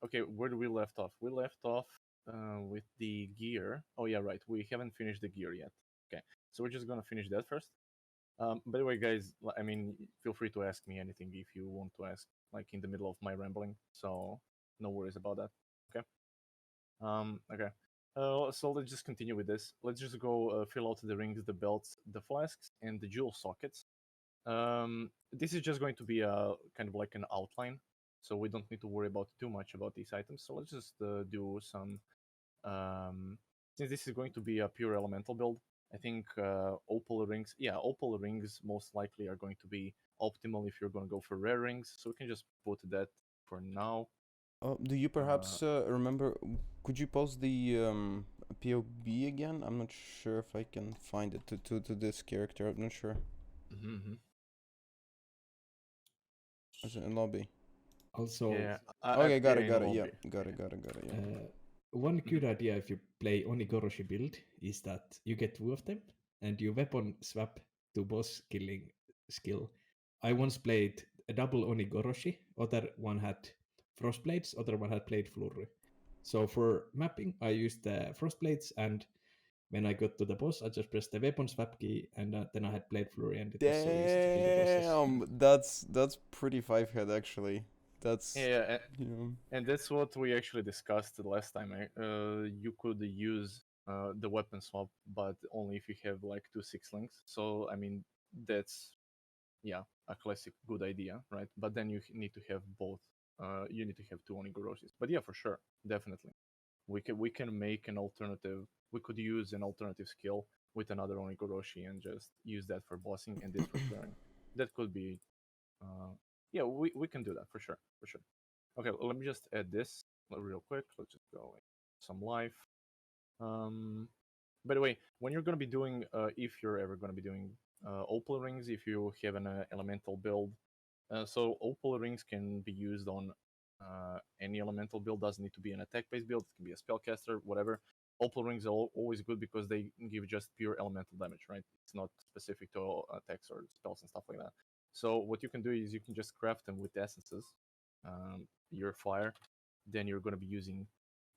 okay, where do we left off? We left off with the gear. Oh yeah, right. We haven't finished the gear yet. Okay, so we're just gonna finish that first. By the way, guys, I mean, feel free to ask me anything if you want to ask, like in the middle of my rambling. So no worries about that. Okay. Okay. So let's just continue with this. Let's just go fill out the rings, the belts, the flasks, and the jewel sockets. This is just going to be a kind of like an outline, so we don't need to worry about too much about these items. So let's just do some. Since this is going to be a pure elemental build, I think opal rings. Yeah, opal rings most likely are going to be optimal if you're going to go for rare rings. So we can just put that for now. Do you perhaps remember? Could you post the POB again? I'm not sure if I can find it to this character. I'm not sure. Is it in lobby? Also, yeah. Okay, got it. Yeah, got it. Yeah. One good idea if you play Oni-goroshi build is that you get two of them and you weapon swap to boss killing skill. I once played a double Oni-goroshi, other one had frostblades, other one had blade flurry. So for mapping, I used the frostblades, and when I got to the boss, I just pressed the weapon swap key, and then I had blade flurry, and it was so easy to kill the bosses. That's pretty 5-head actually. That's Yeah, you know. and that's what we actually discussed the last time. You could use the weapon swap, but only if you have like 2 6 links. So I mean, that's a classic good idea, right? But then you need to have both. You need to have 2 Oni-goroshis. But yeah, for sure, definitely, we can make an alternative. We could use an alternative skill with another Oni-goroshi and just use that for bossing and this for clearing. That could be. Yeah, we can do that for sure, for sure. Okay, well, let me just add this real quick. Let's just go some life. By the way, when you're going to be doing, if you're ever going to be doing opal rings, if you have an elemental build, so opal rings can be used on any elemental build. Doesn't need to be an attack-based build. It can be a spellcaster, whatever. Opal rings are always good because they give just pure elemental damage, right? It's not specific to attacks or spells and stuff like that. So what you can do is you can just craft them with essences. Your fire, then you're going to be using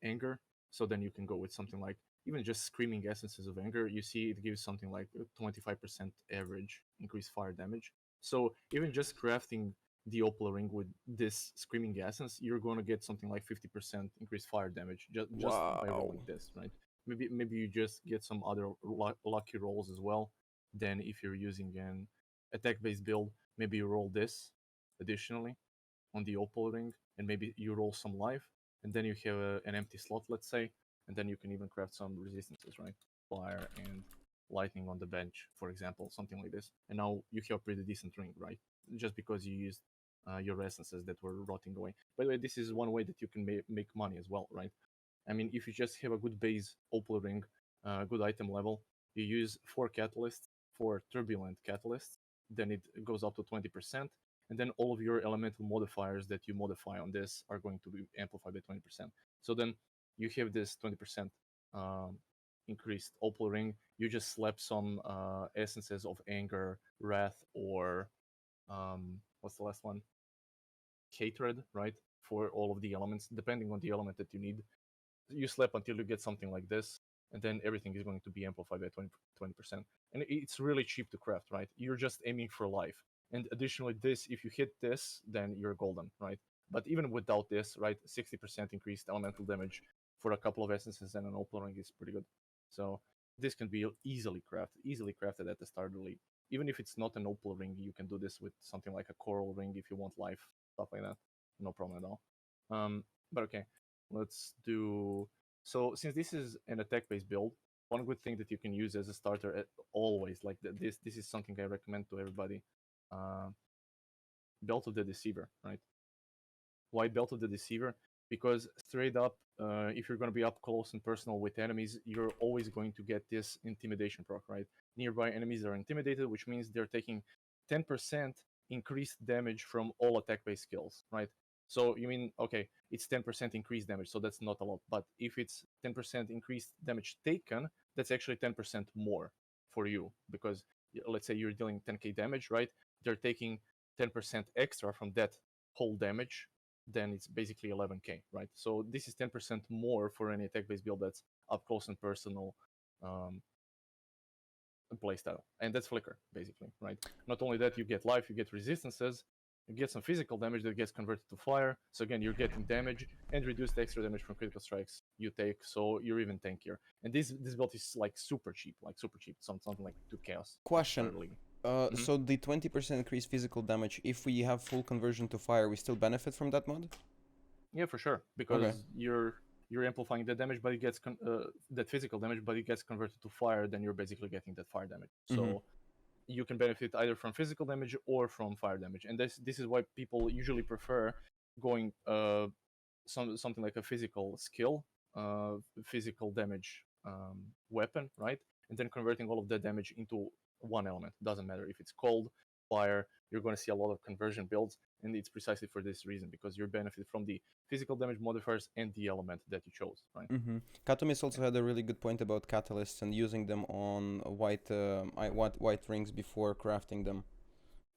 anger. So then you can go with something like even just screaming essences of anger. You see, it gives something like 25% average increased fire damage. So even just crafting the opal ring with this screaming essence, you're going to get something like 50% increased fire damage just by rolling this, right? Maybe you just get some other lucky rolls as well. Then if you're using an attack-based build, maybe you roll this additionally on the opal ring, and maybe you roll some life, and then you have an empty slot, let's say, and then you can even craft some resistances, right? Fire and lightning on the bench, for example, something like this. And now you have a pretty decent ring, right? Just because you used your essences that were rotting away. By the way, this is one way that you can make money as well, right? I mean, if you just have a good base opal ring, good item level, you use 4 catalysts, 4 turbulent catalysts, then it goes up to 20%, and then all of your elemental modifiers that you modify on this are going to be amplified by 20%. So then you have this 20% increased opal ring. You just slap some essences of anger, wrath, or what's the last one? Hatred, right? For all of the elements, depending on the element that you need. You slap until you get something like this, and then everything is going to be amplified by 20%. And it's really cheap to craft, right? You're just aiming for life. And additionally, this, if you hit this, then you're golden, right? But even without this, right, 60% increased elemental damage for a couple of essences and an opal ring is pretty good. So this can be easily crafted at the start of the league. Even if it's not an opal ring, you can do this with something like a coral ring if you want life, stuff like that. No problem at all. But okay, let's do. So since this is an attack-based build, one good thing that you can use as a starter always, like this is something I recommend to everybody. Belt of the Deceiver, right? Why Belt of the Deceiver? Because straight up, if you're going to be up close and personal with enemies, you're always going to get this intimidation proc, right? Nearby enemies are intimidated, which means they're taking 10% increased damage from all attack-based skills, right? So you mean, okay, it's 10% increased damage, so that's not a lot. But if it's 10% increased damage taken, that's actually 10% more for you. Because let's say you're dealing 10k damage, right? They're taking 10% extra from that whole damage then it's basically 11k, right? So this is 10% more for any attack-based build that's up close and personal playstyle, and that's Flicker basically, right? Not only that, you get life, you get resistances, you get some physical damage that gets converted to fire. So again, you're getting damage and reduced extra damage from critical strikes you take. So you're even tankier. And this build is like super cheap, something like 2 chaos. Question. So the 20% increased physical damage, if we have full conversion to fire, we still benefit from that mod? Yeah, for sure, because you're amplifying the damage, but it gets that physical damage, but it gets converted to fire. Then you're basically getting that fire damage. So you can benefit either from physical damage or from fire damage, and this is why people usually prefer going something like a physical skill, physical damage weapon, right? And then converting all of that damage into one element. Doesn't matter if it's cold, fire. You're going to see a lot of conversion builds, and it's precisely for this reason, because you benefit from the physical damage modifiers and the element that you chose, right? Katomis also had a really good point about catalysts and using them on white rings before crafting them.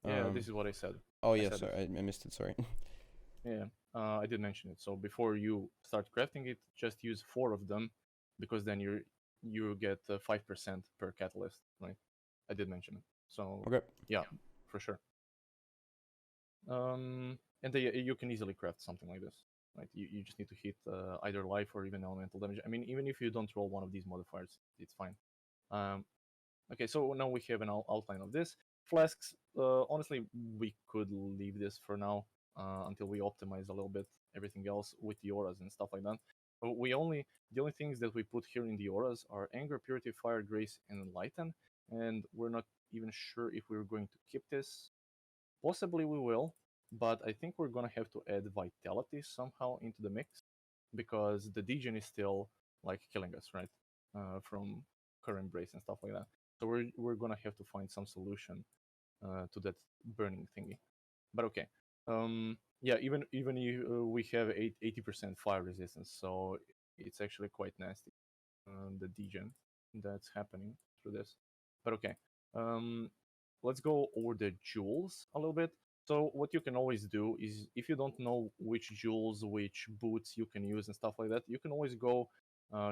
Yeah, this is what I said. Oh yeah, sorry, I missed it. Sorry. Yeah, I did mention it. So before you start crafting it, just use 4 of them, because then you get 5% per catalyst, right? I did mention it. So yeah, for sure. And you can easily craft something like this, right? You just need to hit either life or even elemental damage. I mean, even if you don't roll one of these modifiers, it's fine. Okay, so now we have an outline of this. Flasks, honestly, we could leave this for now until we optimize a little bit everything else with the auras and stuff like that. But the only things that we put here in the auras are Anger, Purity, Fire, Grace, and Enlighten, and we're not even sure if we're going to keep this. Possibly we will, but I think we're gonna have to add Vitality somehow into the mix, because the degen is still like killing us, right? From current embrace and stuff like that. So we're gonna have to find some solution to that burning thingy. But okay, yeah, even if we have 80% fire resistance, so it's actually quite nasty. The degen that's happening through this. But okay, let's go over the jewels a little bit. So what you can always do is, if you don't know which jewels, which boots you can use and stuff like that, you can always go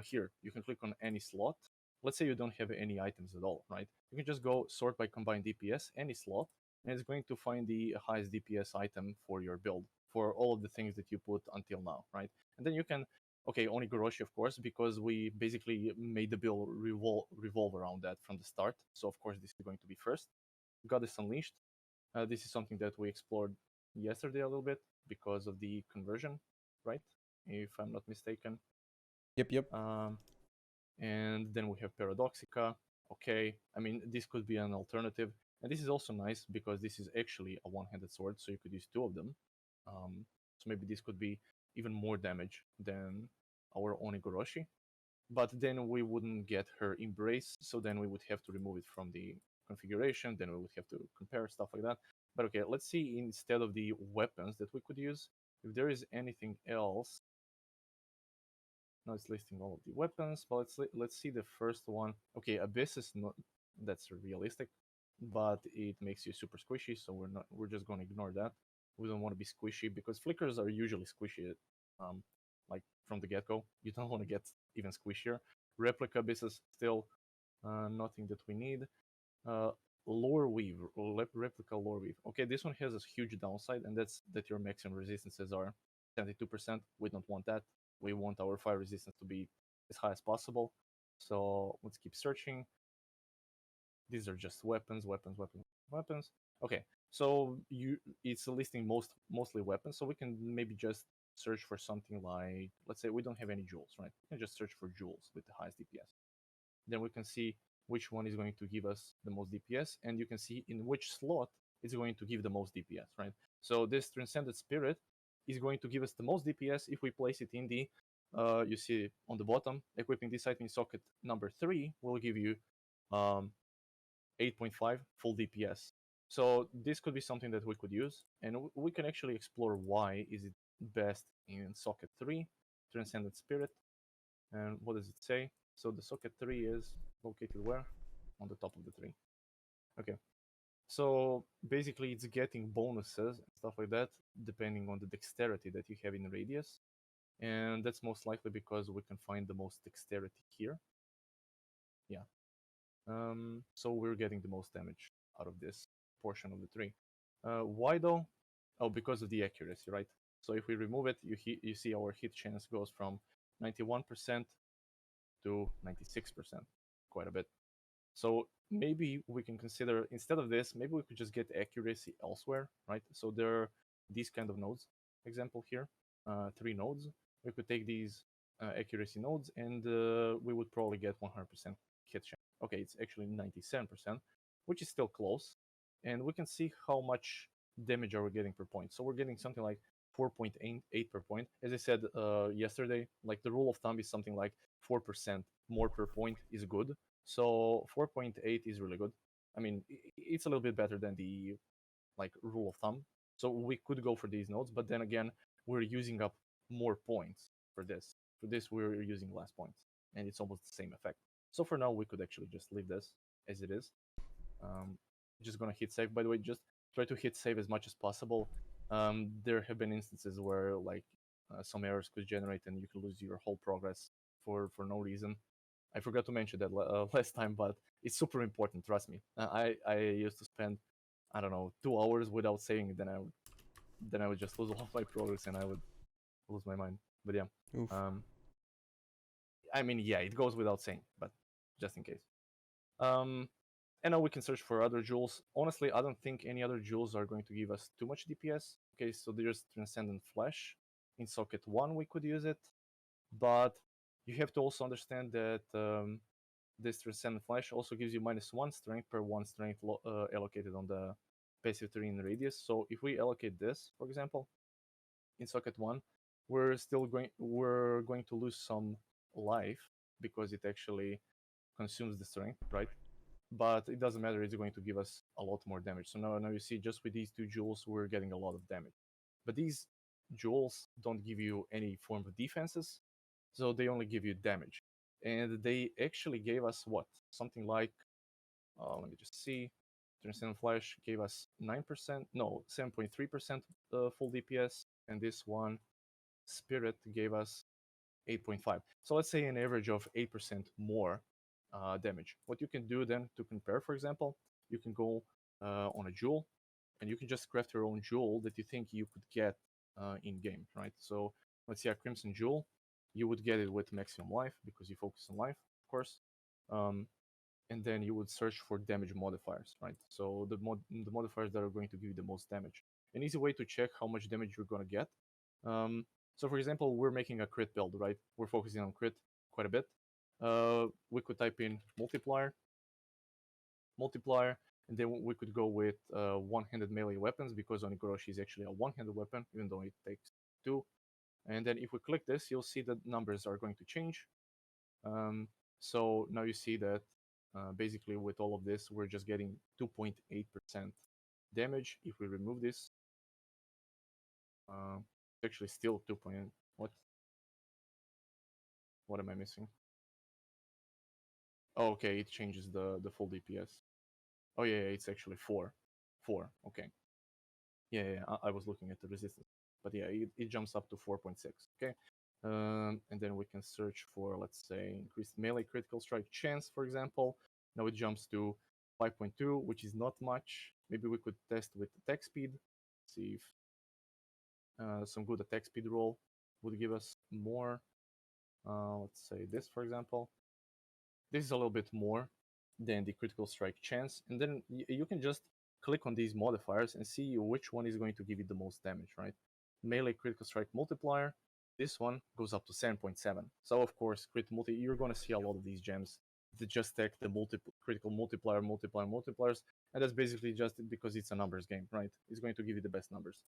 here. You can click on any slot. Let's say you don't have any items at all, right? You can just go sort by combined DPS, any slot, and it's going to find the highest DPS item for your build, for all of the things that you put until now, right? And then you can, okay, Oni-goroshi, of course, because we basically made the build revolve around that from the start. So of course this is going to be first. Goddess Unleashed. This is something that we explored yesterday a little bit because of the conversion, right? If I'm not mistaken. Yep. And then we have Paradoxica. Okay, I mean, this could be an alternative. And this is also nice because this is actually a one-handed sword, so you could use 2 of them. So maybe this could be even more damage than our Oni-goroshi. But then we wouldn't get her Embrace, so then we would have to remove it from the configuration, then we would have to compare stuff like that. But okay, let's see, instead of the weapons that we could use, if there is anything else. Now it's listing all of the weapons, but let's see the first one. Okay, Abyss is not, that's realistic, but it makes you super squishy, so we're just going to ignore that. We don't want to be squishy because flickers are usually squishy, like from the get-go. You don't want to get even squishier. Replica Abyss is still nothing that we need. Lore Weave, Replica Lore Weave. Okay, this one has a huge downside, and that's that your maximum resistances are 72%. We don't want that. We want our fire resistance to be as high as possible. So let's keep searching. These are just weapons. Okay, so it's listing mostly weapons, so we can maybe just search for something like, let's say we don't have any jewels, right? We can just search for jewels with the highest DPS. Then we can see which one is going to give us the most DPS, and you can see in which slot it's going to give the most DPS, right? So this Transcended Spirit is going to give us the most DPS if we place it in the, you see on the bottom, equipping this item in socket number 3 will give you 8.5 full DPS. So this could be something that we could use, and we can actually explore why is it best in socket 3, Transcendent Spirit. And what does it say? So the socket 3 is located where? On the top of the 3. Okay. So basically, it's getting bonuses and stuff like that depending on the dexterity that you have in radius, and that's most likely because we can find the most dexterity here. Yeah. So we're getting the most damage out of this portion of the tree. Why though? Oh, because of the accuracy, right? So if we remove it, you see our hit chance goes from 91% to 96%, quite a bit. So maybe we can consider, instead of this, maybe we could just get accuracy elsewhere, right? So there are these kind of nodes, example here, 3 nodes. We could take these accuracy nodes and we would probably get 100% hit chance. Okay, it's actually 97%, which is still close. And we can see how much damage are we getting per point. So we're getting something like 4.8 per point. As I said yesterday, like the rule of thumb is something like 4% more per point is good. So 4.8 is really good. I mean, it's a little bit better than the like rule of thumb. So we could go for these nodes, but then again, we're using up more points for this. For this, we're using less points, and it's almost the same effect. So for now, we could actually just leave this as it is. Just gonna hit save. By the way, just try to hit save as much as possible. There have been instances where like some errors could generate, and you could lose your whole progress for no reason. I forgot to mention that last time, but it's super important. Trust me. I used to spend, I don't know, 2 hours without saving, then I would just lose all of my progress and I would lose my mind. But yeah, Oof. I mean, yeah, it goes without saying, but just in case. And now we can search for other jewels. Honestly, I don't think any other jewels are going to give us too much DPS. Okay, so there's Transcendent Flash. In socket 1, we could use it, but you have to also understand that this Transcendent Flash also gives you -1 strength per 1 strength allocated on the passive terrain radius. So if we allocate this, for example, in socket 1, we're going to lose some life because it actually consumes the strength, right? But it doesn't matter, it's going to give us a lot more damage. So now you see, just with these 2 jewels, we're getting a lot of damage. But these jewels don't give you any form of defenses, so they only give you damage. And they actually gave us what? Something like, let me just see. Transcendent Flash gave us 9%, no, 7.3% full DPS, and this one, Spirit, gave us 8.5. So let's say an average of 8% more damage. What you can do then to compare, for example, you can go on a jewel, and you can just craft your own jewel that you think you could get in game, right? So let's say a Crimson Jewel, you would get it with maximum life because you focus on life, of course. And then you would search for damage modifiers, right? So the modifiers that are going to give you the most damage. An easy way to check how much damage you're going to get. So for example, we're making a crit build, right? We're focusing on crit quite a bit. We could type in multiplier, and then we could go with one-handed melee weapons, because Oni-goroshi is actually a one-handed weapon, even though it takes 2. And then if we click this, you'll see that numbers are going to change. So now you see that basically with all of this, we're just getting 2.8% damage. If we remove this, actually still 2. What am I missing? Oh, okay, it changes the full DPS. Oh yeah, it's actually 4. Okay. Yeah, I was looking at the resistance, but yeah, it jumps up to 4.6. Okay. And then we can search for, let's say, increased melee critical strike chance, for example. Now it jumps to 5.2, which is not much. Maybe we could test with attack speed, see if some good attack speed roll would give us more. Let's say this, for example. This is a little bit more than the critical strike chance, and then you can just click on these modifiers and see which one is going to give you the most damage, right? Melee critical strike multiplier, this one goes up to 7.7. So of course, you're going to see a lot of these gems that just stack the critical multipliers, and that's basically just because it's a numbers game, right? It's going to give you the best numbers.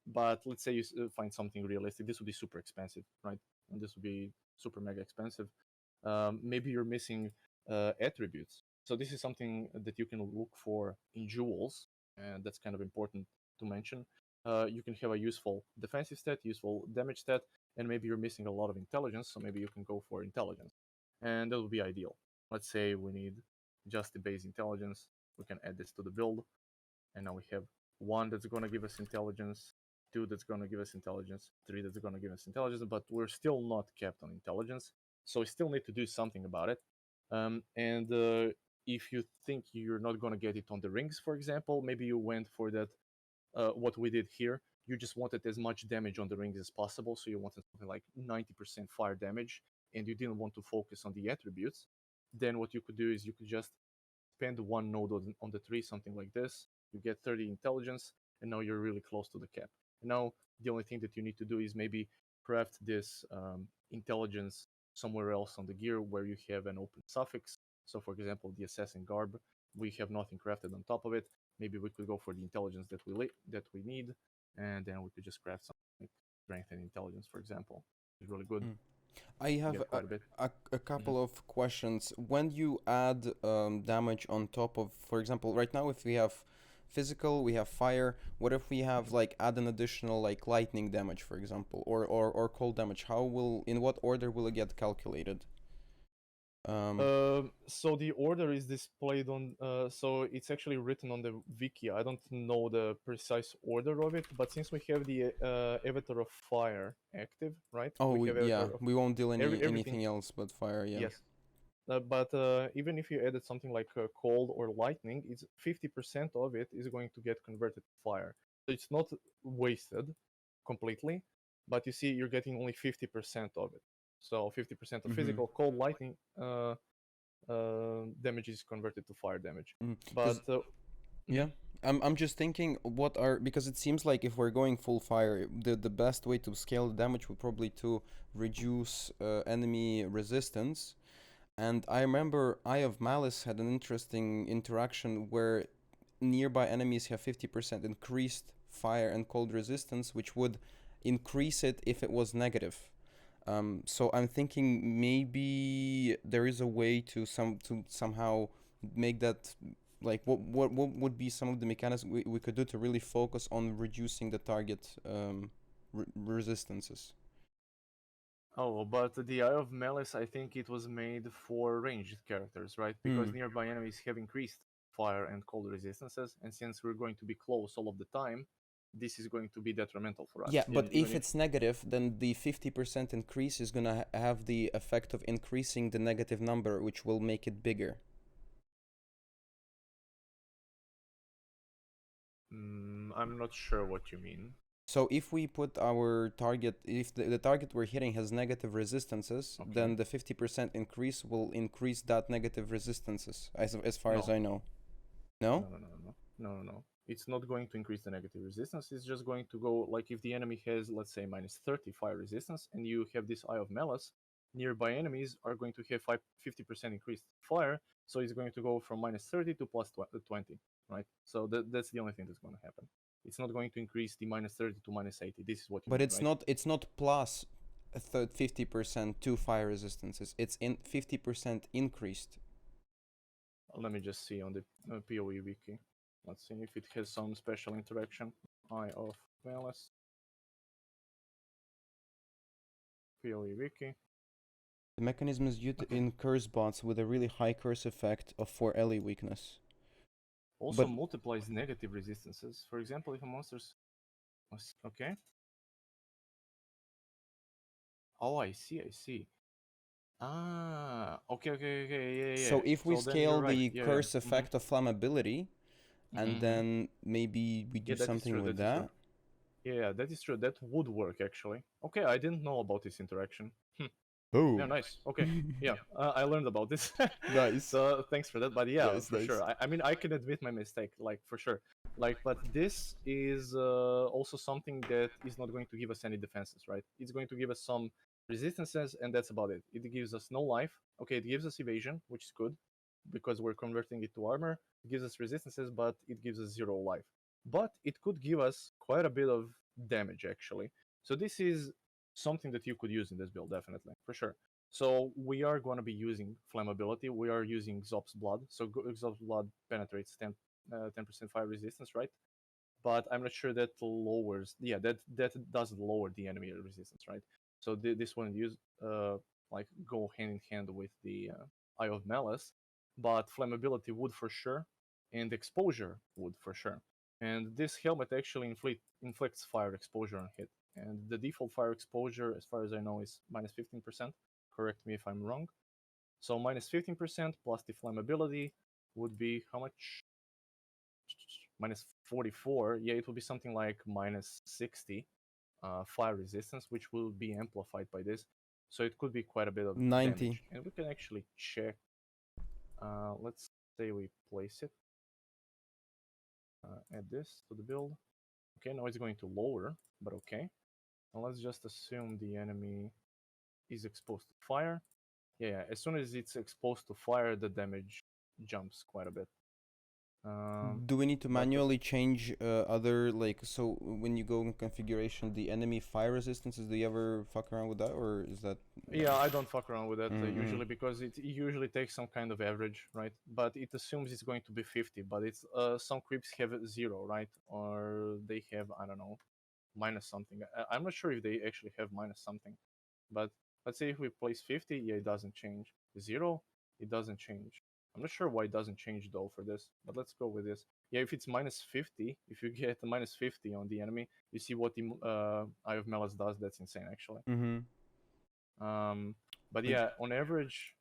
But let's say you find something realistic. This would be super expensive, right? And this would be super mega expensive. Maybe you're missing attributes. So this is something that you can look for in jewels, and that's kind of important to mention. You can have a useful defensive stat, useful damage stat, and maybe you're missing a lot of intelligence, so maybe you can go for intelligence. And that would be ideal. Let's say we need just the base intelligence. We can add this to the build. and now we have 1 that's going to give us intelligence, 2 that's going to give us intelligence, 3 that's going to give us intelligence, but we're still not capped on intelligence, so we still need to do something about it. And if you think you're not going to get it on the rings, for example, maybe you went for that, what we did here. You just wanted as much damage on the rings as possible, so you wanted something like 90% fire damage, and you didn't want to focus on the attributes. Then what you could do is you could just spend 1 node on the tree, something like this. You get 30 intelligence, and now you're really close to the cap. And now the only thing that you need to do is maybe craft this intelligence somewhere else on the gear where you have an open suffix. So for example, the assassin garb, we have nothing crafted on top of it. Maybe we could go for the intelligence that we need, and then we could just craft something like strength and intelligence, for example. It's really good. I have Quite a bit. a couple of questions. When you add damage on top of, for example, right now if we have physical, we have fire. What if we have like add an additional like lightning damage, for example, or cold damage? In what order will it get calculated? So the order is displayed on. So it's actually written on the wiki. I don't know the precise order of it, but since we have the Avatar of Fire active, right? Oh, we have yeah, Avatar of we won't deal anything everything. else but fire. Yeah. Yes. But even if you added something like cold or lightning, it's 50% of it is going to get converted to fire. So it's not wasted completely, but you see, you're getting only 50% of it. So 50% of physical cold lightning damage is converted to fire damage. But yeah, I'm just thinking because it seems like if we're going full fire, the best way to scale the damage would probably to reduce enemy resistance. And I remember Eye of Malice had an interesting interaction where nearby enemies have 50% increased fire and cold resistance, which would increase it if it was negative. So I'm thinking maybe there is a way to somehow make that, like, what would be some of the mechanics we could do to really focus on reducing the target resistances. Oh, but the Eye of Malice, I think it was made for ranged characters, right? Because nearby enemies have increased fire and cold resistances, and since we're going to be close all of the time, this is going to be detrimental for us. Yeah, but if it's negative, then the 50% increase is gonna have the effect of increasing the negative number, which will make it bigger. I'm not sure what you mean. So if we put our target, if the target we're hitting has negative resistances, then the 50% increase will increase that negative resistances, as far as I know. No? No. It's not going to increase the negative resistance. It's just going to go, like, if the enemy has, let's say, minus 30 fire resistance, and you have this Eye of Malice, nearby enemies are going to have 50% increased fire, so it's going to go from minus 30 to plus 20, right? So that's the only thing that's going to happen. It's not going to increase the minus 30 to minus 80. This is what you But mean, it's right? it's not plus 50% to fire resistances. It's in 50% increased. Let me just see on the PoE wiki. Let's see if it has some special interaction. Eye of Malice. PoE wiki. The mechanism is used in curse bots with a really high curse effect of 4 LE weakness. Also multiplies negative resistances. For example, if a monster's... Okay. Oh, I see. Ah, okay, yeah. So if we scale the right. curse effect of flammability, and then maybe we do something with that. Yeah, that is true. That would work, actually. Okay, I didn't know about this interaction. Oh. Yeah, nice. Okay. Yeah, I learned about this. Nice. So thanks for that. But yeah, Nice, for nice. sure. I mean, I can admit my mistake, like, for sure. Like, but this is also something that is not going to give us any defenses, right? It's going to give us some resistances, and that's about it. It gives us no life. Okay, it gives us evasion, which is good, because we're converting it to armor. It gives us resistances, but it gives us 0 life. But it could give us quite a bit of damage, actually. So this is something that you could use in this build, definitely, for sure. So we are going to be using flammability. We are using Xop's Blood. So Xop's Blood penetrates 10% fire resistance, right? But I'm not sure that lowers... Yeah, that doesn't lower the enemy resistance, right? So this wouldn't use like go hand in hand with the Eye of Malice, but flammability would for sure, and exposure would for sure. And this helmet actually inflicts fire exposure on hit. And the default fire exposure, as far as I know, is minus 15%. Correct me if I'm wrong. So minus 15% plus the flammability would be how much? Minus 44. Yeah, it would be something like minus 60 fire resistance, which will be amplified by this. So it could be quite a bit of 90. damage. And we can actually check. Let's say we place it. Add this to the build. Okay, now it's going to lower, but okay. And let's just assume the enemy is exposed to fire. Yeah, as soon as it's exposed to fire, the damage jumps quite a bit. Do we need to but manually change other, like, so when you go in configuration, the enemy fire resistances, do you ever fuck around with that, or is that... Yeah, I don't fuck around with that Mhm. usually, because it usually takes some kind of average, right? But it assumes it's going to be 50, but it's some creeps have 0, right? Or they have, I don't know, minus something. I'm not sure if they actually have minus something, but let's say if we place 50, yeah, it doesn't change. 0, it doesn't change. I'm not sure why it doesn't change though for this, but let's go with this. Yeah, if it's minus 50, if you get minus 50 on the enemy, you see what the Eye of Malice does. That's insane, actually. Mm-hmm. But yeah, on average,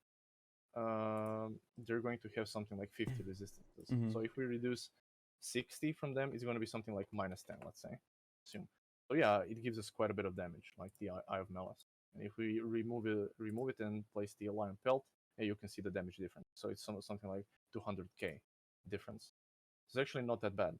they're going to have something like 50 resistances. Mhm. So if we reduce 60 from them, it's going to be something like minus 10, let's say. Assume. So yeah, it gives us quite a bit of damage, like the Eye of Malice. And if we remove it and place the Lion Pelt, yeah, you can see the damage difference. So it's something like 200k difference. It's actually not that bad.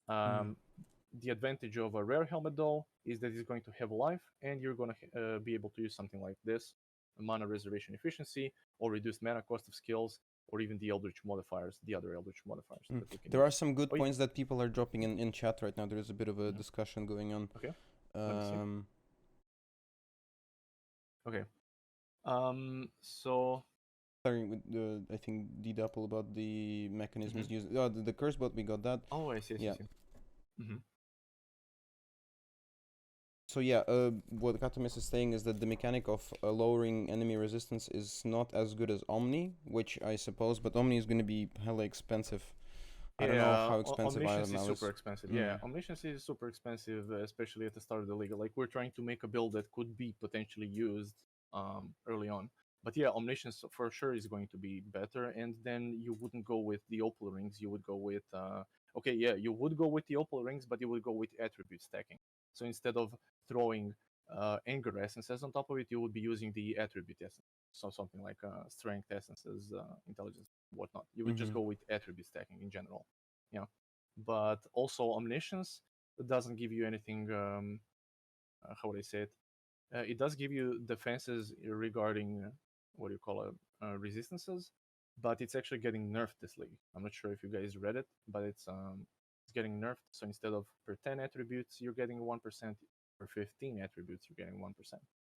The advantage of a rare helmet, though, is that it's going to have life, and you're going to be able to use something like this, mana reservation efficiency, or reduced mana cost of skills, or even the Eldritch modifiers, the other Eldritch modifiers that we can There use. are some good points that people are dropping in chat right now. There is a bit of a discussion going on. Okay. Let me see. Okay. So starting with the, I think, D-Double about the mechanisms used. Oh, the curse bot, we got that. Oh, I see. Yeah. Mm-hmm. So yeah, what Katamis is saying is that the mechanic of lowering enemy resistance is not as good as Omni, which I suppose, but Omni is going to be hella expensive. I don't know how expensive Omniscience Item is super is. expensive. Yeah, Omniscience is super expensive, especially at the start of the league. Like, we're trying to make a build that could be potentially used early on. But yeah, Omniscience for sure is going to be better, and then you wouldn't go with the opal rings, you would go with... okay, yeah, you would go with the opal rings, but you would go with attribute stacking. So instead of throwing anger essences on top of it, you would be using the attribute essence. So something like strength essences, intelligence, whatnot. You would just go with attribute stacking in general. Yeah. But also Omniscience doesn't give you anything, how would I say it? It does give you defenses regarding, what do you call it, resistances, but it's actually getting nerfed this league. I'm not sure if you guys read it, but it's getting nerfed. So instead of per 10 attributes, you're getting 1%. Per 15 attributes, you're getting 1%.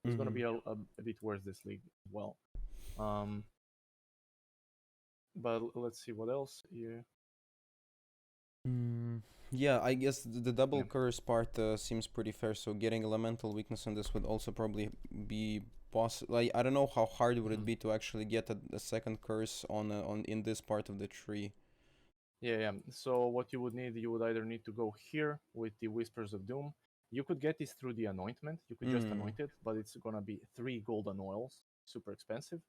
It's going to be a bit worse this league as well. But let's see what else. Yeah, I guess the double curse part seems pretty fair. So getting elemental weakness on this would also probably be possible. Like, I don't know how hard would it be to actually get a second curse on in this part of the tree. Yeah. So what you would either need to go here with the Whispers of Doom. You could get this through the anointment. You could just anoint it, but it's gonna be 3 golden oils, super expensive.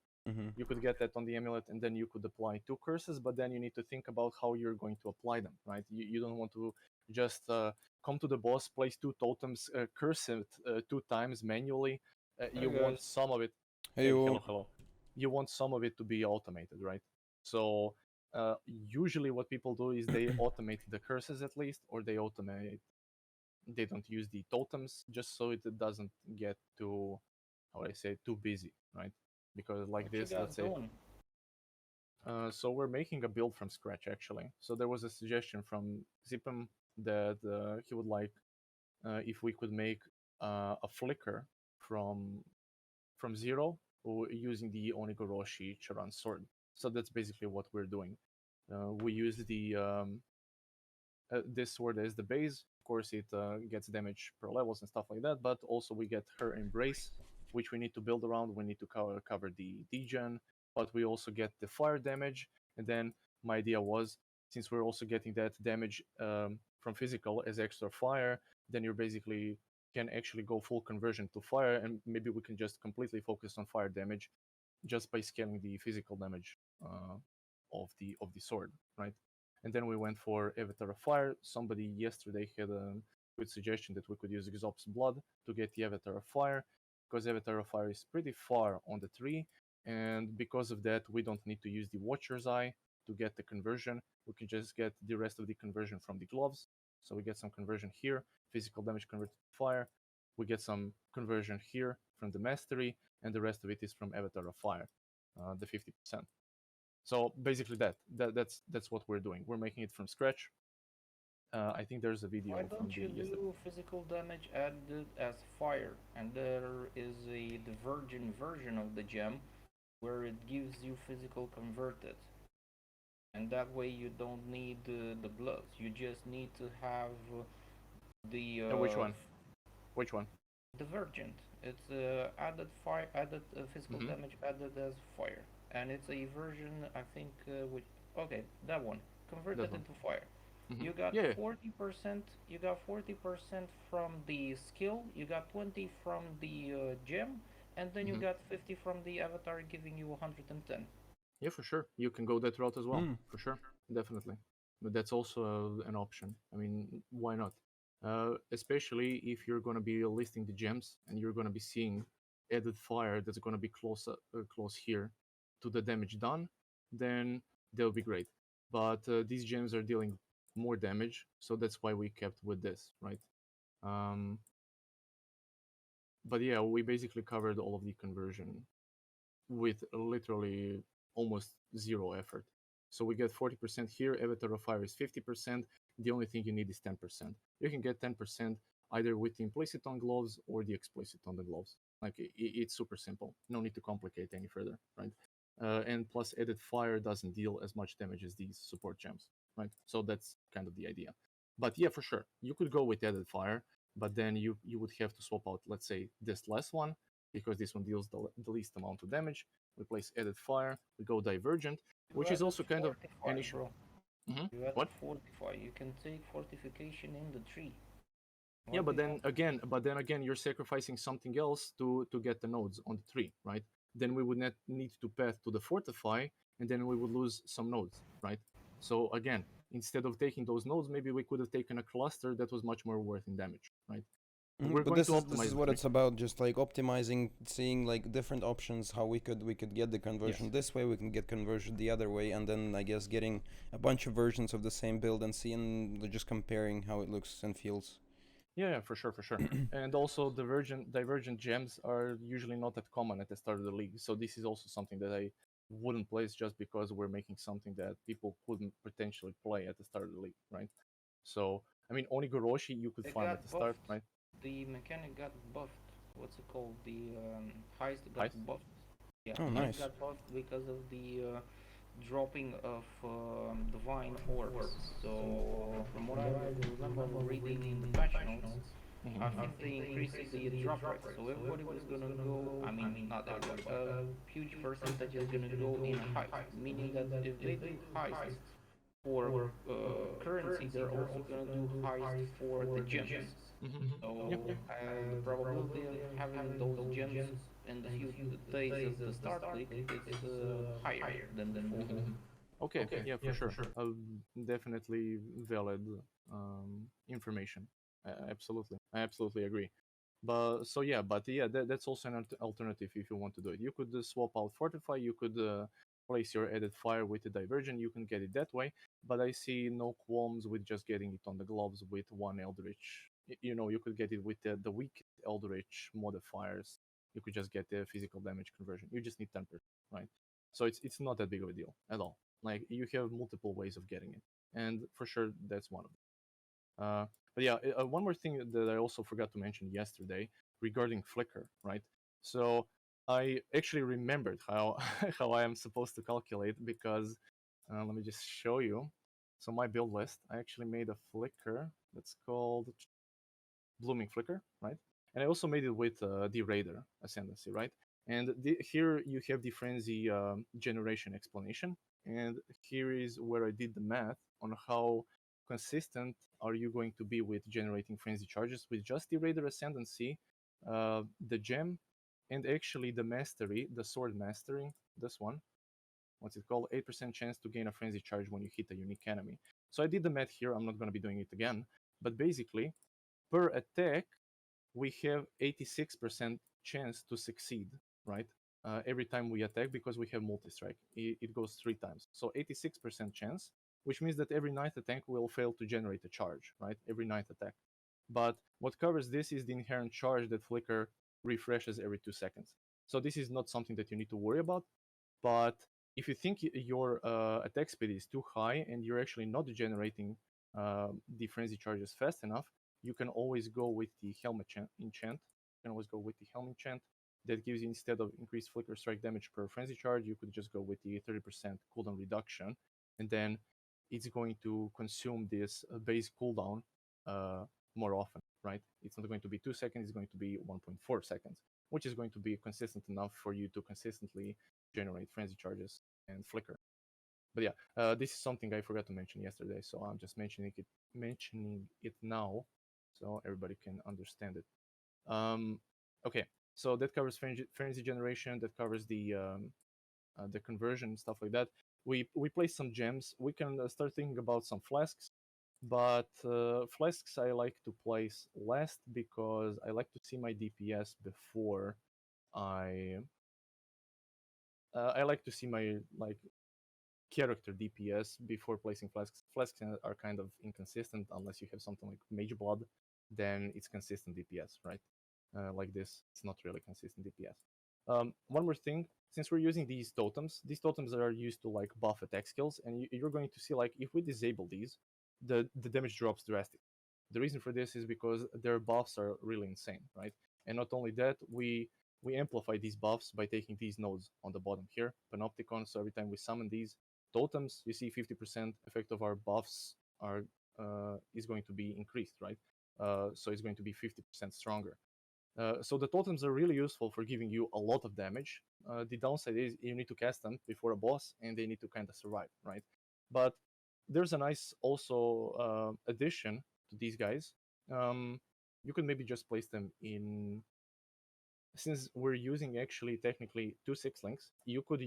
You could get that on the amulet, and then you could apply 2 curses, but then you need to think about how you're going to apply them, right? You don't want to just come to the boss, place 2 totems, curse it 2 times manually. You want some of it. Hey, hello. You want some of it to be automated, right? So usually what people do is they automate the curses at least, or they don't use the totems, just so it doesn't get too, how would I say, too busy, right? Because like this, let's say, so we're making a build from scratch, actually. So there was a suggestion from Xpym that he would like if we could make a flicker from 0 using the Oni-goroshi Charan sword. So that's basically what we're doing. We use the this sword as the base. Of course, it gets damage per levels and stuff like that, but also we get her embrace, which we need to build around. We need to cover the degen, but we also get the fire damage. And then my idea was, since we're also getting that damage from physical as extra fire, then you're basically can actually go full conversion to fire, and maybe we can just completely focus on fire damage just by scaling the physical damage of the sword, right? And then we went for Avatar of Fire. Somebody yesterday had a good suggestion that we could use Xop's Blood to get the Avatar of Fire, because Avatar of Fire is pretty far on the tree, and because of that, we don't need to use the Watcher's Eye to get the conversion. We can just get the rest of the conversion from the gloves. So we get some conversion here, physical damage converted to fire. We get some conversion here from the mastery, and the rest of it is from Avatar of Fire, the 50%. So basically that's what we're doing. We're making it from scratch. I think there's a video Why from don't the you do physical damage added as fire? And there is the virgin version of the gem where it gives you physical converted. And that way you don't need the bloods. You just need to have the which one? Which one? the virgin. It's added fire, added physical damage added as fire, and it's a version I think which okay that one converted That one. into fire. You got 40%. You got 40% from the skill. You got 20 from the gem, and then you got 50 from the avatar, giving you 110. Yeah, for sure. You can go that route as well. For sure, definitely. But that's also an option. I mean, why not? Especially if you're going to be listing the gems and you're going to be seeing added fire that's going to be close here to the damage done, then they'll be great. But these gems are dealing more damage, so that's why we kept with this, right? But yeah, we basically covered all of the conversion with literally almost zero effort. So we get 40% here, Avatar of Fire is 50%. The only thing you need is 10%. You can get 10% either with the implicit on gloves or the explicit on the gloves. Like it's super simple. No need to complicate any further, right? And plus, added fire doesn't deal as much damage as these support gems, right? So that's kind of the idea. But yeah, for sure, you could go with added fire, but then you would have to swap out, let's say, this last one, because this one deals the least amount of damage. We place added fire, we go divergent, which is also kind of an issue. Bro. You added What? fortify. You can take fortification in the tree. Yeah, but then again, you're sacrificing something else to get the nodes on the tree, right? Then we would not need to path to the fortify, and then we would lose some nodes, right? So again, instead of taking those nodes, maybe we could have taken a cluster that was much more worth in damage, right? We're But going this to is optimize what the it's about, just like optimizing, seeing like different options, how we could get the conversion this way, we can get conversion the other way, and then I guess getting a bunch of versions of the same build and seeing, just comparing how it looks and feels. Yeah, for sure. And also, divergent gems are usually not that common at the start of the league. So this is also something that I wouldn't place just because we're making something that people couldn't potentially play at the start of the league, right? So, I mean, Oni-goroshi you could It farm got at the start, buffed. right? The mechanic got buffed. What's it called? The heist got Heist? buffed. Yeah, Oh, it nice. got buffed because of the dropping of divine orbs. So from what I remember reading in the patch notes, I think they increased the drop rate. So everybody was gonna go. I mean, not everybody. A huge percentage is gonna go in heist, meaning that if they do heist for currency, they're also gonna do heist for the gems. So the probability of having those gems in the few days of the start week is higher than before. Okay, yeah, for sure. Definitely valid information. Absolutely, I absolutely agree. But that's also an alternative if you want to do it. You could swap out fortify. You could place your added fire with the divergent. You can get it that way. But I see no qualms with just getting it on the gloves with one eldritch. You could get it with the weak eldritch modifiers. You could just get the physical damage conversion. You just need 10%, right? So it's not that big of a deal at all. Like you have multiple ways of getting it, and for sure that's one of them. But yeah, one more thing that I also forgot to mention yesterday regarding Flicker, right? So I actually remembered how how I am supposed to calculate because let me just show you. So my build list, I actually made a Flicker that's called Blooming Flicker, right? And I also made it with the Raider Ascendancy, right? And here you have the Frenzy generation explanation. and here is where I did the math on how consistent are you going to be with generating frenzy charges with just the Raider Ascendancy, the gem, and actually the mastery, the sword mastering, this one. What's it called? 8% chance to gain a frenzy charge when you hit a unique enemy. So I did the math here. I'm not going to be doing it again. But basically, per attack, we have 86% chance to succeed, right? Every time we attack, because we have multi-strike. It goes 3 times. So 86% chance, which means that every ninth attack will fail to generate a charge, right? Every ninth attack. But what covers this is the inherent charge that Flicker refreshes every 2 seconds. So this is not something that you need to worry about. But if you think your attack speed is too high and you're actually not generating the frenzy charges fast enough, you can always go with the helmet enchant. You can always go with the helmet enchant. That gives you, instead of increased flicker strike damage per frenzy charge, you could just go with the 30% cooldown reduction, and then it's going to consume this base cooldown more often, right? It's not going to be 2 seconds, it's going to be 1.4 seconds, which is going to be consistent enough for you to consistently generate frenzy charges and flicker. But yeah, this is something I forgot to mention yesterday, so I'm just mentioning it now, so everybody can understand it. Okay, so that covers frenzy generation. That covers the conversion, stuff like that. We place some gems. We can start thinking about some flasks, but flasks I like to place last because I like to see my DPS before I like to see my character DPS before placing flasks. Flasks are kind of inconsistent unless you have something like Mage Blood, then it's consistent DPS, right? Like this, it's not really consistent DPS. One more thing, since we're using these totems are used to like buff attack skills, and you're going to see like if we disable these, the damage drops drastically. The reason for this is because their buffs are really insane, right? And not only that, we amplify these buffs by taking these nodes on the bottom here, Panopticon. So every time we summon these totems, you see 50% effect of our buffs are is going to be increased, right? So it's going to be 50% stronger. So the totems are really useful for giving you a lot of damage. The downside is you need to cast them before a boss, and they need to kind of survive, right? But there's a nice also addition to these guys. You could maybe just place them in. Since we're using actually technically 2 6-links, you could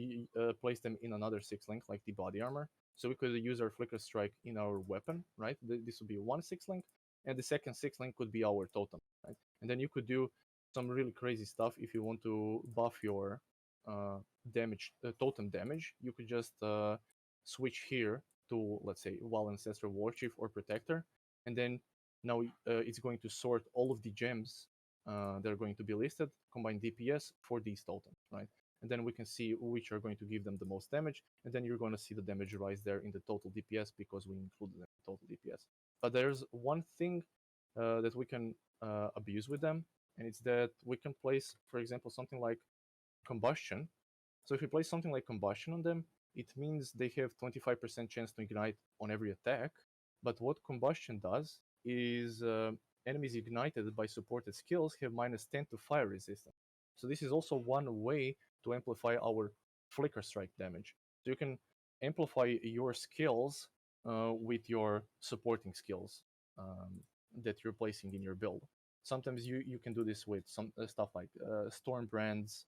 place them in another 6-link, like the body armor. So we could use our Flicker Strike in our weapon, right? This would be one 6-link, and the second 6-link could be our totem, right? And then you could do some really crazy stuff if you want to buff your totem damage. You could just switch here to, let's say, Wall Ancestral Warchief or Protector, and then now it's going to sort all of the gems that are going to be listed, combine DPS for these totems, right? And then we can see which are going to give them the most damage, and then you're going to see the damage rise there in the total DPS because we included them in total DPS. But there's one thing that we can abuse with them, and it's that we can place, for example, something like Combustion. So if you place something like Combustion on them, it means they have 25% chance to ignite on every attack. But what Combustion does is enemies ignited by supported skills have minus 10 to fire resistance. So this is also one way to amplify our Flicker Strike damage. So you can amplify your skills with your supporting skills that you're placing in your build. Sometimes you can do this with some stuff like Storm Brands,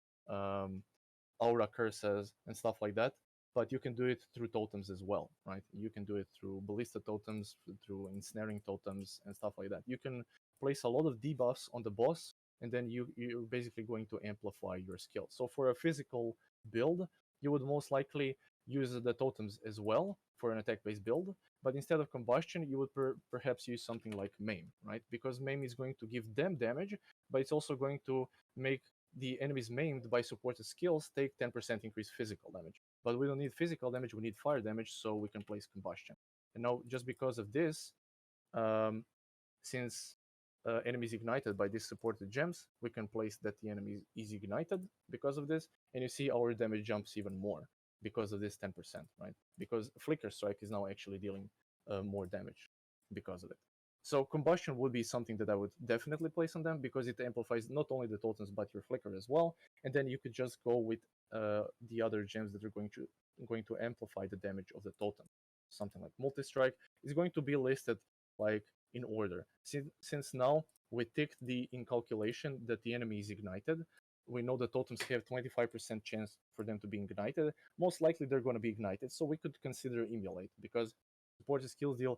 Aura Curses, and stuff like that. But you can do it through totems as well, right? You can do it through Ballista totems, through Ensnaring totems, and stuff like that. You can place a lot of debuffs on the boss, and then you're basically going to amplify your skill. So for a physical build, you would most likely use the totems as well for an attack-based build, but instead of Combustion, you would perhaps use something like Maim, right? Because Maim is going to give them damage, but it's also going to make the enemies maimed by supported skills take 10% increased physical damage. But we don't need physical damage, we need fire damage, so we can place Combustion. And now, just because of this, since enemies ignited by these supported gems, we can place that the enemy is ignited because of this, and you see our damage jumps even more because of this 10%, right? Because Flicker Strike is now actually dealing more damage because of it. So combustion would be something that I would definitely place on them because it amplifies not only the totems but your flicker as well. And then you could just go with the other gems that are going to amplify the damage of the totem. Something like multi-strike is going to be listed like in order. Since now we ticked the incalculation that the enemy is ignited, we know the totems have 25% chance for them to be ignited. Most likely they're going to be ignited, so we could consider emulate because supported skills deal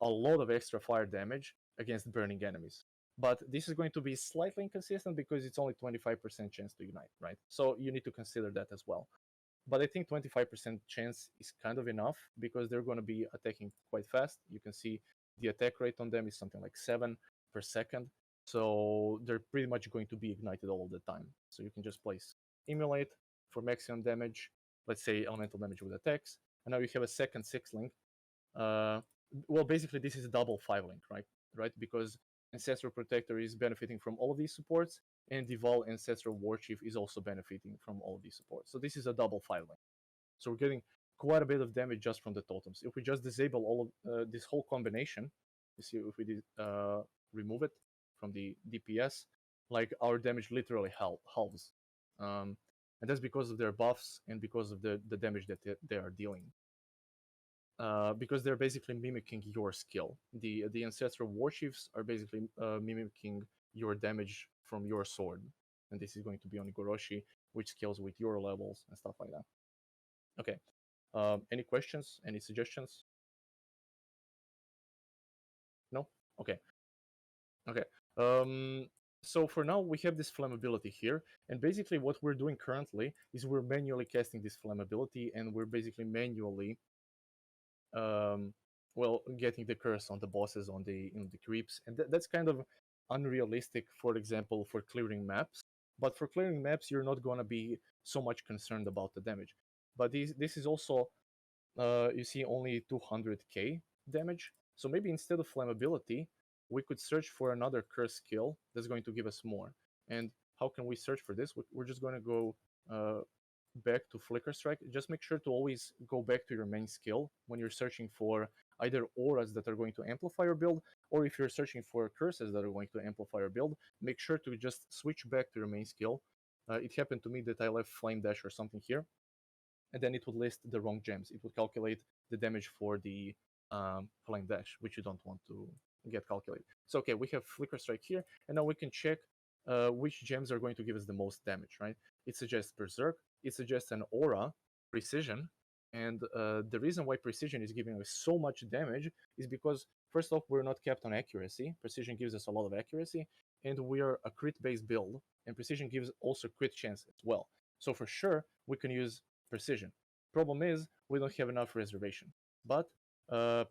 a lot of extra fire damage against burning enemies. But this is going to be slightly inconsistent because it's only 25% chance to ignite, right? So you need to consider that as well. But I think 25% chance is kind of enough because they're going to be attacking quite fast. You can see the attack rate on them is something like 7 per second. So they're pretty much going to be ignited all the time. So you can just place emulate for maximum damage, let's say elemental damage with attacks. And now you have a second 6-link. Well, basically this is a double 5-link, right? Because Ancestral Protector is benefiting from all of these supports, and Dival Ancestral Warchief is also benefiting from all of these supports. So this is a double 5-link. So we're getting quite a bit of damage just from the totems. If we just disable all of this whole combination, you see if we remove it from the DPS, like our damage literally halves. And that's because of their buffs and because of the damage that they are dealing. Because they're basically mimicking your skill. The Ancestral Warships are basically mimicking your damage from your sword. And this is going to be Oni-goroshi, which scales with your levels and stuff like that. Okay. Any questions? Any suggestions? No? Okay. Okay. So for now, we have this flammability here. And basically what we're doing currently is we're manually casting this flammability, and we're basically manually getting the curse on the bosses, on the creeps, and that's kind of unrealistic. For example, for clearing maps, but for clearing maps, you're not gonna be so much concerned about the damage. But this is also, you see, only 200k damage. So maybe instead of flammability, we could search for another curse skill that's going to give us more. And how can we search for this? We're just going to go back to Flicker Strike. Just make sure to always go back to your main skill when you're searching for either auras that are going to amplify your build, or if you're searching for curses that are going to amplify your build, make sure to just switch back to your main skill. It happened to me that I left Flame Dash or something here, and then it would list the wrong gems. It would calculate the damage for the Flame Dash, which you don't want to get calculated. So okay, we have Flicker Strike here, and now we can check which gems are going to give us the most damage, right? It suggests Berserk, it suggests an aura, Precision, and the reason why Precision is giving us so much damage is because, first off, we're not capped on accuracy. Precision gives us a lot of accuracy, and we are a crit-based build, and Precision gives also crit chance as well. So for sure, we can use Precision. Problem is, we don't have enough reservation. But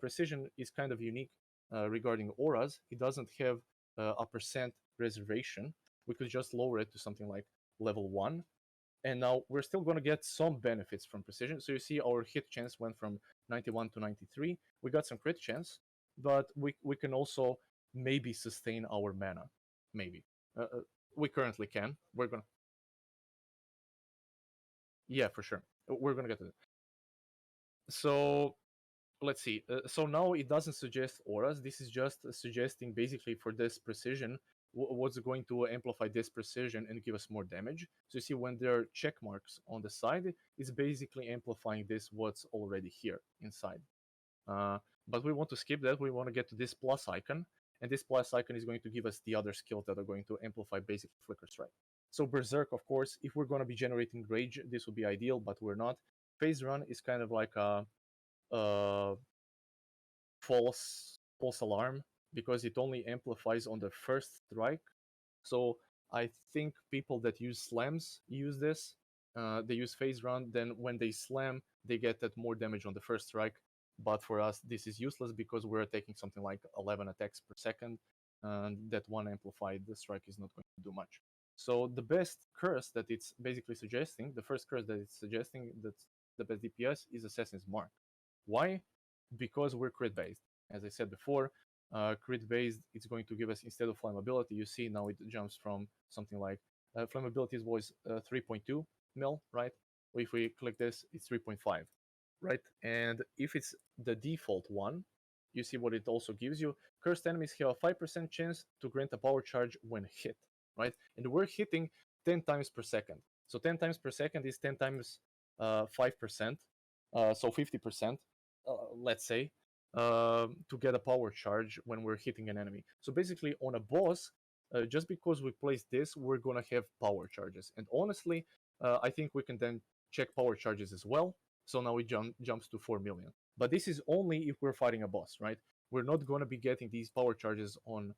Precision is kind of unique regarding auras. It doesn't have a percent reservation. We could just lower it to something like level 1. And now we're still going to get some benefits from Precision. So you see our hit chance went from 91 to 93. We got some crit chance, but we can also maybe sustain our mana. Maybe. We currently can. We're going to... Yeah, for sure. We're going to get to it. So let's see. So now it doesn't suggest auras. This is just suggesting basically for this Precision what's going to amplify this Precision and give us more damage. So you see when there are check marks on the side, it's basically amplifying this what's already here inside. But we want to skip that. We want to get to this plus icon, and this plus icon is going to give us the other skills that are going to amplify basic Flicker Strike. So Berserk, of course, if we're going to be generating Rage, this would be ideal, but we're not. Phase Run is kind of like a false alarm, because it only amplifies on the first strike. So I think people that use slams use this. They use phase run, then when they slam, they get that more damage on the first strike. But for us, this is useless because we're taking something like 11 attacks per second, and that one amplified the strike is not going to do much. So the best curse that it's basically suggesting, the first curse that it's suggesting that's the best DPS is Assassin's Mark. Why? Because we're crit based. As I said before, crit based, it's going to give us, instead of flammability, you see now it jumps from something like flammability was 3.2 mil, right? If we click this, it's 3.5, right? And if it's the default one, you see what it also gives you. Cursed enemies have a 5% chance to grant a power charge when hit, right? And we're hitting 10 times per second. So 10 times per second is 10 times 5%, so 50%, let's say, to get a power charge when we're hitting an enemy. So basically, on a boss, just because we place this, we're gonna have power charges. And honestly, I think we can then check power charges as well. So now it jumps to 4 million. But this is only if we're fighting a boss, right? We're not gonna be getting these power charges on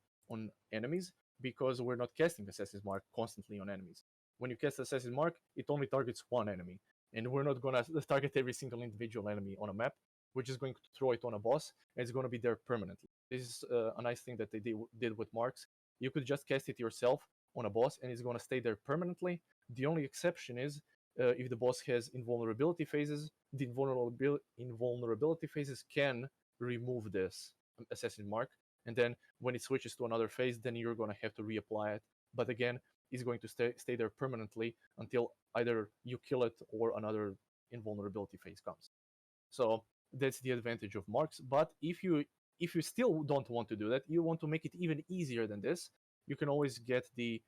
enemies because we're not casting Assassin's Mark constantly on enemies. When you cast Assassin's Mark, it only targets one enemy, and we're not gonna target every single individual enemy on a map. We're just going to throw it on a boss, and it's going to be there permanently. This is a nice thing that they did with marks. You could just cast it yourself on a boss, and it's going to stay there permanently. The only exception is if the boss has invulnerability phases. The invulnerability phases can remove this Assassin Mark, and then when it switches to another phase, then you're going to have to reapply it. But again, it's going to stay there permanently until either you kill it or another invulnerability phase comes. So that's the advantage of marks. But if you still don't want to do that, you want to make it even easier than this, you can always get the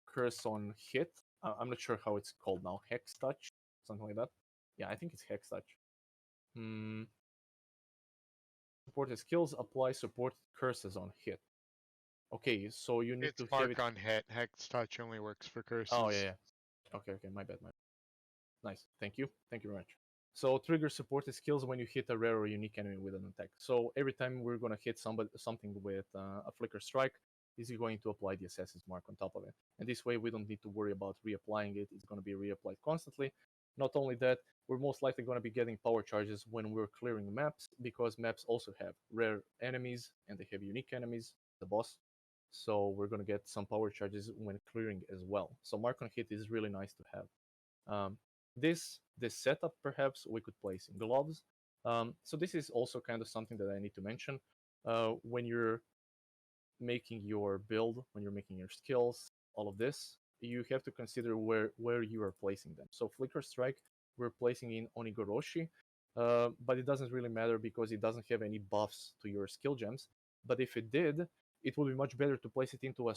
curse on hit. I'm not sure how it's called now. Hex touch, something like that. Yeah, I think it's hex touch. Supported skills apply support curses on hit. Okay, so you need It's to mark have it on hit. Hex touch only works for curses. Oh yeah. Okay, my bad. Nice. Thank you very much. So trigger supported skills when you hit a rare or unique enemy with an attack. So every time we're gonna hit something with a flicker strike, this is going to apply the Assassin's Mark on top of it. And this way we don't need to worry about reapplying it. It's gonna be reapplied constantly. Not only that, we're most likely gonna be getting power charges when we're clearing maps, because maps also have rare enemies and they have unique enemies, the boss. So we're gonna get some power charges when clearing as well. So Mark on hit is really nice to have. This setup perhaps we could place in gloves. So this is also kind of something that I need to mention. When you're making your build, when you're making your skills, all of this, you have to consider where you are placing them. So Flicker Strike, we're placing in Oni-goroshi, but it doesn't really matter because it doesn't have any buffs to your skill gems. But if it did, it would be much better to place it into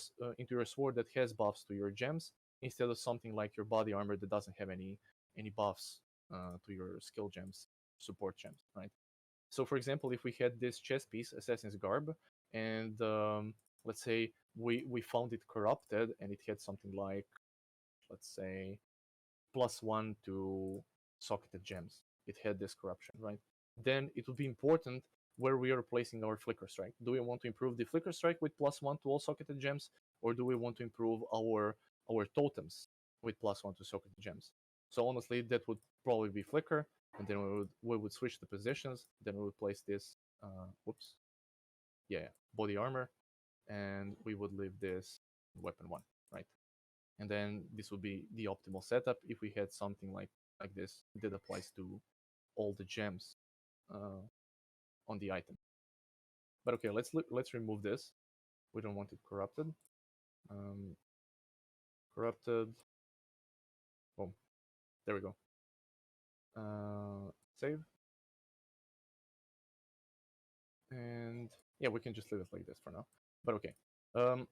your sword that has buffs to your gems, instead of something like your body armor that doesn't have any buffs to your skill gems, support gems, right? So for example, if we had this chest piece, Assassin's Garb, and let's say we found it corrupted and it had something like, let's say, +1 to socketed gems. It had this corruption, right? Then it would be important where we are placing our Flicker Strike. Do we want to improve the Flicker Strike with +1 to all socketed gems, or do we want to improve our totems with +1 to socketed gems? So honestly, that would probably be Flicker, and then we would switch the positions. Then we would place this, body armor, and we would leave this weapon 1, right? And then this would be the optimal setup if we had something like this that applies to all the gems on the item. But okay, let's remove this. We don't want it corrupted. Corrupted. Boom. There we go. Save. And yeah, we can just leave it like this for now. But okay.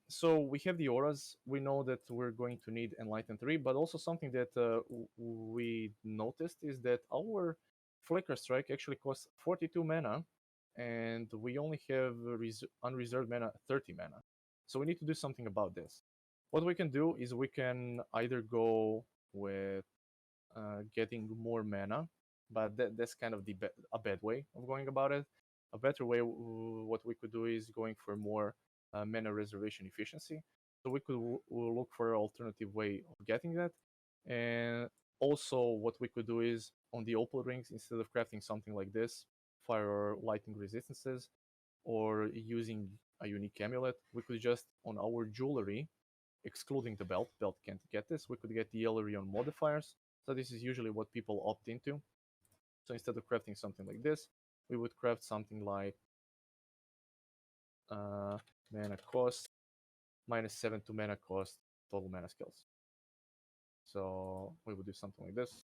So we have the auras. We know that we're going to need Enlighten 3, but also something that we noticed is that our Flicker Strike actually costs 42 mana, and we only have unreserved mana 30 mana. So we need to do something about this. What we can do is we can either go with getting more mana, but that's kind of a bad way of going about it. A better way, what we could do is going for more mana reservation efficiency. So we could look for an alternative way of getting that. And also what we could do is on the opal rings, instead of crafting something like this, fire or lightning resistances, or using a unique amulet, we could just on our jewelry, excluding the belt can't get this, we could get the Elerion modifiers. So this is usually what people opt into. So instead of crafting something like this, we would craft something like mana cost -7 to mana cost total mana skills. So we would do something like this.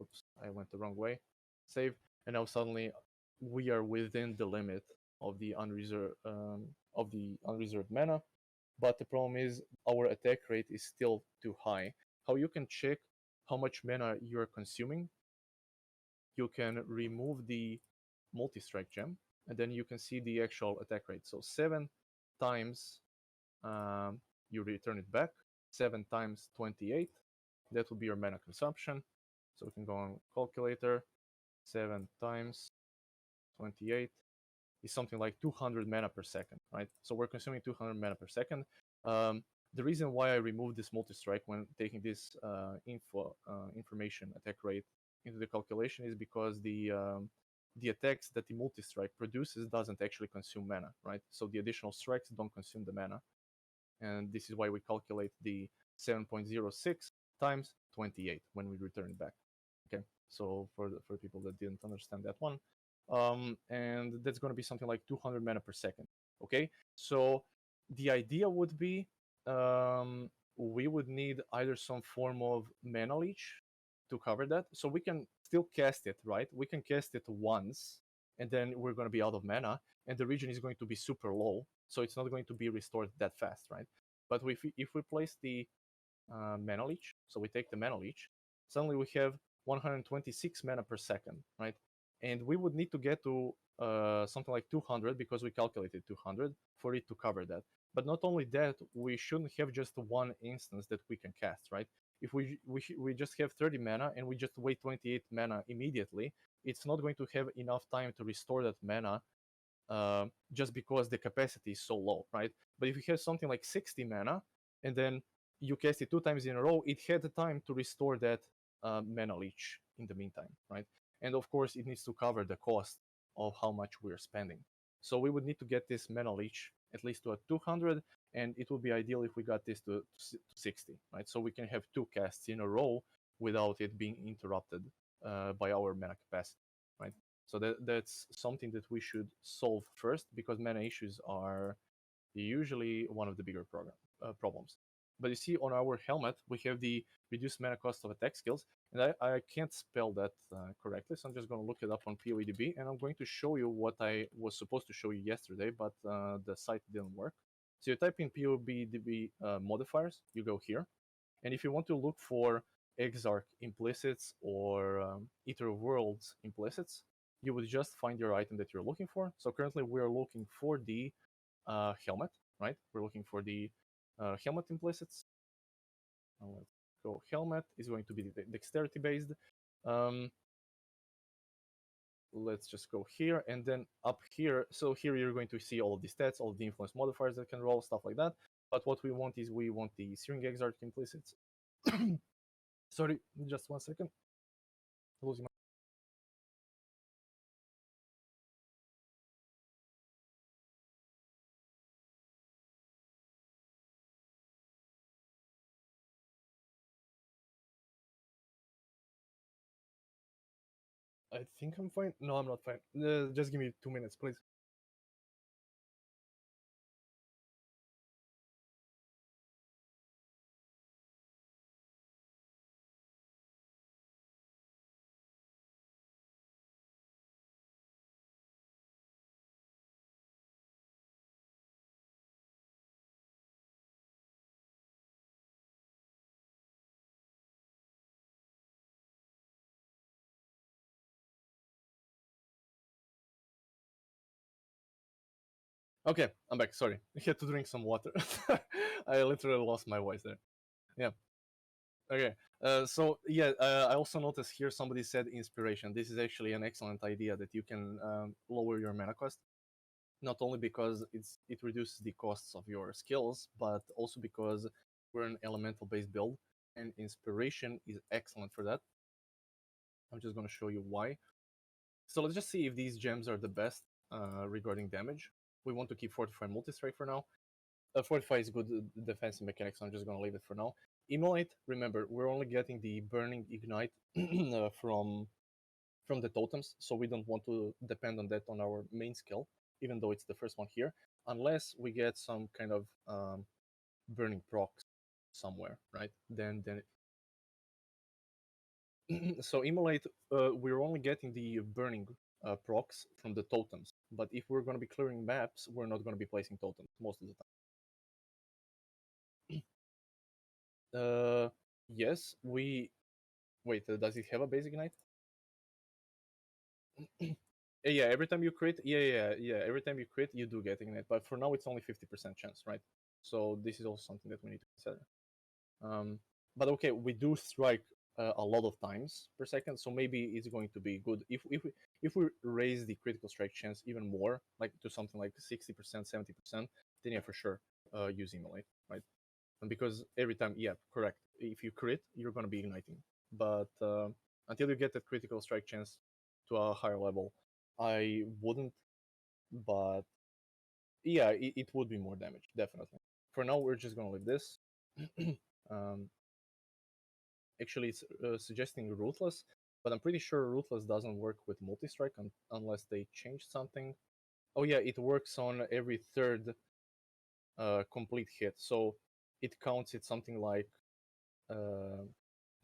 Oops, I went the wrong way. Save, and now suddenly we are within the limit of the unreserved mana. But the problem is our attack rate is still too high. How you can check how much mana you're consuming? You can remove the multi-strike gem, and then you can see the actual attack rate. So 7 times you return it back, 7 times 28, that will be your mana consumption. So we can go on calculator, 7 times 28 is something like 200 mana per second, right? So we're consuming 200 mana per second. The reason why I removed this multi-strike when taking this information attack rate into the calculation is because the attacks that the multi-strike produces doesn't actually consume mana, right? So the additional strikes don't consume the mana, and this is why we calculate the 7.06 times 28 when we return it back. Okay, so for people that didn't understand that one, and that's going to be something like 200 mana per second. Okay, so the idea would be we would need either some form of mana leech to cover that, so we can still cast it, right? We can cast it once, and then we're going to be out of mana, and the region is going to be super low, so it's not going to be restored that fast, right? But if we place the mana leech, so we take the mana leech, suddenly we have 126 mana per second, right? And we would need to get to something like 200 because we calculated 200 for it to cover that. But not only that, we shouldn't have just one instance that we can cast, right? If we just have 30 mana and we just wait 28 mana immediately, it's not going to have enough time to restore that mana just because the capacity is so low, right? But if you have something like 60 mana and then you cast it 2 times in a row, it had the time to restore that mana leech in the meantime, right? And of course, it needs to cover the cost of how much we're spending. So we would need to get this mana leech at least to a 200, and it would be ideal if we got this to 60, right? So we can have 2 casts in a row without it being interrupted by our mana capacity, right? So that's something that we should solve first because mana issues are usually one of the bigger problems. But you see on our helmet, we have the reduced mana cost of attack skills, and I can't spell that correctly, so I'm just going to look it up on PoEDB, and I'm going to show you what I was supposed to show you yesterday, but the site didn't work. So you type in PoEDB modifiers, you go here, and if you want to look for Exarch implicits or Eater of Worlds implicits, you would just find your item that you're looking for. So currently we're looking for the helmet, right? We're looking for the helmet implicits. Let's go. Helmet is going to be dexterity based. Let's just go here and then up here. So here you're going to see all of the stats, all of the influence modifiers that can roll, stuff like that. But what we want is we want the Searing Exarch implicits. Sorry, just 1 second. Losing my I think I'm fine. No, I'm not fine. Just give me 2 minutes, please. Okay, I'm back. Sorry, I had to drink some water. I literally lost my voice there. Yeah. Okay. So yeah, I also noticed here somebody said inspiration. This is actually an excellent idea that you can lower your mana cost. Not only because it reduces the costs of your skills, but also because we're an elemental based build, and inspiration is excellent for that. I'm just going to show you why. So let's just see if these gems are the best regarding damage. We want to keep Fortify Multistrike for now. Fortify is good defensive mechanics, so I'm just going to leave it for now. Immolate, remember, we're only getting the Burning Ignite from the totems, so we don't want to depend on that on our main skill, even though it's the first one here, unless we get some kind of burning procs somewhere, right? Then so Immolate, we're only getting the burning procs from the totems. But if we're going to be clearing maps, we're not going to be placing totems most of the time. Yes, we... Wait, does it have a basic ignite? Yeah, every time you crit, every time you crit, you do get ignite. But for now, it's only 50% chance, right? So this is also something that we need to consider. But okay, we do strike a lot of times per second, so maybe it's going to be good if we raise the critical strike chance even more, like to something like 60%, 70%. Then yeah, for sure, use immolate, right? And because every time, yeah, correct. If you crit, you're going to be igniting. But until you get that critical strike chance to a higher level, I wouldn't. But yeah, it would be more damage, definitely. For now, we're just going to leave this. Actually, it's suggesting Ruthless, but I'm pretty sure Ruthless doesn't work with multi-strike unless they change something. Oh yeah, it works on every third complete hit, so it counts it something like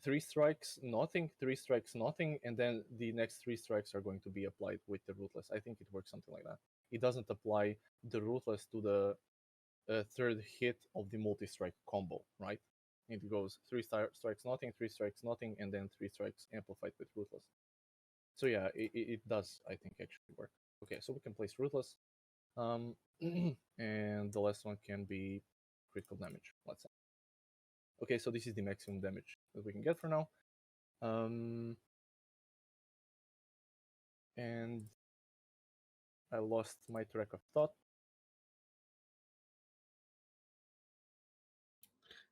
3 strikes, nothing, 3 strikes, nothing, and then the next 3 strikes are going to be applied with the Ruthless. I think it works something like that. It doesn't apply the Ruthless to the third hit of the multi-strike combo, right? It goes 3 strikes, nothing, 3 strikes, nothing, and then 3 strikes amplified with Ruthless. So yeah, it does, I think, actually work. Okay, so we can place Ruthless. And the last one can be critical damage, let's say. Okay, so this is the maximum damage that we can get for now. And I lost my track of thought.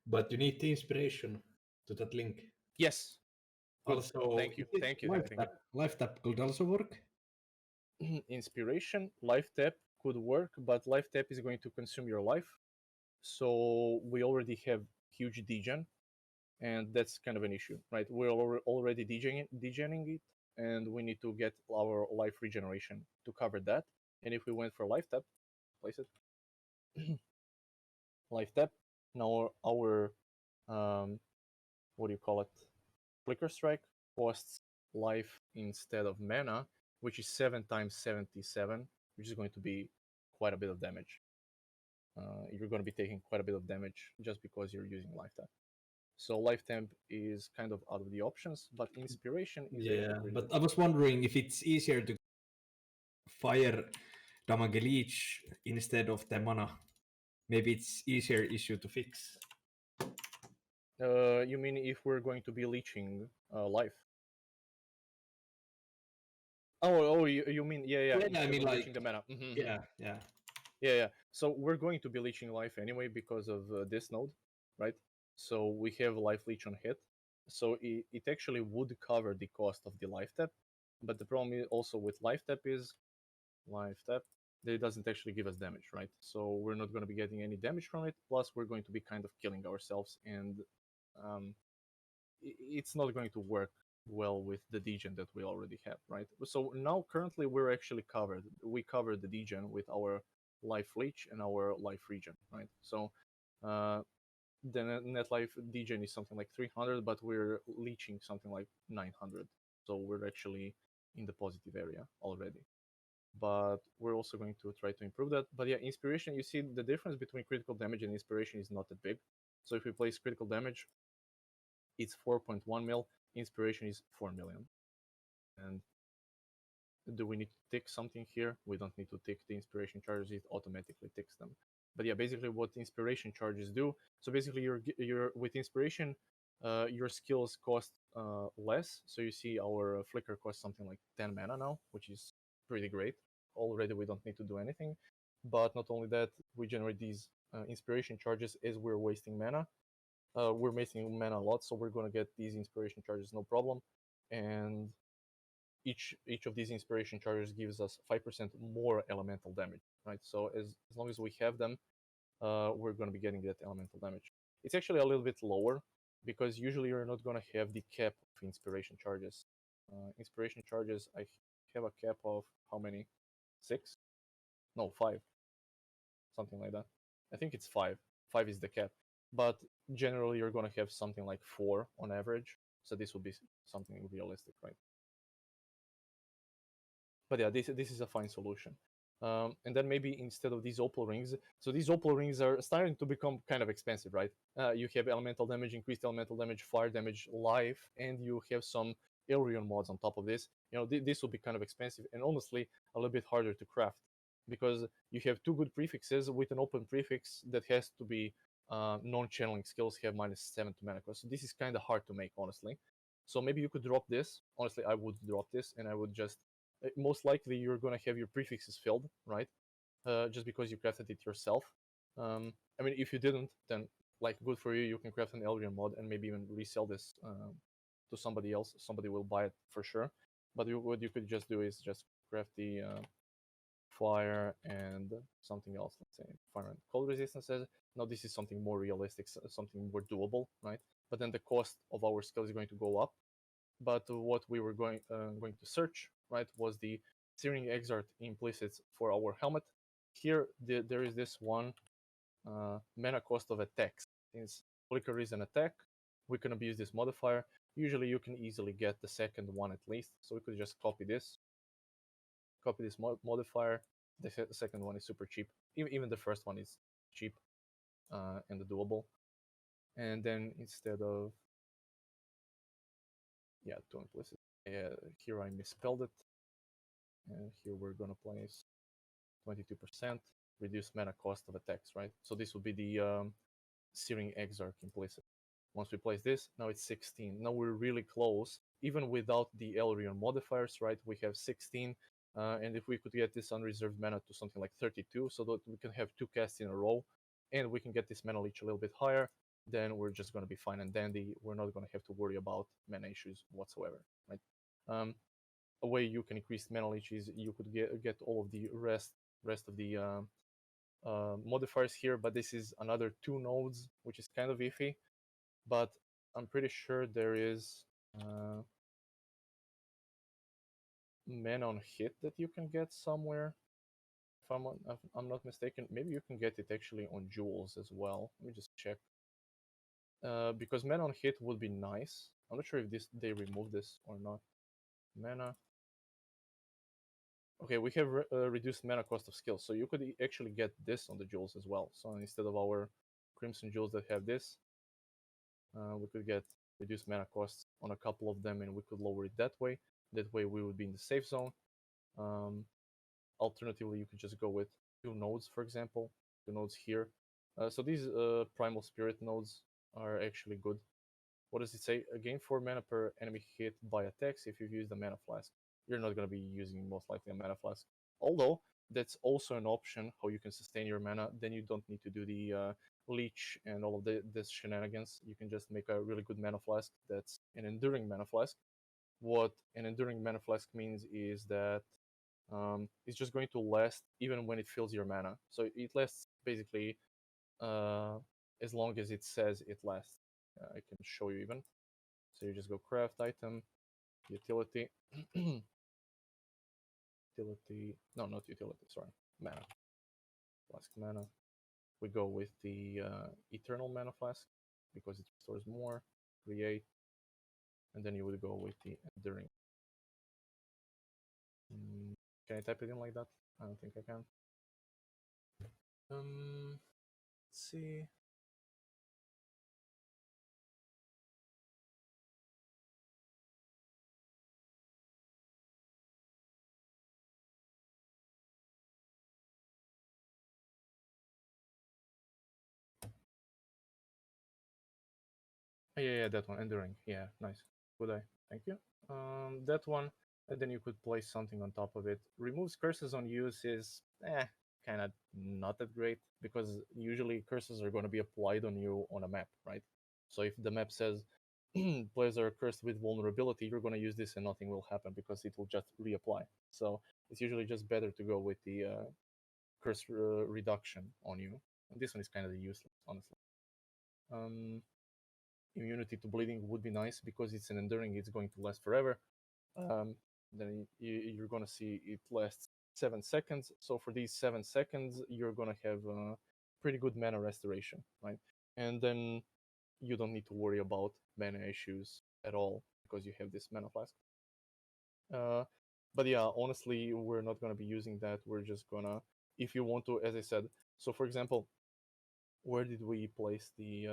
But you need the inspiration to that link. Yes. Good. Also, Thank you. Thank you. Life tap could also work. Inspiration, life tap could work, but life tap is going to consume your life. So we already have huge degen, and that's kind of an issue, right? We're already degening it, and we need to get our life regeneration to cover that. And if we went for life tap, place it. Life tap. Now our what do you call it? Flicker strike costs life instead of mana, which is 7 times 77, which is going to be quite a bit of damage. You're going to be taking quite a bit of damage just because you're using life tap. So life temp is kind of out of the options, but inspiration is really but I was wondering if it's easier to fire damage leech instead of the mana. Maybe it's easier issue to fix. You mean if we're going to be leeching life? Oh, you mean yeah. I mean like leeching the mana. Yeah. So we're going to be leeching life anyway because of this node, right? So we have life leech on hit, so it actually would cover the cost of the life tap. But the problem is also with life tap that it doesn't actually give us damage, right? So we're not going to be getting any damage from it. Plus, we're going to be kind of killing ourselves, and it's not going to work well with the degen that we already have, right? So now currently we're actually covered. We covered the degen with our life leech and our life regen, right? So the net life degen is something like 300, but we're leeching something like 900. So we're actually in the positive area already. But we're also going to try to improve that. But yeah, inspiration, you see the difference between critical damage and inspiration is not that big. So if we place critical damage, it's 4.1 mil, inspiration is 4 million. And do we need to tick something here? We don't need to tick the inspiration charges, it automatically ticks them. But yeah, basically what inspiration charges do, so basically you're with inspiration, your skills cost less. So you see our flicker costs something like 10 mana now, which is pretty great. Already we don't need to do anything. But not only that, we generate these inspiration charges as we're wasting mana. We're wasting mana a lot, so we're going to get these inspiration charges no problem. And each of these inspiration charges gives us 5% more elemental damage, right? So as long as we have them, we're going to be getting that elemental damage. It's actually a little bit lower because usually you're not going to have the cap of inspiration charges. Inspiration charges, I have a cap of how many? 6? No, 5. Something like that. I think it's 5. 5 is the cap. But generally you're going to have something like 4 on average. So this will be something realistic, right? But yeah, this is a fine solution. And then maybe instead of these opal rings, so these opal rings are starting to become kind of expensive, right? You have elemental damage, increased elemental damage, fire damage, life, and you have some Ailment mods on top of this. This will be kind of expensive and honestly a little bit harder to craft because you have two good prefixes with an open prefix that has to be non-channeling skills have -7 to mana cost. So this is kind of hard to make, honestly. So maybe you could drop this. Honestly, I would drop this and I would just most likely you're going to have your prefixes filled, right? Just because you crafted it yourself. I mean, if you didn't, then like good for you. You can craft an Eldrian mod and maybe even resell this to somebody else. Somebody will buy it for sure. But what you could just do is just craft the fire and something else. Let's say fire and cold resistances. Now this is something more realistic, something more doable, right? But then the cost of our skill is going to go up. But what we were going to search, right, was the Searing Exart implicits for our helmet. Here, there is this one mana cost of attacks. Since Flicker is an attack, we can abuse this modifier. Usually, you can easily get the second one at least. So we could just copy this modifier. The second one is super cheap. Even the first one is cheap and doable. And then instead of two implicit. Here I misspelled it. And here we're gonna place 22%, reduce mana cost of attacks, right? So this will be the Searing Exarch implicit. Once we place this, now it's 16. Now we're really close, even without the Elrion modifiers, right? We have 16, and if we could get this unreserved mana to something like 32, so that we can have 2 casts in a row, and we can get this mana leech a little bit higher, then we're just going to be fine and dandy. We're not going to have to worry about mana issues whatsoever, right? A way you can increase mana leech is you could get all of the rest of the modifiers here, but this is another 2 nodes, which is kind of iffy. But I'm pretty sure there is mana on hit that you can get somewhere. If I'm not mistaken, maybe you can get it actually on jewels as well. Let me just check. Because mana on hit would be nice. I'm not sure if they remove this or not. Mana. Okay, we have reduced mana cost of skills, so you could actually get this on the jewels as well. So instead of our crimson jewels that have this, we could get reduced mana costs on a couple of them, and we could lower it that way. That way, we would be in the safe zone. Alternatively, you could just go with 2 nodes, for example, 2 nodes here. So these primal spirit nodes are actually good. What does it say? Gain 4 mana per enemy hit by attacks if you've used a mana flask. You're not going to be using most likely a mana flask. Although that's also an option how you can sustain your mana. Then you don't need to do the leech and all of this shenanigans. You can just make a really good mana flask that's an enduring mana flask. What an enduring mana flask means is that it's just going to last even when it fills your mana. So it lasts basically as long as it says it lasts. I can show you even. So you just go craft item, utility, utility, no, not utility, sorry, mana, flask mana. We go with the eternal mana flask because it restores more, create, and then you would go with the enduring. Can I type it in like that? I don't think I can. Let's see. Yeah, that one, enduring. Yeah, nice. Good eye. Thank you. That one, and then you could place something on top of it. Removes curses on use is kind of not that great because usually curses are going to be applied on you on a map, right? So if the map says players are cursed with vulnerability, you're going to use this and nothing will happen because it will just reapply. So it's usually just better to go with the curse reduction on you. And this one is kind of useless, honestly. Immunity to bleeding would be nice because it's an enduring, it's going to last forever. Then you're going to see it lasts 7 seconds. So for these 7 seconds, you're going to have pretty good mana restoration, right? And then you don't need to worry about mana issues at all because you have this mana flask. But yeah, honestly, we're not gonna be using that. We're just gonna, if you want to, as I said. So for example, where did we place the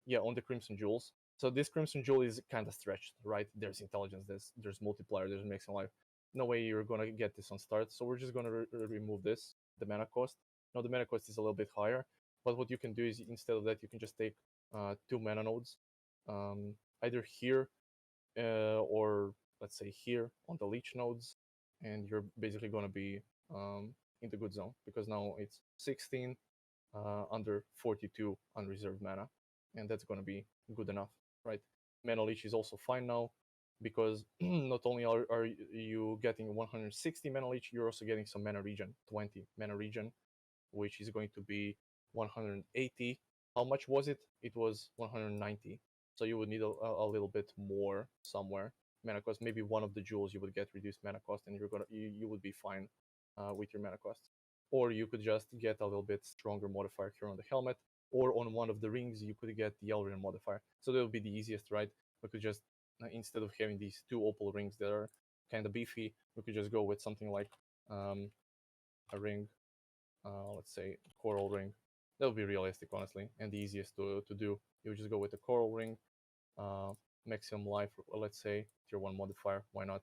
yeah, on the Crimson Jewels. So this Crimson Jewel is kind of stretched, right? There's intelligence, there's multiplier, there's mixing life. No way you're gonna get this on start. So we're just gonna remove this, the mana cost. Now the mana cost is a little bit higher, but what you can do is instead of that, you can just take 2 mana nodes, either here or let's say here on the leech nodes, and you're basically gonna be in the good zone because now it's 16 under 42 unreserved mana, and that's going to be good enough, right? Mana leech is also fine now because not only are you getting 160 mana leech, you're also getting some mana regen, 20 mana regen, which is going to be 180. How much was it? It was 190. So you would need a little bit more somewhere. Mana cost, maybe one of the jewels you would get reduced mana cost, and you would be fine with your mana costs. Or you could just get a little bit stronger modifier here on the helmet, or on one of the rings you could get the Elrian modifier. So that would be the easiest, right? We could just instead of having these 2 opal rings that are kind of beefy, we could just go with something like a ring, let's say coral ring. That would be realistic, honestly, and the easiest to do. You would just go with the coral ring, maximum life, let's say tier 1 modifier. Why not?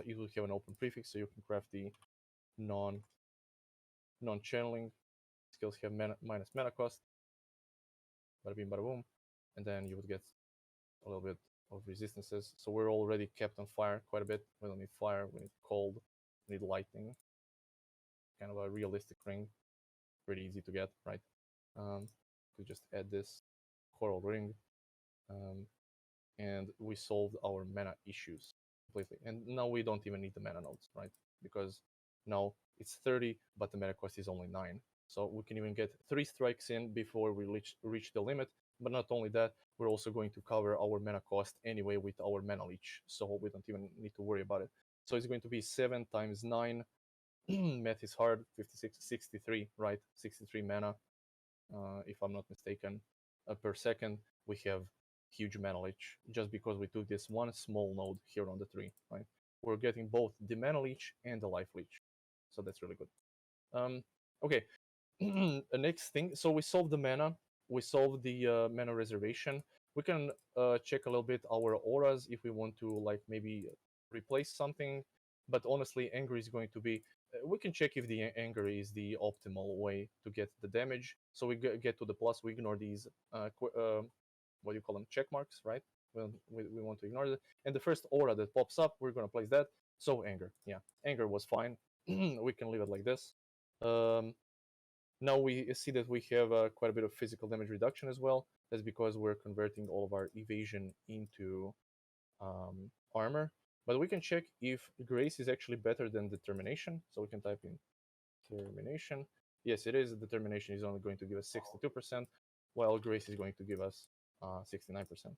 You will have an open prefix, so you can craft the non-channeling. Skills have minus mana cost. Bada bing, bada boom. And then you would get a little bit of resistances. So we're already kept on fire quite a bit. We don't need fire, we need cold, we need lightning. Kind of a realistic ring. Pretty easy to get, right? Could just add this coral ring. And we solved our mana issues completely. And now we don't even need the mana nodes, right? Because now it's 30, but the mana cost is only 9. So we can even get 3 strikes in before we reach the limit. But not only that, we're also going to cover our mana cost anyway with our mana leech. So we don't even need to worry about it. So it's going to be 7 times 9. Math is hard. 56, 63, right? 63 mana, if I'm not mistaken, per second. We have huge mana leech just because we took this one small node here on the tree, right? We're getting both the mana leech and the life leech, so that's really good. Okay, next thing. So we solved the mana, we solved the mana reservation. We can check a little bit our auras if we want to, like, maybe replace something. But honestly, anger is going to be. We can check if the anger is the optimal way to get the damage. So we get to the plus. We ignore these what do you call them, check marks, right? Well, we want to ignore it. And the first aura that pops up, we're going to place that. So anger, yeah, anger was fine. We can leave it like this. Now we see that we have quite a bit of physical damage reduction as well. That's because we're converting all of our evasion into armor. But we can check if grace is actually better than determination. So we can type in determination. Yes, it is. Determination is only going to give us 62%, while grace is going to give us 69%.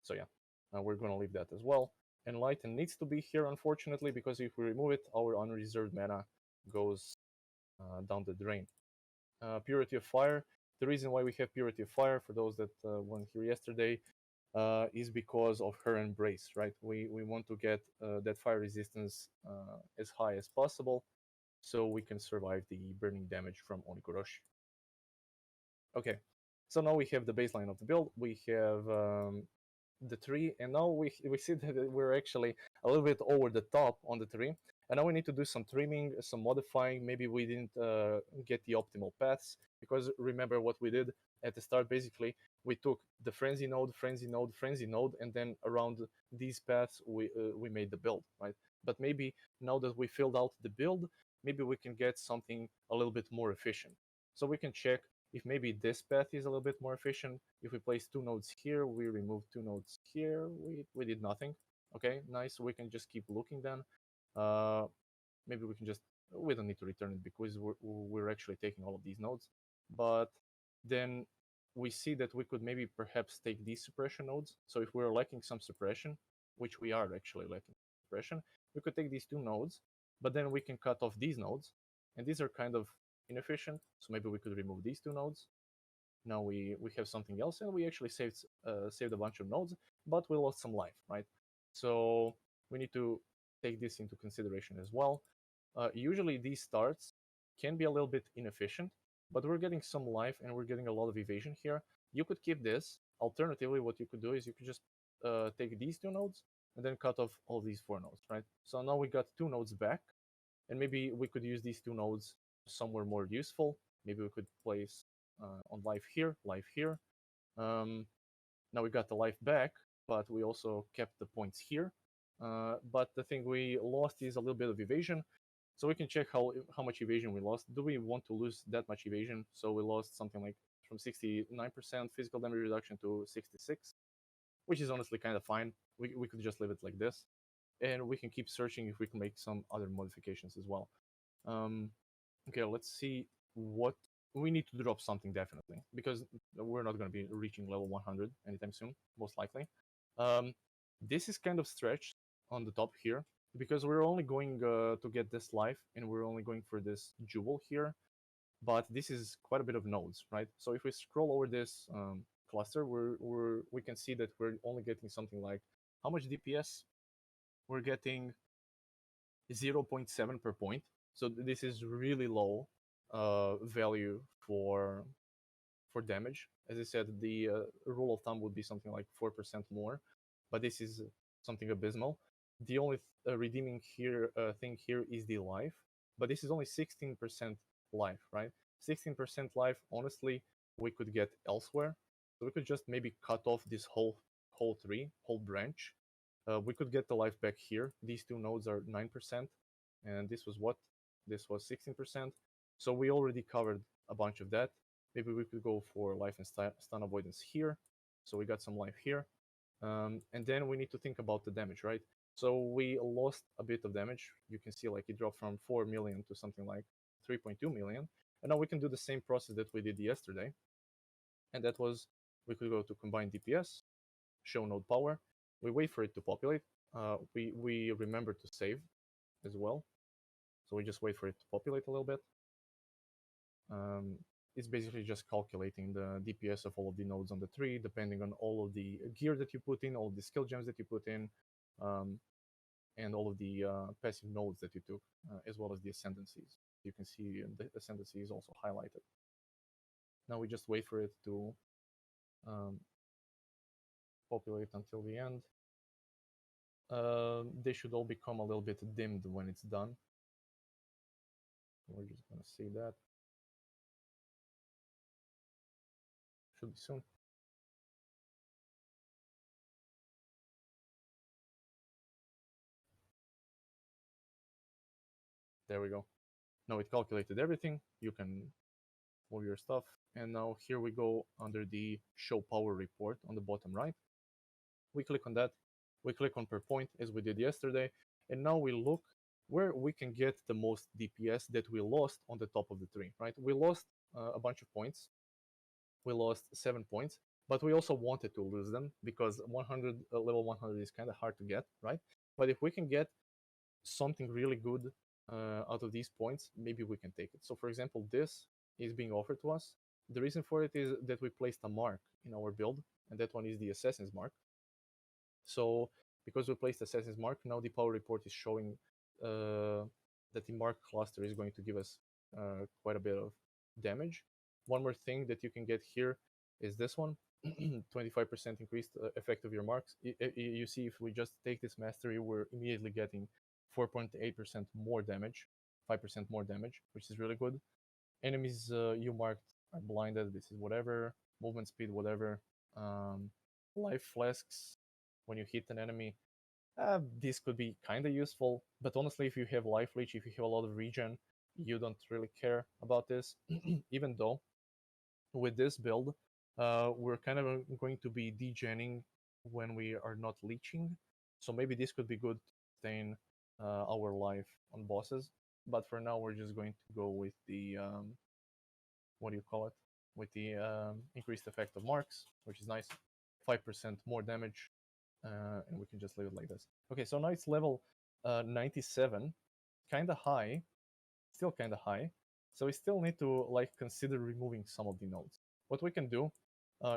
So yeah, we're going to leave that as well. Enlighten needs to be here, unfortunately, because if we remove it, our unreserved mana goes down the drain. Purity of Fire. The reason why we have Purity of Fire, for those that weren't here yesterday, is because of her embrace, right? We want to get that fire resistance as high as possible, so we can survive the burning damage from Oni-goroshi. Okay, so now we have the baseline of the build. We have the tree, and now we see that we're actually a little bit over the top on the tree. And now we need to do some trimming, some modifying. Maybe we didn't get the optimal paths, because remember what we did at the start. Basically, we took the frenzy node, frenzy node, frenzy node, and then around these paths we made the build, right? But maybe now that we filled out the build, maybe we can get something a little bit more efficient. So we can check if maybe this path is a little bit more efficient. If we place 2 nodes here, we remove 2 nodes here, we did nothing. Okay, nice. We can just keep looking then. Maybe we can just, we don't need to return it because we're actually taking all of these nodes. But then we see that we could maybe perhaps take these suppression nodes. So if we're lacking some suppression, which we are actually lacking suppression, we could take these 2 nodes, but then we can cut off these nodes. And these are kind of inefficient, so maybe we could remove these 2 nodes. Now we have something else, and we actually saved a bunch of nodes, but we lost some life, right? So we need to take this into consideration as well. Usually these starts can be a little bit inefficient, but we're getting some life and we're getting a lot of evasion here. You could keep this. Alternatively, what you could do is you could just take these 2 nodes and then cut off all these 4 nodes, right? So now we got 2 nodes back, and maybe we could use these 2 nodes somewhere more useful. Maybe we could place on life here, life here. Now we got the life back, but we also kept the points here. But the thing we lost is a little bit of evasion. So we can check how much evasion we lost. Do we want to lose that much evasion? So we lost something like from 69% physical damage reduction to 66, which is honestly kind of fine. We could just leave it like this. And we can keep searching if we can make some other modifications as well. Okay, let's see what we need to drop something definitely, because we're not going to be reaching level 100 anytime soon, most likely. This is kind of stretched on the top here, because we're only going to get this life, and we're only going for this jewel here, but this is quite a bit of nodes, right? So if we scroll over this cluster, we can see that we're only getting something like, how much DPS? We're getting 0.7 per point. So this is really low value for damage. As I said, the rule of thumb would be something like 4% more, but this is something abysmal. The only redeeming thing here is the life, but this is only 16% life, right? 16% life, honestly, we could get elsewhere. So we could just maybe cut off this whole branch. We could get the life back here. These 2 nodes are 9%, and this was what? This was 16%. So we already covered a bunch of that. Maybe we could go for life and stun avoidance here. So we got some life here. And then we need to think about the damage, right? So we lost a bit of damage. You can see like it dropped from 4 million to something like 3.2 million. And now we can do the same process that we did yesterday. And that was, we could go to combine DPS, show node power. We wait for it to populate. We remember to save as well. So we just wait for it to populate a little bit. It's basically just calculating the DPS of all of the nodes on the tree, depending on all of the gear that you put in, all of the skill gems that you put in, and all of the passive nodes that you took, as well as the ascendancies. You can see the ascendancy is also highlighted. Now we just wait for it to populate until the end. They should all become a little bit dimmed when it's done. We're just gonna see that. Should be soon. There we go. Now it calculated everything. You can move your stuff. And now here we go under the show power report on the bottom right. We click on that. We click on per point as we did yesterday. And now we look where we can get the most DPS that we lost on the top of the tree, right? We lost a bunch of points. We lost 7 points, but we also wanted to lose them because 100 level 100 is kind of hard to get, right? But if we can get something really good out of these points, maybe we can take it. So for example, this is being offered to us. The reason for it is that we placed a mark in our build, and that one is the Assassin's Mark. So because we placed Assassin's Mark, now the power report is showing that the mark cluster is going to give us quite a bit of damage. One more thing that you can get here is this one, 25% increased effect of your marks. You see, if we just take this mastery, we're immediately getting 4.8% more damage, 5% more damage, which is really good. Enemies you marked are blinded. This is whatever. Movement speed, whatever. Life flasks when you hit an enemy. This could be kind of useful, but honestly, if you have life leech, if you have a lot of regen, you don't really care about this. Even though with this build, we're kind of going to be degenning when we are not leeching. So maybe this could be good to sustain our life on bosses. But for now, we're just going to go with the, what do you call it? With the increased effect of marks, which is nice. 5% more damage, and we can just leave it like this. Okay, so now it's level 97, kind of high, still kind of high. So we still need to like consider removing some of the nodes. What we can do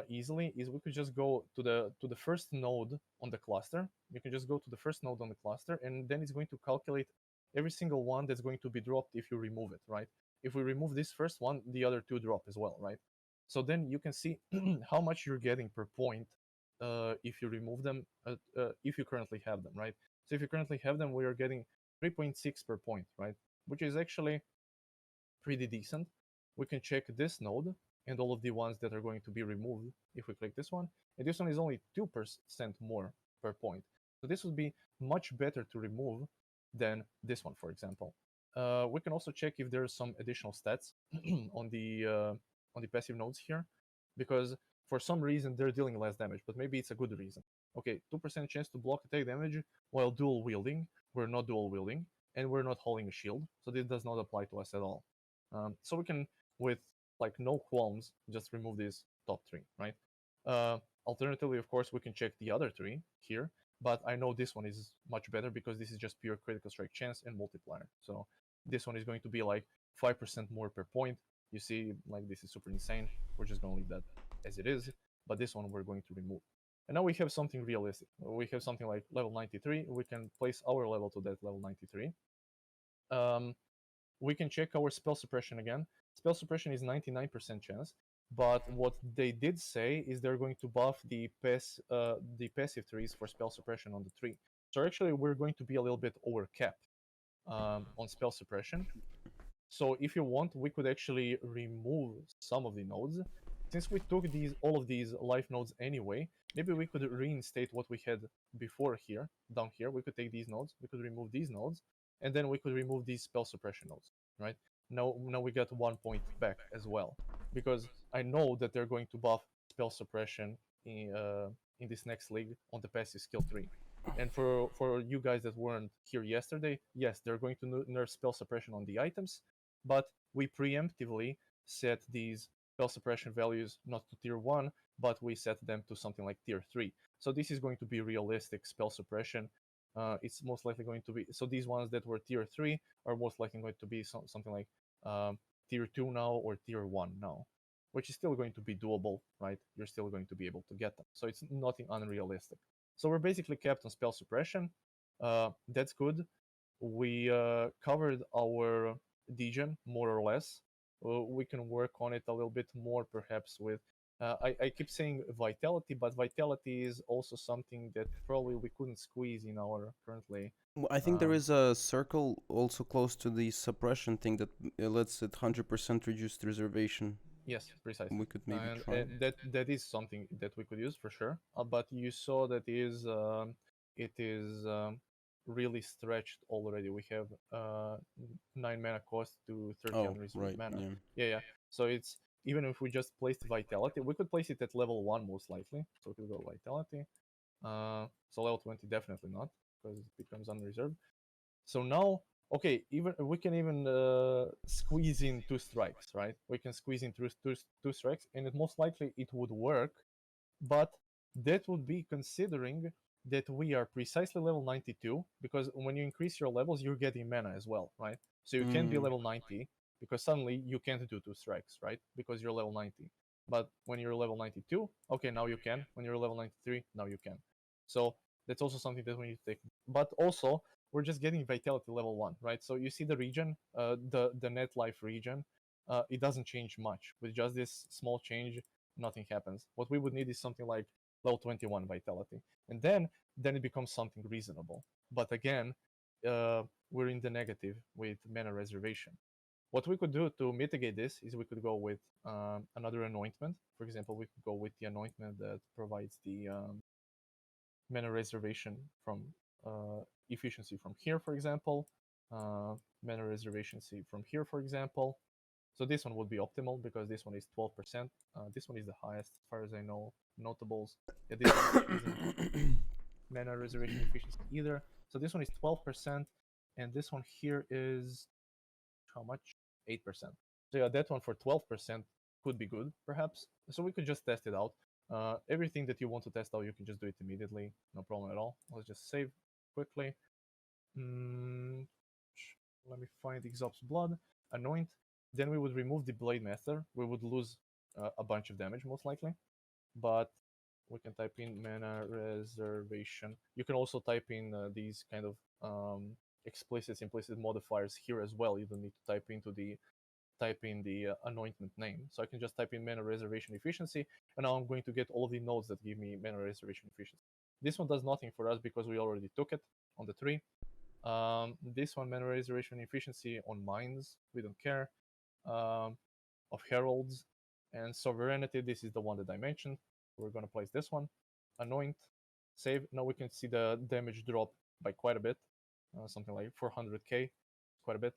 easily is we could just go to the first node on the cluster. You can just go to the first node on the cluster, and then it's going to calculate every single one that's going to be dropped if you remove it, right? If we remove this first one, the other two drop as well, right? So then you can see how much you're getting per point if you remove them, if you currently have them, right? So if you currently have them, we are getting 3.6 per point, right? Which is actually pretty decent. We can check this node and all of the ones that are going to be removed if we click this one. And this one is only 2% more per point. So this would be much better to remove than this one, for example. We can also check if there's some additional stats on the passive nodes here, because for some reason they're dealing less damage, but maybe it's a good reason. Okay, 2% chance to block attack damage while dual wielding. We're not dual wielding, and we're not holding a shield, so this does not apply to us at all. So we can, with like no qualms, just remove these top three, right? Alternatively, of course, we can check the other three here, but I know this one is much better because this is just pure critical strike chance and multiplier. So this one is going to be like 5% more per point. You see, like this is super insane. We're just going to leave that as it is, but this one we're going to remove. And now we have something realistic. We have something like level 93. We can place our level to that level 93. We can check our spell suppression again. Spell suppression is 99% chance, but what they did say is they're going to buff the passive trees for spell suppression on the tree. So actually, we're going to be a little bit over cap on spell suppression. So if you want, we could actually remove some of the nodes. Since we took all of these life nodes anyway, maybe we could reinstate what we had before here, down here. We could take these nodes, we could remove these nodes, and then we could remove these spell suppression nodes, right? Now we get 1 point back as well, because I know that they're going to buff spell suppression in this next league on the passive skill 3. And for you guys that weren't here yesterday, yes, they're going to nerf spell suppression on the items, but we preemptively set these spell suppression values not to tier 1, but we set them to something like tier 3. So this is going to be realistic spell suppression. It's most likely going to be, so these ones that were tier 3 are most likely going to be something like tier 2 now or tier 1 now, which is still going to be doable, right? You're still going to be able to get them. So it's nothing unrealistic. So we're basically capped on spell suppression. That's good. We covered our degen more or less. We can work on it a little bit more perhaps with I keep saying vitality, but vitality is also something that probably we couldn't squeeze in our currently. I think there is a circle also close to the suppression thing that lets it 100% reduced reservation. Yes, precisely. We could maybe try. And that is something that we could use for sure. But you saw that it is really stretched already. We have 9 mana cost to 30 unreserved mana. Yeah. So it's, even if we just placed vitality, we could place it at level 1 most likely. So we could go vitality. So level 20 definitely not, because it becomes unreserved. So now, okay, even we can even squeeze in 2 strikes, right? We can squeeze in two strikes, and most likely it would work, but that would be considering that we are precisely level 92, because when you increase your levels, you're getting mana as well, right? So you can't be level 90, because suddenly you can't do 2 strikes, right? Because you're level 90. But when you're level 92, okay, now you can. When you're level 93, now you can. So that's also something that we need to take. But also, we're just getting vitality level 1, right? So you see the region, the net life region, it doesn't change much. With just this small change, nothing happens. What we would need is something like level 21 vitality, and then it becomes something reasonable. But again, we're in the negative with mana reservation. What we could do to mitigate this is we could go with another anointment. For example, we could go with the anointment that provides the mana reservation from efficiency from here, for example, mana reservation from here, for example. So this one would be optimal because this one is 12%. This one is the highest, as far as I know. Notables. Yeah, this one isn't mana reservation efficiency either. So this one is 12%, and this one here is how much? 8%. So yeah, that one for 12% could be good, perhaps. So we could just test it out. Everything that you want to test out, you can just do it immediately. No problem at all. Let's just save quickly. Let me find Xop's Blood. Anoint. Then we would remove the Blade Master. We would lose a bunch of damage, most likely. but we can type in mana reservation. You can also type in these kind of explicit, implicit modifiers here as well. You don't need to type in the anointment name. So I can just type in mana reservation efficiency, and now I'm going to get all of the nodes that give me mana reservation efficiency. This one does nothing for us because we already took it on the tree. This one, mana reservation efficiency on mines, we don't care. Of heralds and sovereignty, this is the one that I mentioned. We're going to place this one, anoint, save. Now we can see the damage drop by quite a bit, something like 400k, quite a bit.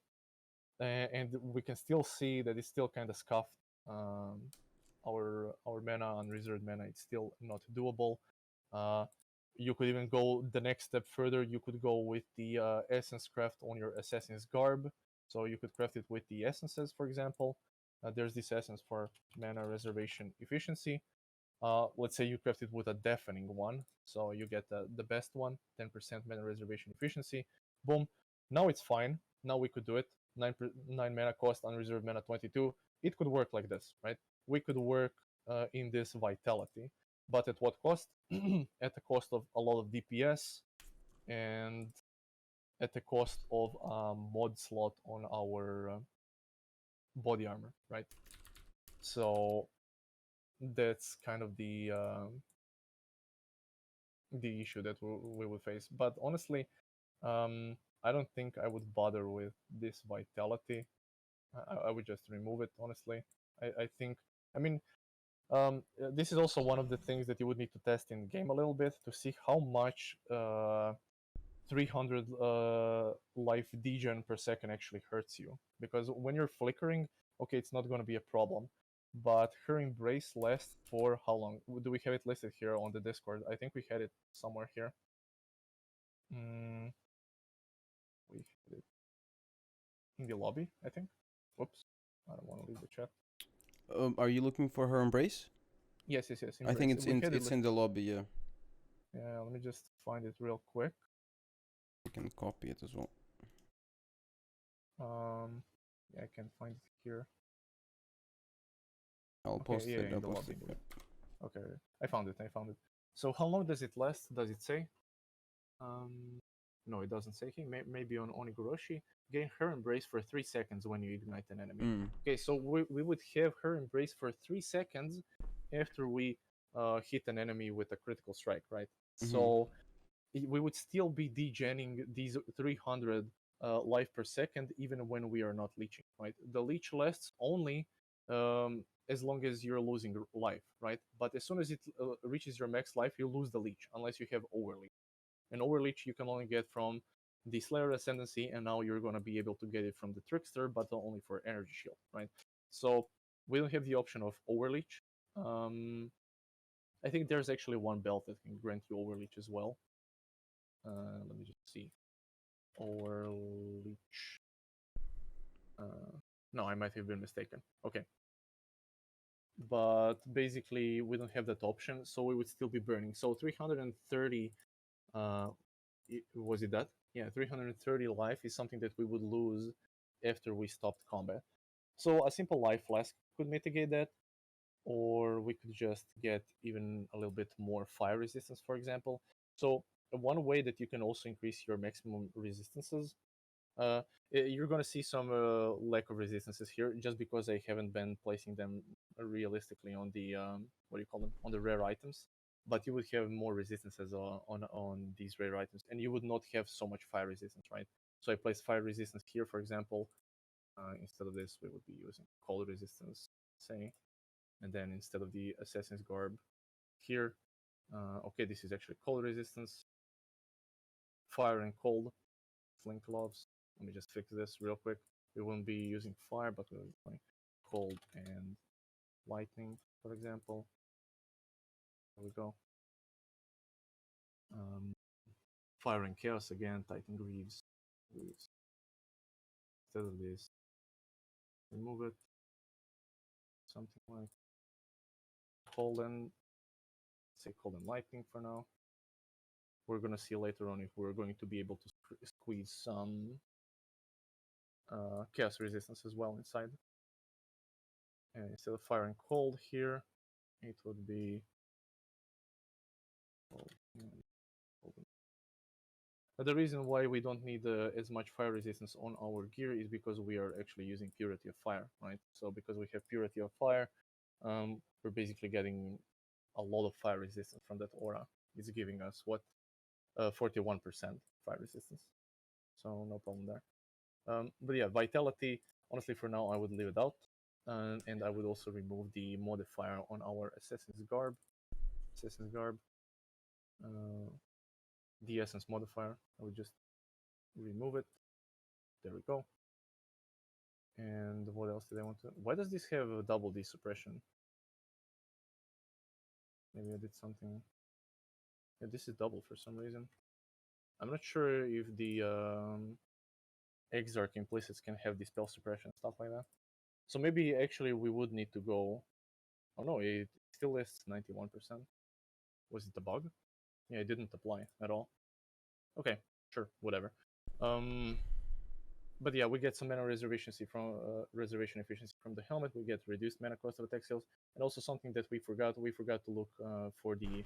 And we can still see that it's still kind of scuffed. Our mana, unreserved mana, it's still not doable. You could even go the next step further. You could go with the essence craft on your assassin's garb. So you could craft it with the essences, for example. There's this essence for mana reservation efficiency. Let's say you craft it with a deafening one, so you get the best one, 10% mana reservation efficiency. Boom. Now it's fine. Now we could do it. 9 mana cost, unreserved mana 22. It could work like this, right? We could work in this vitality, but at what cost? At the cost of a lot of DPS and at the cost of mod slot on our body armor, right? So that's kind of the issue that we will face. But honestly, I don't think I would bother with this vitality. I would just remove it, honestly. I think, I mean, this is also one of the things that you would need to test in game a little bit to see how much 300 life degen per second actually hurts you. Because when you're flickering, okay, it's not going to be a problem. But her embrace lasts for how long? Do we have it listed here on the Discord? I think we had it somewhere here. We had it in the lobby, I think. Whoops, I don't want to leave the chat. Are you looking for her embrace? Yes. Embrace. I think it's in the lobby. Yeah. Yeah, let me just find it real quick. You can copy it as well. Yeah, I can find it here. I'll post it. In the lobby. Okay, I found it. So how long does it last? Does it say? No, it doesn't say here. Maybe on Oni-goroshi, gain her embrace for 3 seconds when you ignite an enemy. Okay, so we would have her embrace for 3 seconds after we hit an enemy with a critical strike, right? So we would still be degenning these 300 life per second even when we are not leeching, right? The leech lasts only as long as you're losing life, right? But as soon as it reaches your max life, you lose the leech unless you have overleech. And overleech you can only get from the Slayer Ascendancy, and now you're going to be able to get it from the Trickster, but only for energy shield, right? So we don't have the option of overleech. I think there's actually one belt that can grant you overleech as well. Let me just see. Overleech. No, I might have been mistaken. Okay. But basically, we don't have that option, so we would still be burning. So 330, was it that? Yeah, 330 life is something that we would lose after we stopped combat. So a simple life flask could mitigate that, or we could just get even a little bit more fire resistance, for example. So one way that you can also increase your maximum resistances, you're going to see some lack of resistances here just because I haven't been placing them realistically on the what do you call them, on the rare items. But you would have more resistances on these rare items, and you would not have so much fire resistance, right? So I placed fire resistance here, for example. Instead of this, we would be using cold resistance, say, and then instead of the assassin's garb here, okay, this is actually cold resistance, fire and cold, flint gloves. Let me just fix this real quick. We won't be using fire, but we'll be using cold and lightning, for example. There we go. Fire and chaos again, Titan Greaves. Instead of this, remove it. Something like cold and, say cold and lightning for now. We're gonna see later on if we're going to be able to squeeze some chaos resistance as well inside. And instead of fire and cold here, it would be The reason why we don't need as much fire resistance on our gear is because we are actually using purity of fire, right? So because we have purity of fire, we're basically getting a lot of fire resistance from that aura. It's giving us what 41% fire resistance, so no problem there. But yeah, vitality, honestly for now I would leave it out, and I would also remove the modifier on our assassin's garb. The essence modifier, I would just remove it. There we go. And what else did I want to? Why does this have a double D suppression? Maybe I did something. Yeah, this is double for some reason. I'm not sure if the Exarch implicits can have the spell suppression, stuff like that. So maybe actually we would need to go. Oh no, it still lists 91%. Was it a bug? Yeah, it didn't apply at all. Okay, sure, whatever. But yeah, we get some mana reservation efficiency from the helmet. We get reduced mana cost of attack skills, and also something that we forgot. We forgot to look for the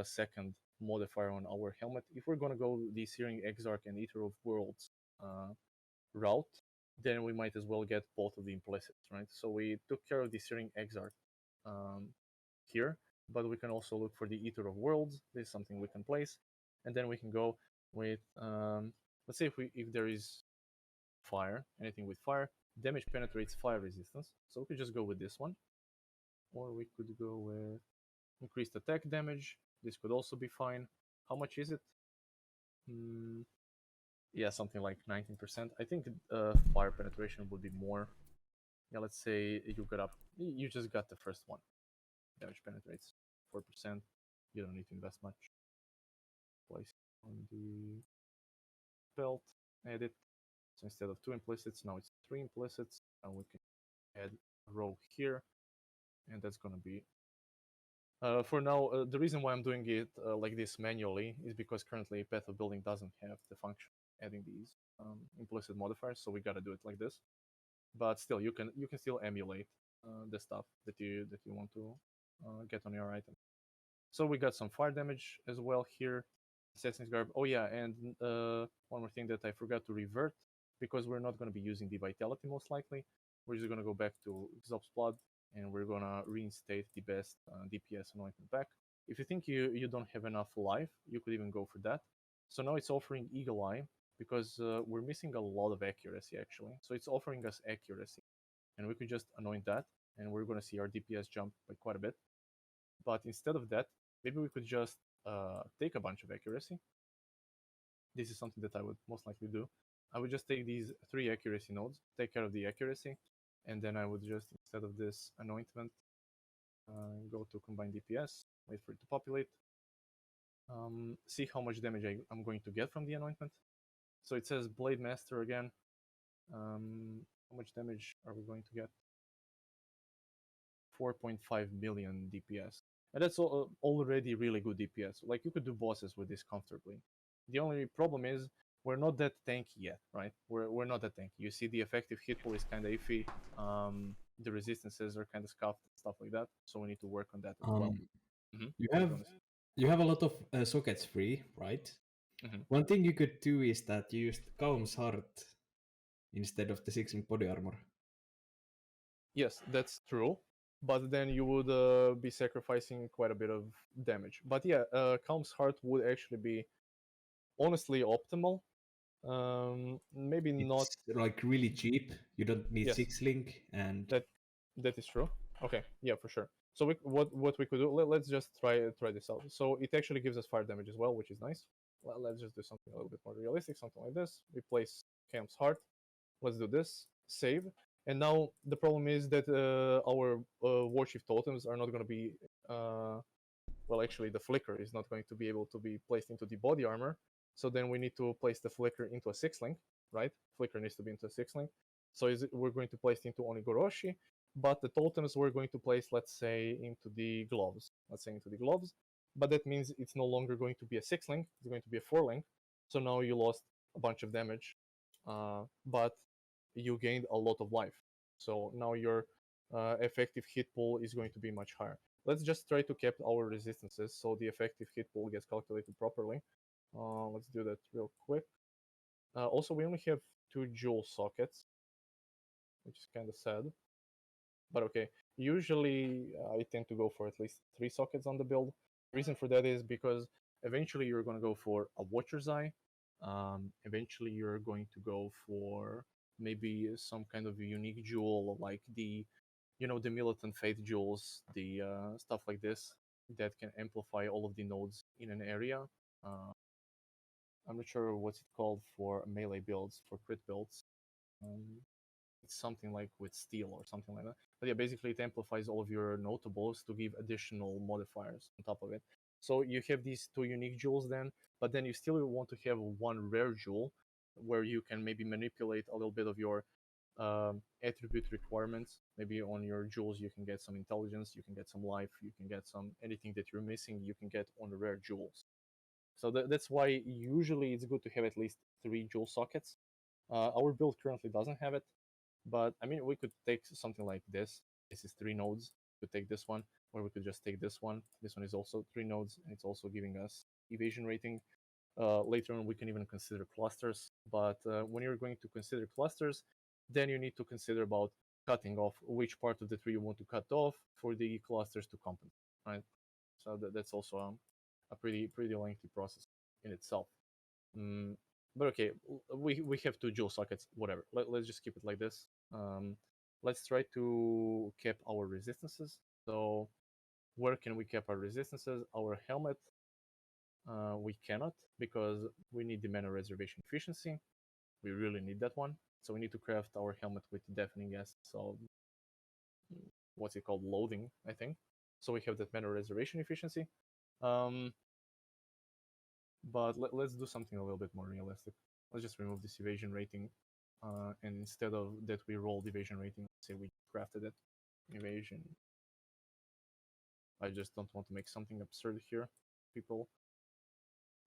second modifier on our helmet. If we're gonna go the Searing Exarch and Eater of Worlds route, then we might as well get both of the implicits, right? So we took care of the Searing Exarch here, but we can also look for the Eater of Worlds. This is something we can place, and then we can go with let's say if there is fire, anything with fire, damage penetrates fire resistance. So we could just go with this one, or we could go with increased attack damage. This could also be fine. How much is it? Yeah, something like 19%. I think fire penetration would be more. Yeah, let's say you just got the first one. Damage penetrates 4%. You don't need to invest much. Place on the belt, edit. So instead of 2 implicits, now it's 3 implicits, and we can add a row here, and that's gonna be. For now, the reason why I'm doing it like this manually is because currently Path of Building doesn't have the function adding these implicit modifiers, so we gotta do it like this. But still, you can still emulate the stuff that you want to get on your item. So we got some fire damage as well here. Assassin's Garb. Oh yeah, and one more thing that I forgot to revert, because we're not going to be using the Vitality most likely. We're just going to go back to Xop's Blood, and we're going to reinstate the best DPS anointment back. If you think you don't have enough life, you could even go for that. So now it's offering Eagle Eye, because we're missing a lot of accuracy actually. So it's offering us accuracy, and we could just anoint that, and we're going to see our DPS jump by quite a bit. But instead of that, maybe we could just take a bunch of accuracy. This is something that I would most likely do. I would just take these 3 accuracy nodes, take care of the accuracy, and then I would just, instead of this anointment, go to combine DPS, wait for it to populate, see how much damage I'm going to get from the anointment. So it says Blade Master again. How much damage are we going to get? 4.5 million DPS. And that's already really good DPS. Like, you could do bosses with this comfortably. The only problem is we're not that tanky yet, right? We're not that tanky. You see the effective hit pool is kind of iffy. The resistances are kind of scuffed, stuff like that. So we need to work on that as well. You have a lot of sockets free, right? One thing you could do is that you used Kaum's Heart instead of the 6 body armor. Yes, that's true. But then you would be sacrificing quite a bit of damage. But yeah, Calm's Heart would actually be honestly optimal. Maybe It's not like really cheap. You don't need Yes. 6 link, and that is true. Okay, yeah, for sure. So what we could do? Let's just try this out. So it actually gives us fire damage as well, which is nice. Let's just do something a little bit more realistic, something like this. Replace Calm's Heart. Let's do this. Save. And now the problem is that our Warchief totems are not going to be. Well, actually, the Flicker is not going to be able to be placed into the body armor. So then we need to place the Flicker into a 6-link, right? Flicker needs to be into a 6-link. So we're going to place it into Oni-goroshi, but the totems we're going to place, let's say, into the gloves. But that means it's no longer going to be a 6-link, it's going to be a 4-link. So now you lost a bunch of damage, but you gained a lot of life. So now your effective hit pool is going to be much higher. let's just try to keep our resistances so the effective hit pool gets calculated properly. Let's do that real quick. Also, we only have 2 jewel sockets, which is kind of sad. But okay, usually I tend to go for at least 3 sockets on the build. The reason for that is because eventually you're going to go for a Watcher's Eye. Eventually you're going to go for maybe some kind of unique jewel like the, the Militant Faith jewels, the stuff like this that can amplify all of the nodes in an area. I'm not sure what's it called for melee builds, for crit builds. It's something like with steel or something like that. But yeah, basically it amplifies all of your notables to give additional modifiers on top of it. So you have these 2 unique jewels then, but then you still want to have 1 rare jewel where you can maybe manipulate a little bit of your attribute requirements. Maybe on your jewels you can get some intelligence, you can get some life, you can get some anything that you're missing, you can get on the rare jewels. So that's why usually it's good to have at least 3 jewel sockets. Our build currently doesn't have it, but I mean, we could take something like this. This is 3 nodes. We could take this one, or we could just take this one. This one is also 3 nodes, and it's also giving us evasion rating. Later on, we can even consider clusters. But when you're going to consider clusters, then you need to consider about cutting off which part of the tree you want to cut off for the clusters to compensate, right? So that's also a pretty lengthy process in itself. But okay, we have 2 jewel sockets, whatever. Let's just keep it like this. Let's try to cap our resistances. So where can we cap our resistances? Our helmet, we cannot, because we need the mana reservation efficiency. We really need that one. So we need to craft our helmet with deafening gas. So what's it called? Loading, I think. So we have that mana reservation efficiency. But let's do something a little bit more realistic. Let's just remove this evasion rating. And instead of that we rolled evasion rating, let's say we crafted it. Evasion. I just don't want to make something absurd here. People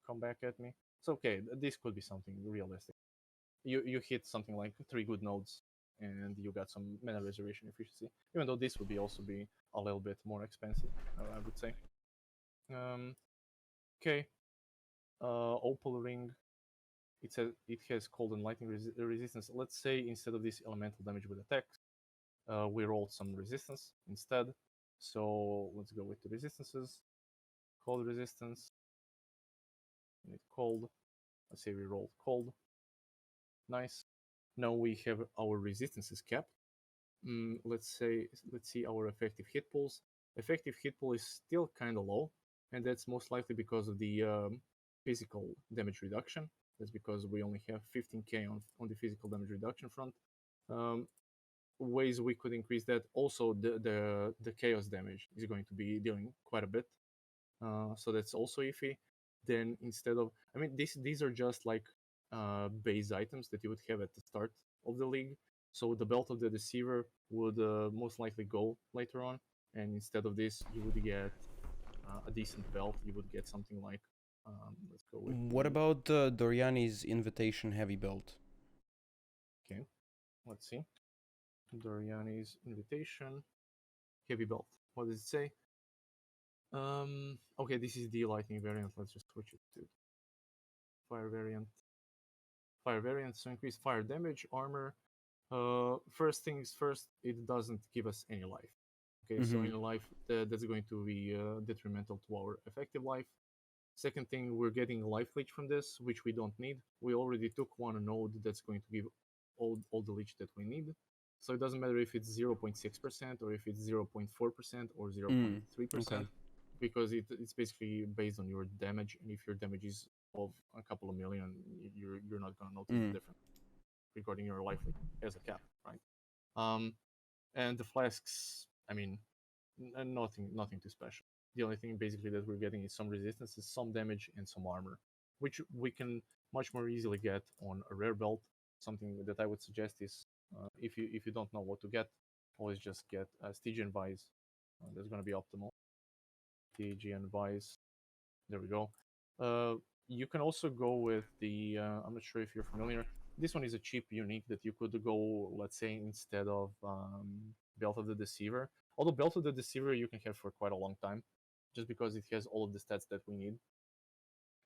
come back at me. It's okay, this could be something realistic. You hit something like 3 good nodes and you got some mana reservation efficiency. Even though this would also be a little bit more expensive, I would say. Okay. Opal ring. It says it has cold and lightning resistance. Let's say instead of this elemental damage with attacks, we rolled some resistance instead. So let's go with the resistances. Cold resistance. We need cold. Let's say we rolled cold. Nice. Now we have our resistances capped. Let's see our effective hit pulls. Effective hit pull is still kind of low, and that's most likely because of the physical damage reduction. That's because we only have 15k on the physical damage reduction front. Ways we could increase that. Also, the chaos damage is going to be dealing quite a bit, so that's also iffy. Then instead of, I mean, these are just like base items that you would have at the start of the league. So the belt of the deceiver would most likely go later on, and instead of this, you would get a decent belt. You would get something like, let's go with. What about Doriani's invitation heavy belt? Okay, let's see. Doriani's invitation heavy belt. What does it say? Okay, this is the lightning variant. Let's just switch it to fire variant. Fire variant, so increase fire damage, armor. First things first, it doesn't give us any life. Okay, so any life that's going to be detrimental to our effective life. Second thing, we're getting life leech from this, which we don't need. We already took one node that's going to give all the leech that we need. So it doesn't matter if it's 0.6% or if it's 0.4% or 0.3%, okay. Because it's basically based on your damage, and if your damage is of a couple of million, you're not gonna notice the difference regarding your life as a cap, right? And the flasks, I mean, nothing too special. The only thing basically that we're getting is some resistance, some damage, and some armor, which we can much more easily get on a rare belt. Something that I would suggest is if you don't know what to get, always just get a Stygian Vise. That's gonna be optimal. Stygian Vise. There we go. You can also go with the, I'm not sure if you're familiar, this one is a cheap unique that you could go, let's say, instead of Belt of the Deceiver. Although Belt of the Deceiver you can have for quite a long time, just because it has all of the stats that we need.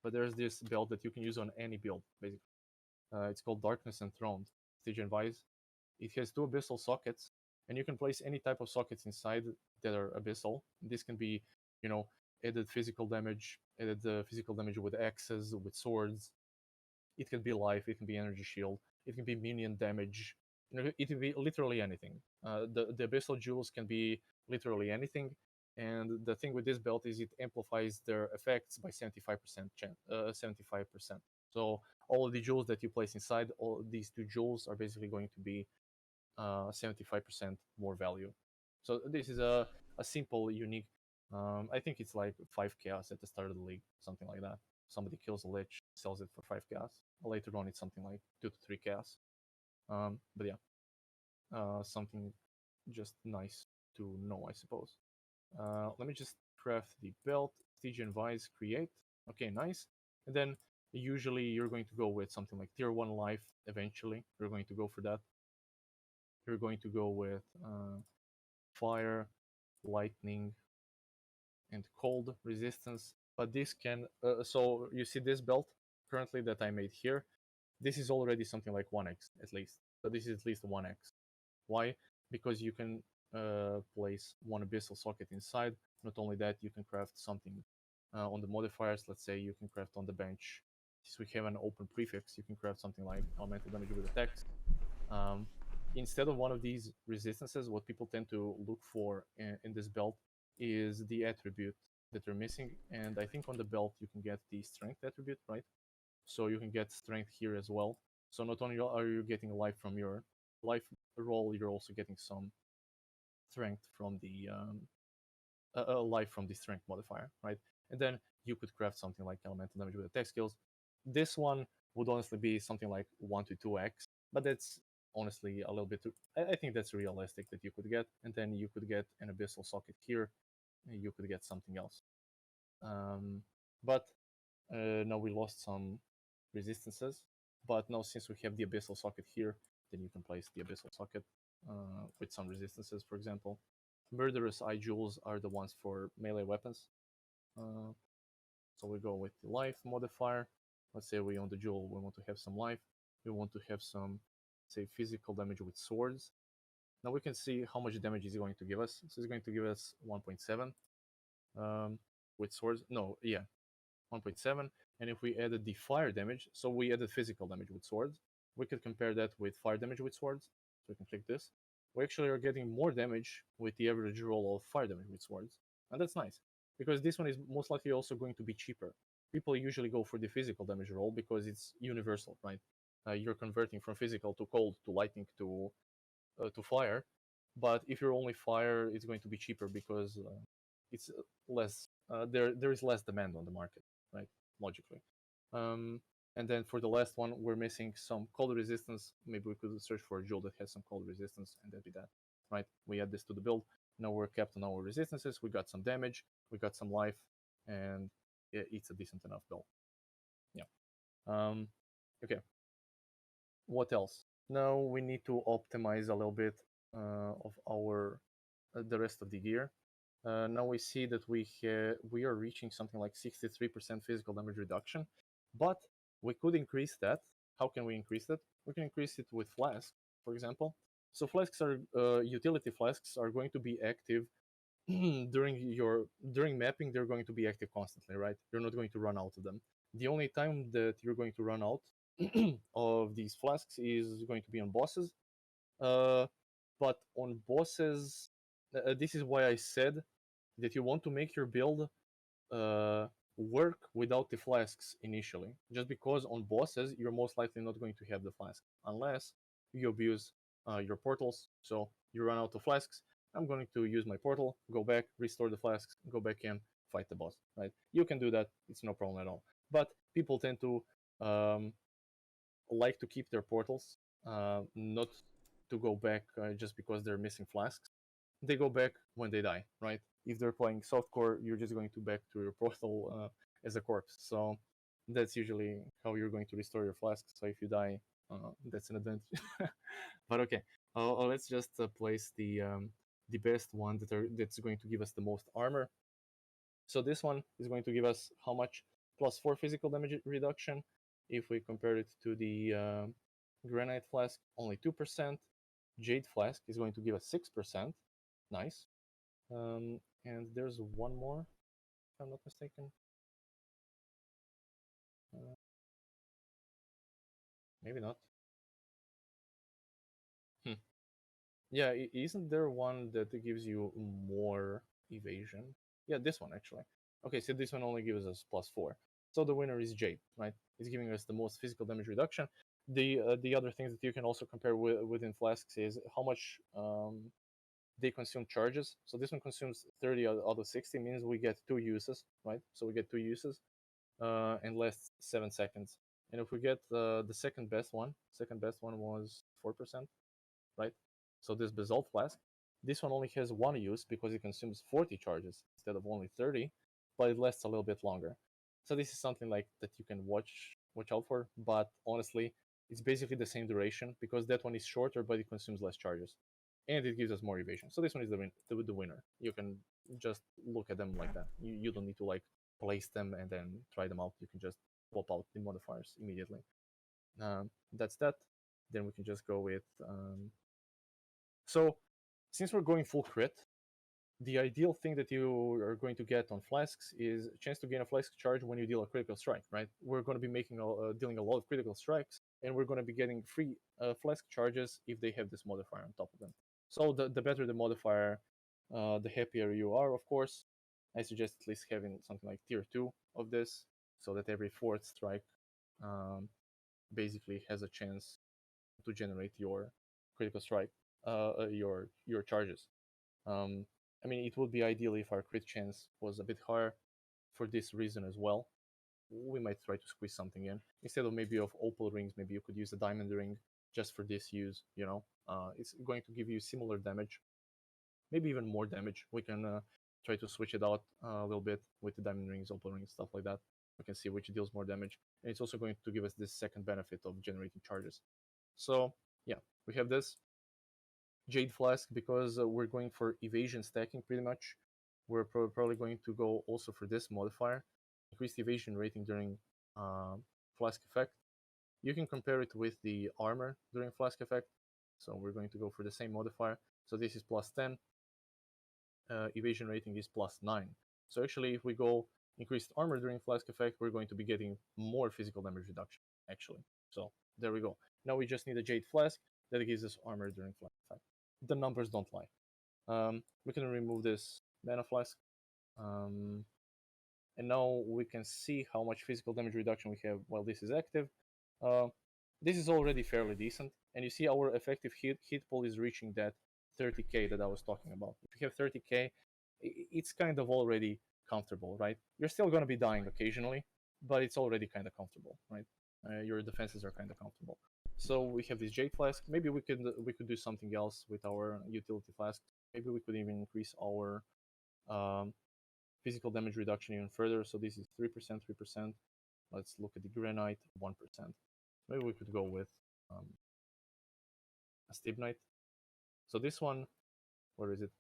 But there's this belt that you can use on any build, basically. It's called Darkness Enthroned, Stygian Vise. It has 2 abyssal sockets, and you can place any type of sockets inside that are abyssal. This can be, added physical damage, physical damage with axes, with swords. It can be life, it can be energy shield, it can be minion damage. It can be literally anything. The abyssal jewels can be literally anything. And the thing with this belt is it amplifies their effects by 75%. 75%. So all of the jewels that you place inside, all these 2 jewels are basically going to be 75% more value. So this is a simple, unique. I think it's like 5 chaos at the start of the league, something like that. Somebody kills a lich, sells it for 5 chaos. Later on, it's something like 2 to 3 chaos. But yeah, something just nice to know, I suppose. Let me just craft the belt, Stygian Vise, create. Okay, nice. And then usually you're going to go with something like tier 1 life eventually. You're going to go for that. You're going to go with fire, lightning, and cold resistance. But this can, so you see this belt currently that I made here, this is already something like 1x at least. So this is at least 1x. Why? Because you can place 1 abyssal socket inside. Not only that, you can craft something on the modifiers. Let's say you can craft on the bench. Since we have an open prefix, you can craft something like elemental damage with attacks. Instead of one of these resistances, what people tend to look for in this belt is the attribute that they're missing. And I think on the belt you can get the strength attribute, right? So you can get strength here as well. So not only are you getting life from your life roll, you're also getting some strength from the life from the strength modifier, right? And then you could craft something like elemental damage with attack skills. This one would honestly be something like 1 to 2x, but that's honestly a little bit too. I think that's realistic that you could get, and then you could get an abyssal socket here, and you could get something else. But now we lost some resistances, but now since we have the abyssal socket here, then you can place the abyssal socket with some resistances, for example. Murderous eye jewels are the ones for melee weapons. So we go with the life modifier. Let's say we own the jewel, we want to have some life. We want to have some, say, physical damage with swords. Now we can see how much damage is going to give us. So it's going to give us 1.7 with swords. No, yeah, 1.7. And if we added the fire damage, so we added physical damage with swords, we could compare that with fire damage with swords. So we can click this. We actually are getting more damage with the average roll of fire damage with swords. And that's nice, because this one is most likely also going to be cheaper. People usually go for the physical damage roll because it's universal, right? You're converting from physical to cold to lightning to fire. But if you're only fire, it's going to be cheaper because it's less. There is less demand on the market, right? Logically. And then for the last one, we're missing some cold resistance. Maybe we could search for a jewel that has some cold resistance, and that'd be that, right? We add this to the build. Now we're kept on our resistances. We got some damage. We got some life, and it's a decent enough build. Yeah. Okay. What else? Now we need to optimize a little bit of our the rest of the gear. Now we see that we are reaching something like 63% physical damage reduction, but we could increase that. How can we increase that? We can increase it with Flask, for example. So flasks are utility flasks are going to be active during mapping. They're going to be active constantly, right? You're not going to run out of them. The only time that you're going to run out of these flasks is going to be on bosses. But on bosses, this is why I said that you want to make your build work without the flasks initially. Just because on bosses, you're most likely not going to have the flask unless you abuse your portals. So you run out of flasks. I'm going to use my portal, go back, restore the flasks, go back in, fight the boss, right? You can do that. It's no problem at all. But people tend to like to keep their portals, not to go back just because they're missing flasks. They go back when they die, right? If they're playing softcore, you're just going to back to your portal as a corpse. So that's usually how you're going to restore your flasks. So if you die, that's an advantage. But okay, let's just place the the best one that's going to give us the most armor. So this one is going to give us how much? +4 physical damage reduction. If we compare it to the Granite Flask, only 2%. Jade Flask is going to give us 6%. Nice. And there's one more, if I'm not mistaken. Maybe not. Yeah, isn't there one that gives you more evasion? Yeah, this one actually. Okay, so this one only gives us +4. So the winner is Jade, right? It's giving us the most physical damage reduction. The other things that you can also compare within flasks is how much they consume charges. So this one consumes 30 out of 60, means we get 2 uses, right? So we get 2 uses and lasts 7 seconds. And if we get the second best one was 4%, right? So this Basalt Flask, this one only has 1 use because it consumes 40 charges instead of only 30, but it lasts a little bit longer. So this is something like that you can watch out for, but honestly, it's basically the same duration because that one is shorter, but it consumes less charges, and it gives us more evasion. So this one is the winner. You can just look at them like that. You don't need to like place them and then try them out. You can just pop out the modifiers immediately. That's that. Then we can just go with so since we're going full crit, the ideal thing that you are going to get on flasks is a chance to gain a flask charge when you deal a critical strike, right? We're going to be making dealing a lot of critical strikes, and we're going to be getting free flask charges if they have this modifier on top of them. So the better the modifier, the happier you are, of course. I suggest at least having something like tier 2 of this, so that every 4th strike basically has a chance to generate your critical strike, your charges. I mean, it would be ideal if our crit chance was a bit higher for this reason as well. We might try to squeeze something in. Instead of maybe of opal rings, maybe you could use a diamond ring just for this use, you know? It's going to give you similar damage, maybe even more damage. We can try to switch it out a little bit with the diamond rings, opal rings, stuff like that. We can see which deals more damage. And it's also going to give us this second benefit of generating charges. So, yeah, we have this. Jade Flask, because we're going for evasion stacking pretty much. We're probably going to go also for this modifier, increased evasion rating during Flask effect. You can compare it with the armor during Flask effect. So we're going to go for the same modifier. So this is +10. Evasion rating is +9. So actually, if we go increased armor during Flask effect, we're going to be getting more physical damage reduction, actually. So there we go. Now we just need a Jade Flask that gives us armor during Flask effect. The numbers don't lie. We can remove this mana flask, and now we can see how much physical damage reduction we have while this is active. This is already fairly decent, and you see our effective hit pool is reaching that 30k that I was talking about. If you have 30k, it's kind of already comfortable, right? You're still going to be dying occasionally, but it's already kind of comfortable, right? Your defenses are kind of comfortable. So we have this Jade Flask. Maybe we could do something else with our utility flask. Maybe we could even increase our physical damage reduction even further. So this is 3%, 3%. Let's look at the Granite, 1%. Maybe we could go with a Stibnite. So this one, where is it?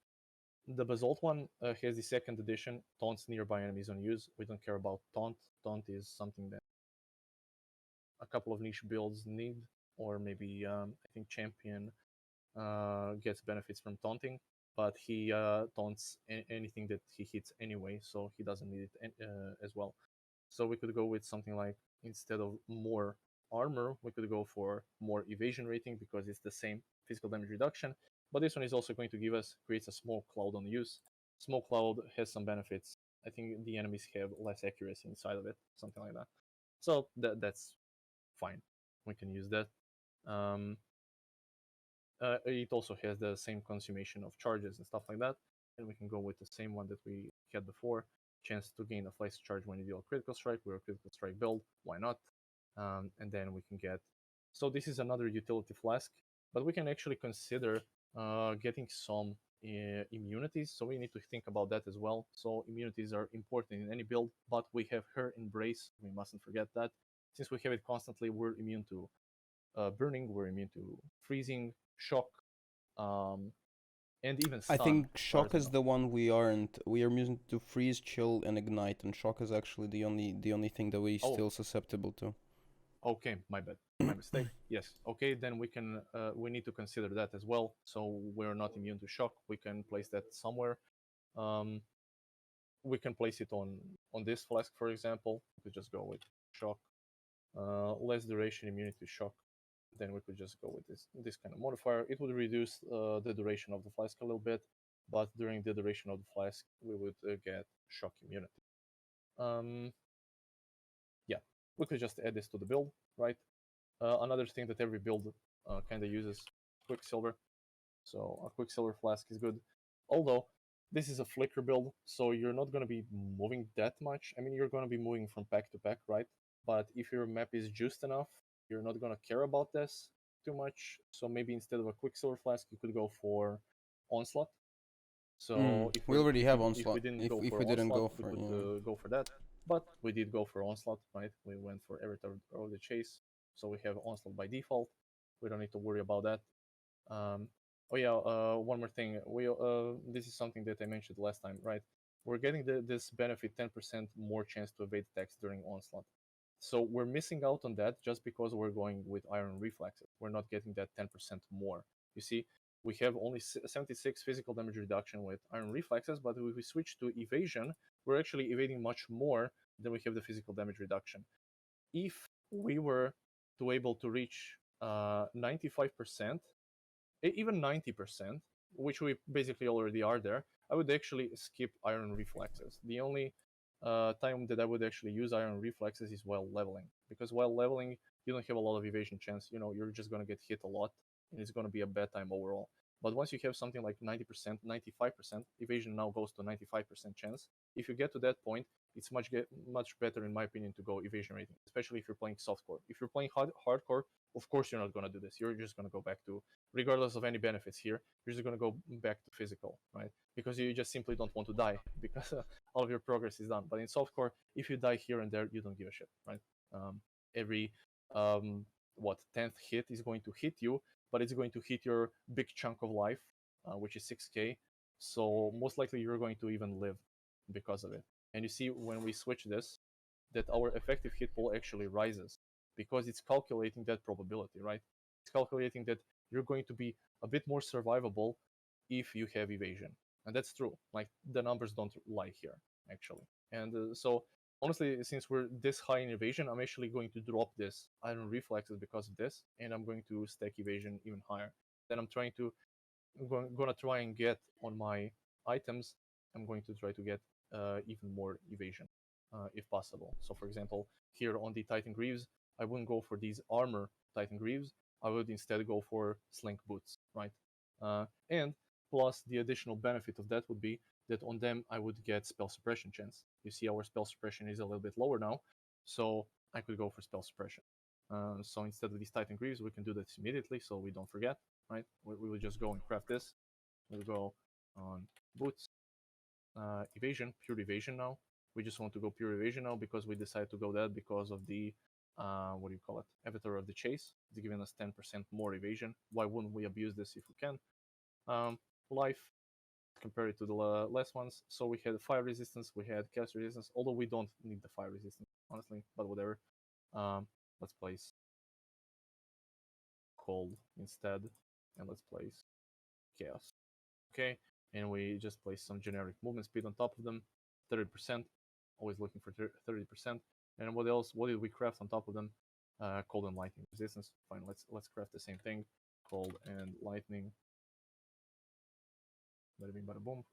The Basalt one has the 2nd edition, taunts nearby enemies on use. We don't care about taunt. Taunt is something that a couple of niche builds need, or maybe I think Champion gets benefits from taunting, but he taunts anything that he hits anyway, so he doesn't need it as well. So we could go with something like, instead of more armor, we could go for more evasion rating because it's the same physical damage reduction. But this one is also going to give us, creates a smoke cloud on use. Smoke cloud has some benefits. I think the enemies have less accuracy inside of it, something like that. So that's fine. We can use that. It also has the same consummation of charges and stuff like that. And we can go with the same one that we had before. Chance to gain a flash charge when you deal a critical strike. We're a critical strike build. Why not? And then we can get... So this is another utility flask. But we can actually consider getting some immunities. So we need to think about that as well. So immunities are important in any build. But we have her Embrace. We mustn't forget that. Since we have it constantly, we're immune to burning. We're immune to freezing, shock, and even I stun. think as far as shock I is know. the one we aren't. We are using to freeze, chill, and ignite, and shock is actually the only thing that we Oh. still susceptible to. Okay, my bad, my mistake. Yes. Okay, then we need to consider that as well. So we're not immune to shock. We can place that somewhere. Um, we can place it on this flask, for example. We could just go with shock. Less duration immunity to shock. Then we could just go with this kind of modifier. It would reduce the duration of the flask a little bit, but during the duration of the flask, we would get shock immunity. Yeah, we could just add this to the build, right? Another thing that every build kind of uses, Quicksilver. So a Quicksilver flask is good. Although this is a Flicker build, so you're not going to be moving that much. I mean, you're going to be moving from pack to pack, right? But if your map is juiced enough, you're not going to care about this too much. So maybe instead of a Quicksilver flask, you could go for Onslaught. So We already have if we onslaught. didn't If go if for we didn't Onslaught, go we for could go for that. But we did go for Onslaught, right? We went for Avatar of the Chase, so we have Onslaught by default. We don't need to worry about that. Oh yeah, one more thing. This is something that I mentioned last time, right? We're getting this benefit 10% more chance to evade attacks during Onslaught. So we're missing out on that just because we're going with Iron Reflexes. We're not getting that 10% more. You see, we have only 76 physical damage reduction with Iron Reflexes, but if we switch to Evasion, we're actually evading much more than we have the physical damage reduction. If we were to able to reach 95%, even 90%, which we basically already are there, I would actually skip Iron Reflexes. The only time that I would actually use Iron Reflexes is while leveling, because while leveling, you don't have a lot of evasion chance. You know, you're just going to get hit a lot, and it's going to be a bad time overall. But once you have something like 90%, 95%, evasion now goes to 95% chance. If you get to that point, it's much better, in my opinion, to go evasion rating, especially if you're playing softcore. If you're playing hardcore, of course you're not going to do this. You're just going to go back to, regardless of any benefits here, you're just going to go back to physical, right? Because you just simply don't want to die, because all of your progress is done. But in softcore, if you die here and there, you don't give a shit, right? Every 10th hit is going to hit you, but it's going to hit your big chunk of life, which is 6k. So most likely you're going to even live because of it. And you see, when we switch this, that our effective hit pool actually rises, because it's calculating that probability, right? It's calculating that you're going to be a bit more survivable if you have evasion. And that's true. Like, the numbers don't lie here, actually. And so honestly, since we're this high in evasion, I'm actually going to drop this Iron Reflexes because of this, and I'm going to stack evasion even higher. Then I'm gonna try and get on my items. I'm going to try to get even more evasion, if possible. So for example, here on the Titan Greaves, I wouldn't go for these armor Titan Greaves. I would instead go for Slink Boots, right? And plus, the additional benefit of that would be that on them I would get spell suppression chance. You see, our spell suppression is a little bit lower now, so I could go for spell suppression. So instead of these Titan Greaves, we can do this immediately, so we don't forget, right? We will just go and craft this. We'll go on boots, evasion, pure evasion now. We just want to go pure evasion now because we decided to go that because of the what do you call it? Avatar of the Chase. It's giving us 10% more evasion. Why wouldn't we abuse this if we can? Life, compare it to the last ones. So we had fire resistance, we had cast resistance, although we don't need the fire resistance, honestly, but whatever. Let's place cold instead, and let's place chaos. Okay, and we just place some generic movement speed on top of them, 30%. Always looking for 30%. And what else? What did we craft on top of them? Cold and lightning resistance. Fine, let's craft the same thing. Cold and lightning. Bada bing, bada boom.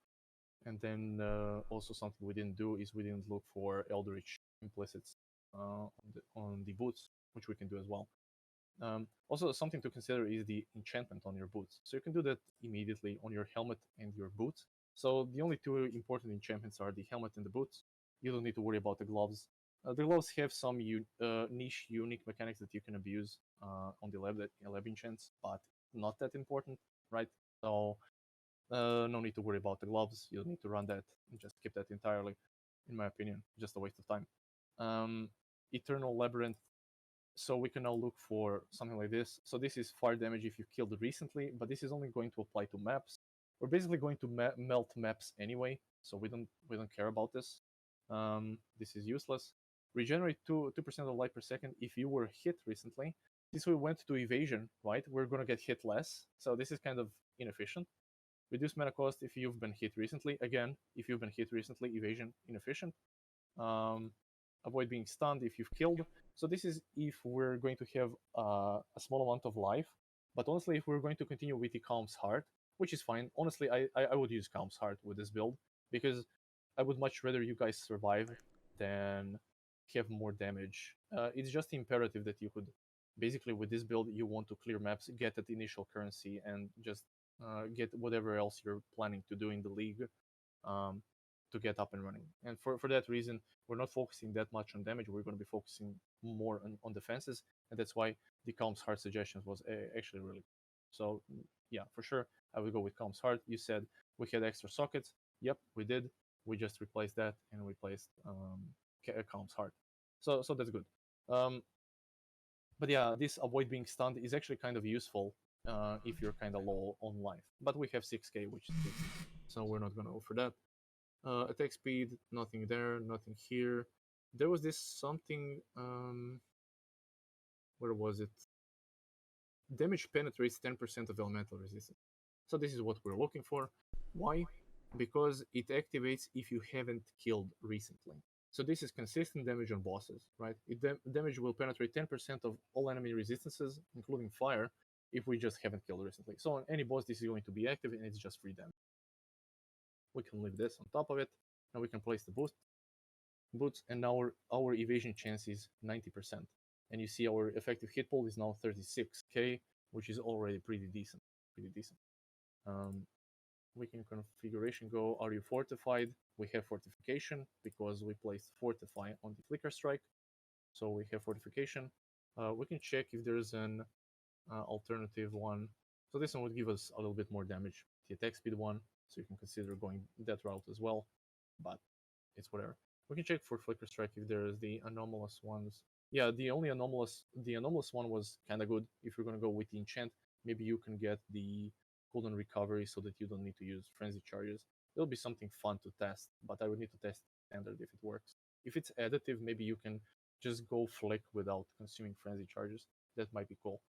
And then also something we didn't do is we didn't look for Eldritch implicits on the boots, which we can do as well. Also, something to consider is the enchantment on your boots. So you can do that immediately on your helmet and your boots. So the only two important enchantments are the helmet and the boots. You don't need to worry about the gloves. The gloves have some niche, unique mechanics that you can abuse on the lab enchants, but not that important, right? So no need to worry about the gloves. You don't need to run that and just skip that entirely, in my opinion. Just a waste of time. Eternal Labyrinth. So we can now look for something like this. So this is fire damage if you killed recently, but this is only going to apply to maps. We're basically going to melt maps anyway, so we don't care about this. This is useless. Regenerate 2% of life per second if you were hit recently. Since we went to evasion, right, we're gonna get hit less, so this is kind of inefficient. Reduce mana cost if you've been hit recently. Again, if you've been hit recently, evasion inefficient. Avoid being stunned if you've killed. So this is if we're going to have a small amount of life. But honestly, if we're going to continue with the Calm's Heart, which is fine, honestly, I would use Calm's Heart with this build, because I would much rather you guys survive than have more damage. It's just imperative that you could, basically with this build, you want to clear maps, get that initial currency, and just get whatever else you're planning to do in the league to get up and running. And for that reason, we're not focusing that much on damage. We're going to be focusing more on defenses, and that's why the Calm's Heart suggestions was actually really good. So yeah, for sure, I would go with Calm's Heart. You said we had extra sockets. Yep, we did. We just replaced that and replaced Calm's Heart. So that's good. But yeah, this avoid being stunned is actually kind of useful if you're kind of low on life. But we have 6k, which is decent, so we're not going to go for that. Attack speed, nothing there, nothing here. There was this something. Where was it? Damage penetrates 10% of elemental resistance. So this is what we're looking for. Why? Because it activates if you haven't killed recently. So this is consistent damage on bosses, right? Damage will penetrate 10% of all enemy resistances, including fire, if we just haven't killed recently. So on any boss, this is going to be active, and it's just free damage. We can leave this on top of it, and we can place the boots, and now our evasion chance is 90%. And you see our effective hit pool is now 36k, which is already pretty decent. We can configuration go, are you fortified? We have fortification because we placed fortify on the flicker strike. So we have fortification. We can check if there's an alternative one. So this one would give us a little bit more damage. The attack speed one, so you can consider going that route as well, but it's whatever. We can check for flicker strike if there's the anomalous ones. Yeah, the anomalous one was kind of good. If you're gonna go with the enchant, maybe you can get the cooldown recovery so that you don't need to use frenzy charges. It'll be something fun to test, but I would need to test standard if it works. If it's additive, maybe you can just go flick without consuming frenzy charges. That might be cool.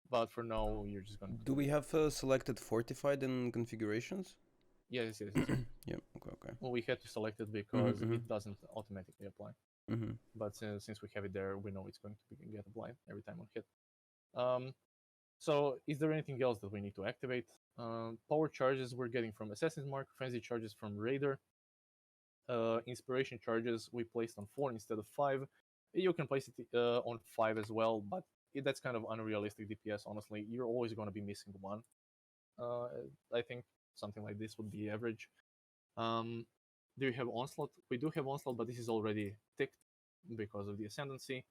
But for now, you're just gonna. Do we have selected fortified in configurations? Yes. Yeah. Okay. Well, we had to select it because it doesn't automatically apply. But since we have it there, we know it's going to get applied every time on hit. So is there anything else that we need to activate? Power charges we're getting from Assassin's Mark, frenzy charges from Raider, inspiration charges we placed on 4 instead of 5. You can place it on 5 as well, but that's kind of unrealistic DPS, honestly. You're always going to be missing one. I think something like this would be average. Do you have Onslaught? We do have Onslaught, but this is already ticked because of the Ascendancy.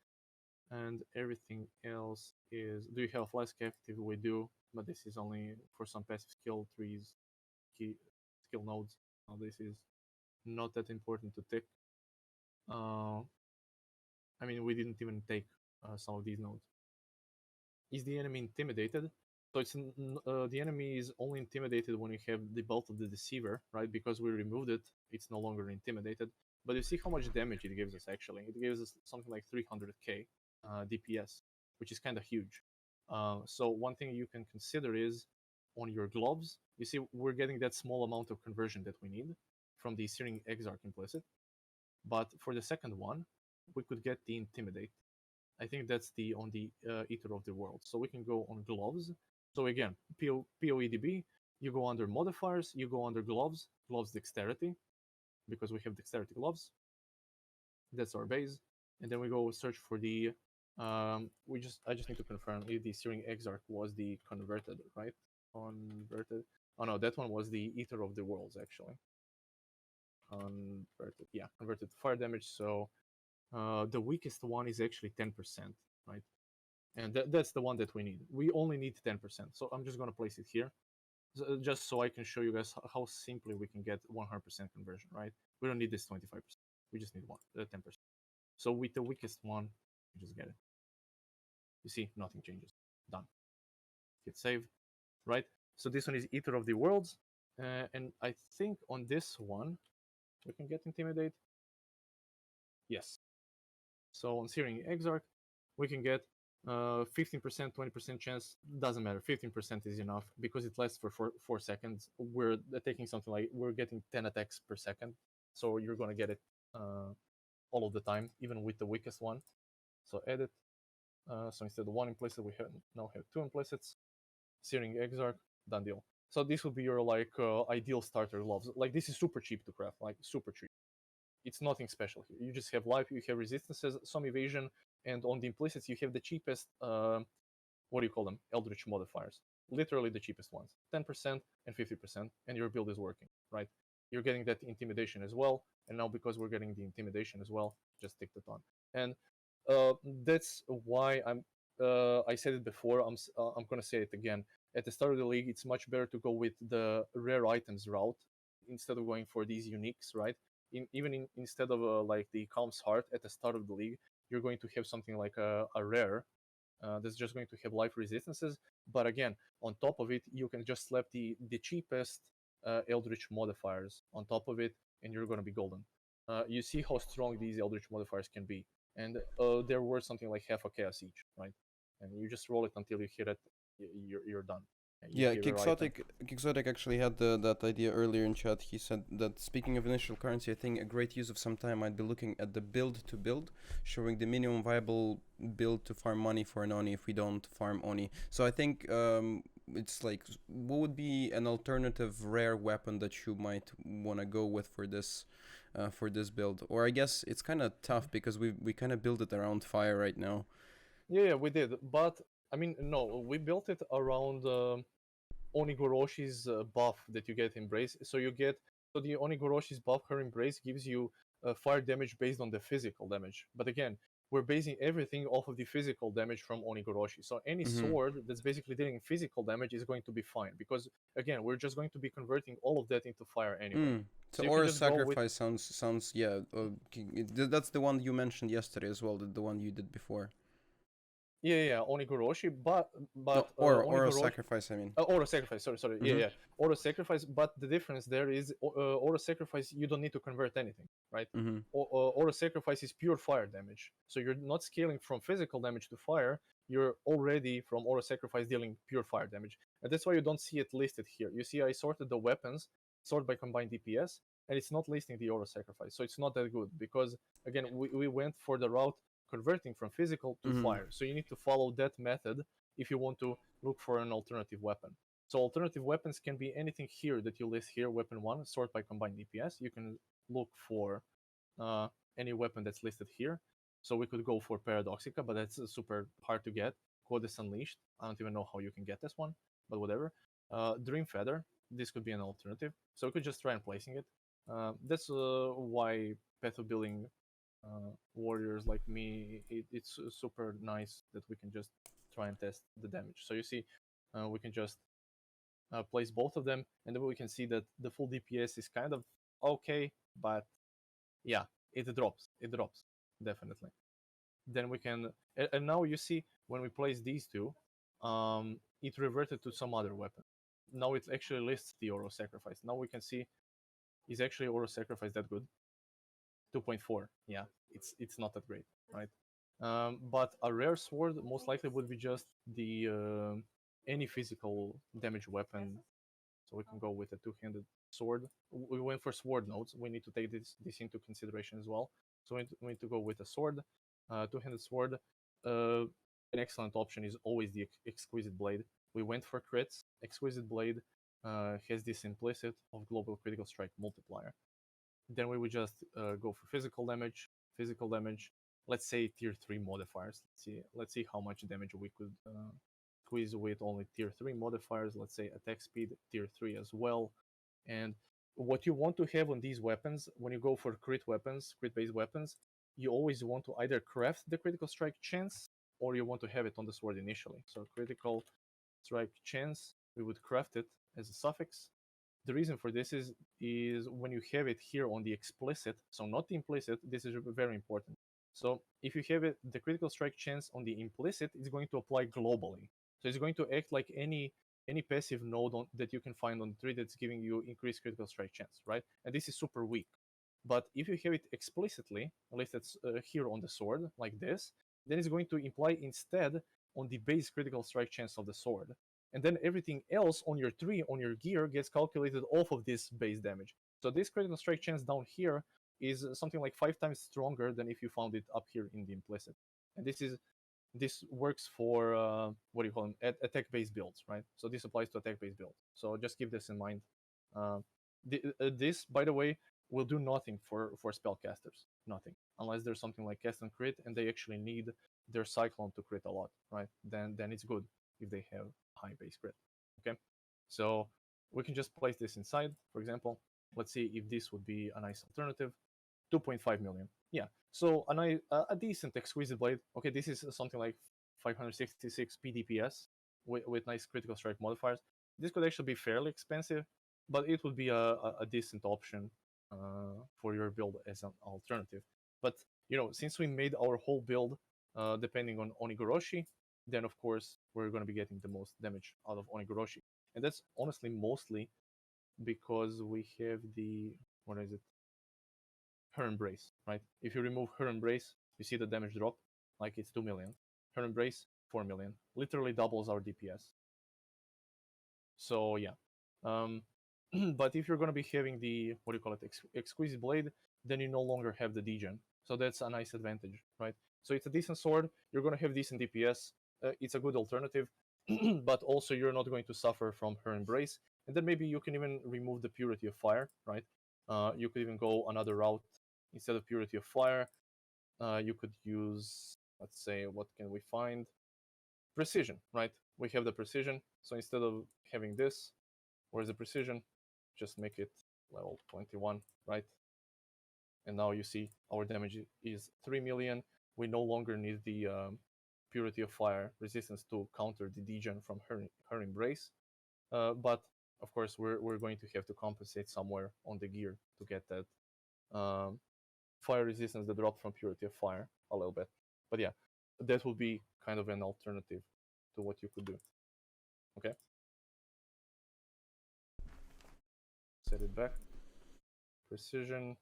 And everything else is... Do you have Flask active? We do, but this is only for some passive skill trees, skill nodes. This is not that important to tick. I mean, we didn't even take some of these nodes. Is the enemy intimidated? So it's the enemy is only intimidated when you have the belt of the deceiver, right? Because we removed it, it's no longer intimidated. But you see how much damage it gives us actually. It gives us something like 300k DPS, which is kind of huge. So one thing you can consider is on your gloves, you see we're getting that small amount of conversion that we need from the Searing Exarch implicit. But for the second one, we could get the Intimidate. I think that's on the Eater of the World. So we can go on gloves. So again, POEDB, you go under modifiers, you go under gloves dexterity, because we have dexterity gloves. That's our base. And then we go search for the I just need to confirm if the Searing Exarch was the converted, right? Converted. Oh no, that one was the Eater of the Worlds actually. Converted, yeah, converted to fire damage. So the weakest one is actually 10%, right? And that's the one that we need. We only need 10%. So I'm just gonna place it here, just so I can show you guys how simply we can get 100% conversion, right? We don't need this 25%. We just need 10%. So with the weakest one, you just get it. You see, nothing changes. Done. Hit save, right? So this one is Eater of the Worlds. And I think on this one, we can get Intimidate. Yes. So on Searing Exarch, we can get 15%, 20% chance. Doesn't matter. 15% is enough because it lasts for 4 seconds. We're taking something like we're getting 10 attacks per second, so you're gonna get it all of the time, even with the weakest one. So edit. So instead of one implicit, we now have two implicits. Searing Exarch, done deal. So this would be your like ideal starter gloves. Like this is super cheap to craft, like super cheap. It's nothing special here. You just have life, you have resistances, some evasion, and on the implicits you have the cheapest. What do you call them? Eldritch modifiers. Literally the cheapest ones, 10% and 50%, and your build is working, right? You're getting that intimidation as well, and now because we're getting the intimidation as well, just stick that on. And that's why I said it before. I'm gonna say it again. At the start of the league, it's much better to go with the rare items route instead of going for these uniques, right? Instead of like the Calm's Heart at the start of the league, you're going to have something like a rare that's just going to have life resistances. But again, on top of it, you can just slap the cheapest Eldritch modifiers on top of it, and you're going to be golden. You see how strong these Eldritch modifiers can be, and they're worth something like half a chaos each, right? And you just roll it until you hit it, you're done. Yeah, Quixotic actually had that idea earlier in chat. He said that speaking of initial currency, I think a great use of some time might be looking at the build to build, showing the minimum viable build to farm money for an Oni if we don't farm Oni. So I think it's like, what would be an alternative rare weapon that you might want to go with for this build? Or I guess it's kind of tough because we kind of build it around fire right now. Yeah, we did, but I mean, no, we built it around Oni-goroshi's buff that you get Embrace. So the Oni-goroshi's buff, her Embrace, gives you fire damage based on the physical damage. But again, we're basing everything off of the physical damage from Oni-goroshi. So any sword that's basically dealing physical damage is going to be fine because again, we're just going to be converting all of that into fire anyway. So Aura Sacrifice sounds yeah. That's the one you mentioned yesterday as well. The one you did before. Yeah, Oni-goroshi, but no, Aura Sacrifice, I mean. Aura Sacrifice, sorry. Yeah. Aura Sacrifice, but the difference there is Aura Sacrifice, you don't need to convert anything, right? Aura Sacrifice is pure fire damage. So you're not scaling from physical damage to fire, you're already from Aura Sacrifice dealing pure fire damage. And that's why you don't see it listed here. You see I sorted the weapons, sort by combined DPS, and it's not listing the Aura Sacrifice. So it's not that good because, again, we went for the route converting from physical to fire. So you need to follow that method if you want to look for an alternative weapon. So alternative weapons can be anything here that you list here, weapon 1, sort by combined DPS. You can look for any weapon that's listed here. So we could go for Paradoxica, but that's super hard to get. Goddess Unleashed, I don't even know how you can get this one, but whatever. Dream Feather, this could be an alternative. So we could just try and placing it. That's why path of building warriors like me, it's super nice that we can just try and test the damage. So you see, we can just place both of them, and then we can see that the full DPS is kind of okay, but yeah, it drops definitely. Then we can, and now you see when we place these two, it reverted to some other weapon. Now it actually lists the Aura Sacrifice. Now we can see, is actually Aura Sacrifice that good? 2.4. Yeah, it's not that great, right? But a rare sword most likely would be just the any physical damage weapon. So we can go with a two-handed sword. We went for sword nodes. We need to take this into consideration as well. So we need to go with a sword, two-handed sword. An excellent option is always the Exquisite Blade. We went for crits. Exquisite Blade has this implicit of global critical strike multiplier. Then we would just go for physical damage. Let's say tier 3 modifiers. Let's see how much damage we could squeeze with only tier 3 modifiers. Let's say attack speed tier 3 as well. And what you want to have on these weapons, when you go for crit-based weapons, you always want to either craft the critical strike chance or you want to have it on the sword initially. So critical strike chance, we would craft it as a suffix. The reason for this is when you have it here on the explicit, so not the implicit, this is very important. So if you have it, the critical strike chance on the implicit is going to apply globally. So it's going to act like any any passive node that you can find on the tree that's giving you increased critical strike chance, right? And this is super weak. But if you have it explicitly, at least it's here on the sword, like this, then it's going to imply instead on the base critical strike chance of the sword. And then everything else on your tree, on your gear, gets calculated off of this base damage. So this critical strike chance down here is something like 5 times stronger than if you found it up here in the implicit. And this works for what do you call them, attack-based builds, right? So this applies to attack-based builds. So just keep this in mind. This, by the way, will do nothing for spellcasters, nothing, unless there's something like cast and crit, and they actually need their cyclone to crit a lot, right? Then it's good if they have high base crit. Okay, so we can just place this inside, for example. Let's see if this would be a nice alternative. 2.5 million. Yeah, so a decent exquisite blade. Okay, this is something like 566 PDPS with nice critical strike modifiers. This could actually be fairly expensive, but it would be a decent option for your build as an alternative. But since we made our whole build depending on Oni-goroshi, then of course we're going to be getting the most damage out of Oni-goroshi, and that's honestly mostly because we have the her embrace, right? If you remove her embrace, you see the damage drop, like it's 2 million. Her embrace, 4 million. Literally doubles our DPS. So yeah. But if you're going to be having the, exquisite blade, then you no longer have the degen. So that's a nice advantage, right? So it's a decent sword. You're going to have decent DPS. It's a good alternative, but also you're not going to suffer from her embrace. And then maybe you can even remove the purity of fire, right? You could even go another route. Instead of purity of fire, you could use, let's say, what can we find? Precision, right? We have the precision. So instead of having this, where's the precision? Just make it level 21, right? And now you see our damage is 3 million. We no longer need the purity of fire resistance to counter the degen from her embrace. But of course, we're going to have to compensate somewhere on the gear to get that fire resistance that dropped from purity of fire a little bit. But yeah, that would be kind of an alternative to what you could do. Okay. Set it back. Precision.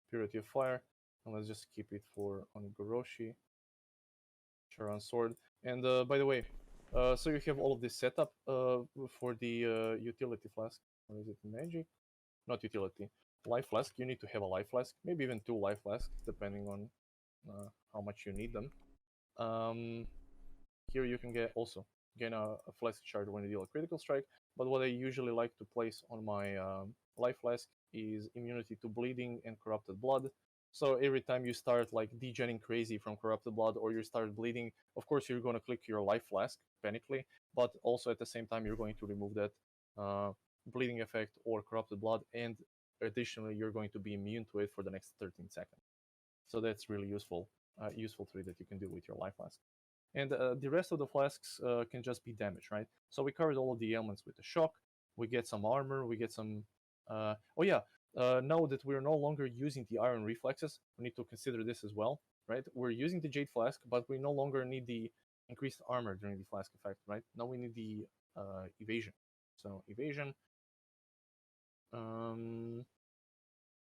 Purity of fire. And let's just keep it for Oni-goroshi. Charon sword. And by the way, so you have all of this setup for the utility flask. Or is it magic? Not utility. Life flask. You need to have a life flask, maybe even 2 life flasks, depending on how much you need them. Here you can gain a flask shard when you deal a critical strike. But what I usually like to place on my life flask is immunity to bleeding and corrupted blood. So every time you start like degening crazy from corrupted blood, or you start bleeding, of course you're going to click your life flask panically, but also at the same time you're going to remove that bleeding effect or corrupted blood, and additionally you're going to be immune to it for the next 13 seconds. So that's really useful trick that you can do with your life flask. And the rest of the flasks can just be damage, right? So we covered all of the ailments with the shock. We get some armor. We get some. Now that we're no longer using the iron reflexes, we need to consider this as well, right? We're using the jade flask, but we no longer need the increased armor during the flask effect, right? Now we need the evasion. So evasion.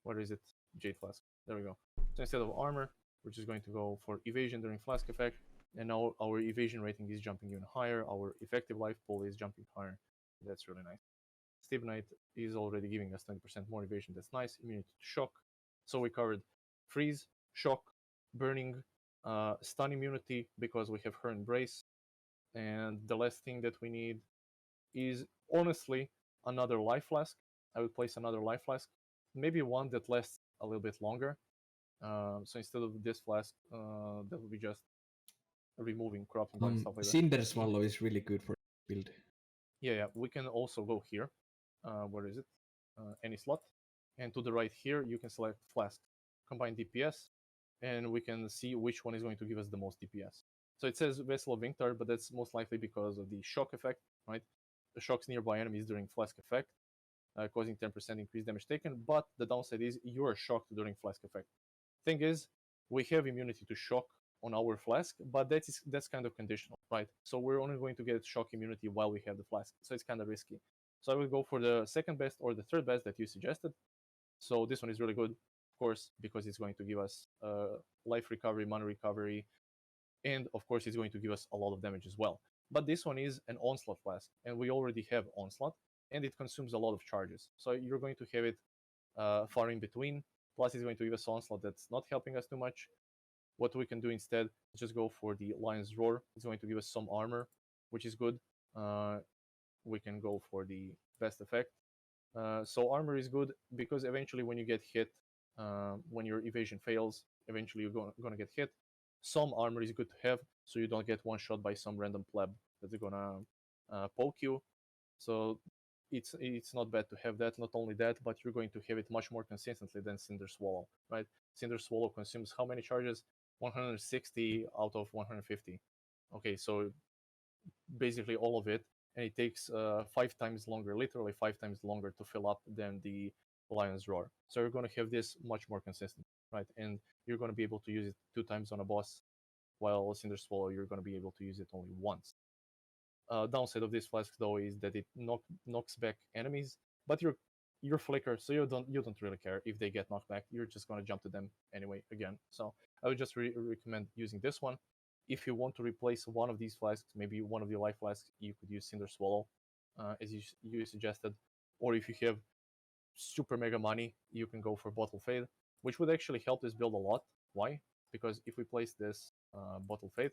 What is it? Jade flask. There we go. So instead of armor, we're just going to go for evasion during flask effect. And now our evasion rating is jumping even higher. Our effective life pool is jumping higher. That's really nice. Stibnite is already giving us 20% more evasion. That's nice. Immunity to shock. So we covered freeze, shock, burning, stun immunity because we have her embrace. And the last thing that we need is honestly another life flask. I would place another life flask, maybe one that lasts a little bit longer. So instead of this flask, that would be just removing corrupting blood and stuff like that. Cinder Swallow is really good for build. Yeah. We can also go here. Where is it? Any slot. And to the right here, you can select Flask, combine DPS, and we can see which one is going to give us the most DPS. So it says Vessel of Vinctar, but that's most likely because of the shock effect, right? The shocks nearby enemies during Flask effect, causing 10% increased damage taken, but the downside is you are shocked during Flask effect. Thing is, we have immunity to shock on our Flask, but that's kind of conditional, right? So we're only going to get shock immunity while we have the Flask, so it's kind of risky. So I will go for the second best or the third best that you suggested. So this one is really good, of course, because it's going to give us life recovery, mana recovery, and of course it's going to give us a lot of damage as well. But this one is an Onslaught Flask, and we already have Onslaught, and it consumes a lot of charges. So you're going to have it far in between. Plus it's going to give us Onslaught that's not helping us too much. What we can do instead is just go for the Lion's Roar. It's going to give us some armor, which is good. We can go for the best effect. So armor is good because eventually when you get hit, when your evasion fails, eventually you're gonna get hit. Some armor is good to have, so you don't get one shot by some random pleb that's gonna poke you. So it's not bad to have that. Not only that, but you're going to have it much more consistently than Cinder Swallow, right? Cinder Swallow consumes how many charges? 160 out of 150. Okay, so basically all of it, and it takes 5 times longer, literally 5 times longer to fill up than the Lion's Roar. So you're going to have this much more consistent, right? And you're going to be able to use it 2 times on a boss, while Cinder Swallow, you're going to be able to use it only once. Downside of this Flask though is that it knocks back enemies, but you're Flicker, so you don't really care if they get knocked back. You're just going to jump to them anyway again. So I would just recommend using this one. If you want to replace one of these Flasks, maybe one of the life Flasks, you could use Cinder Swallow, as you suggested. Or if you have super mega money, you can go for Bottle Fade, which would actually help this build a lot. Why? Because if we place this Bottle Fade,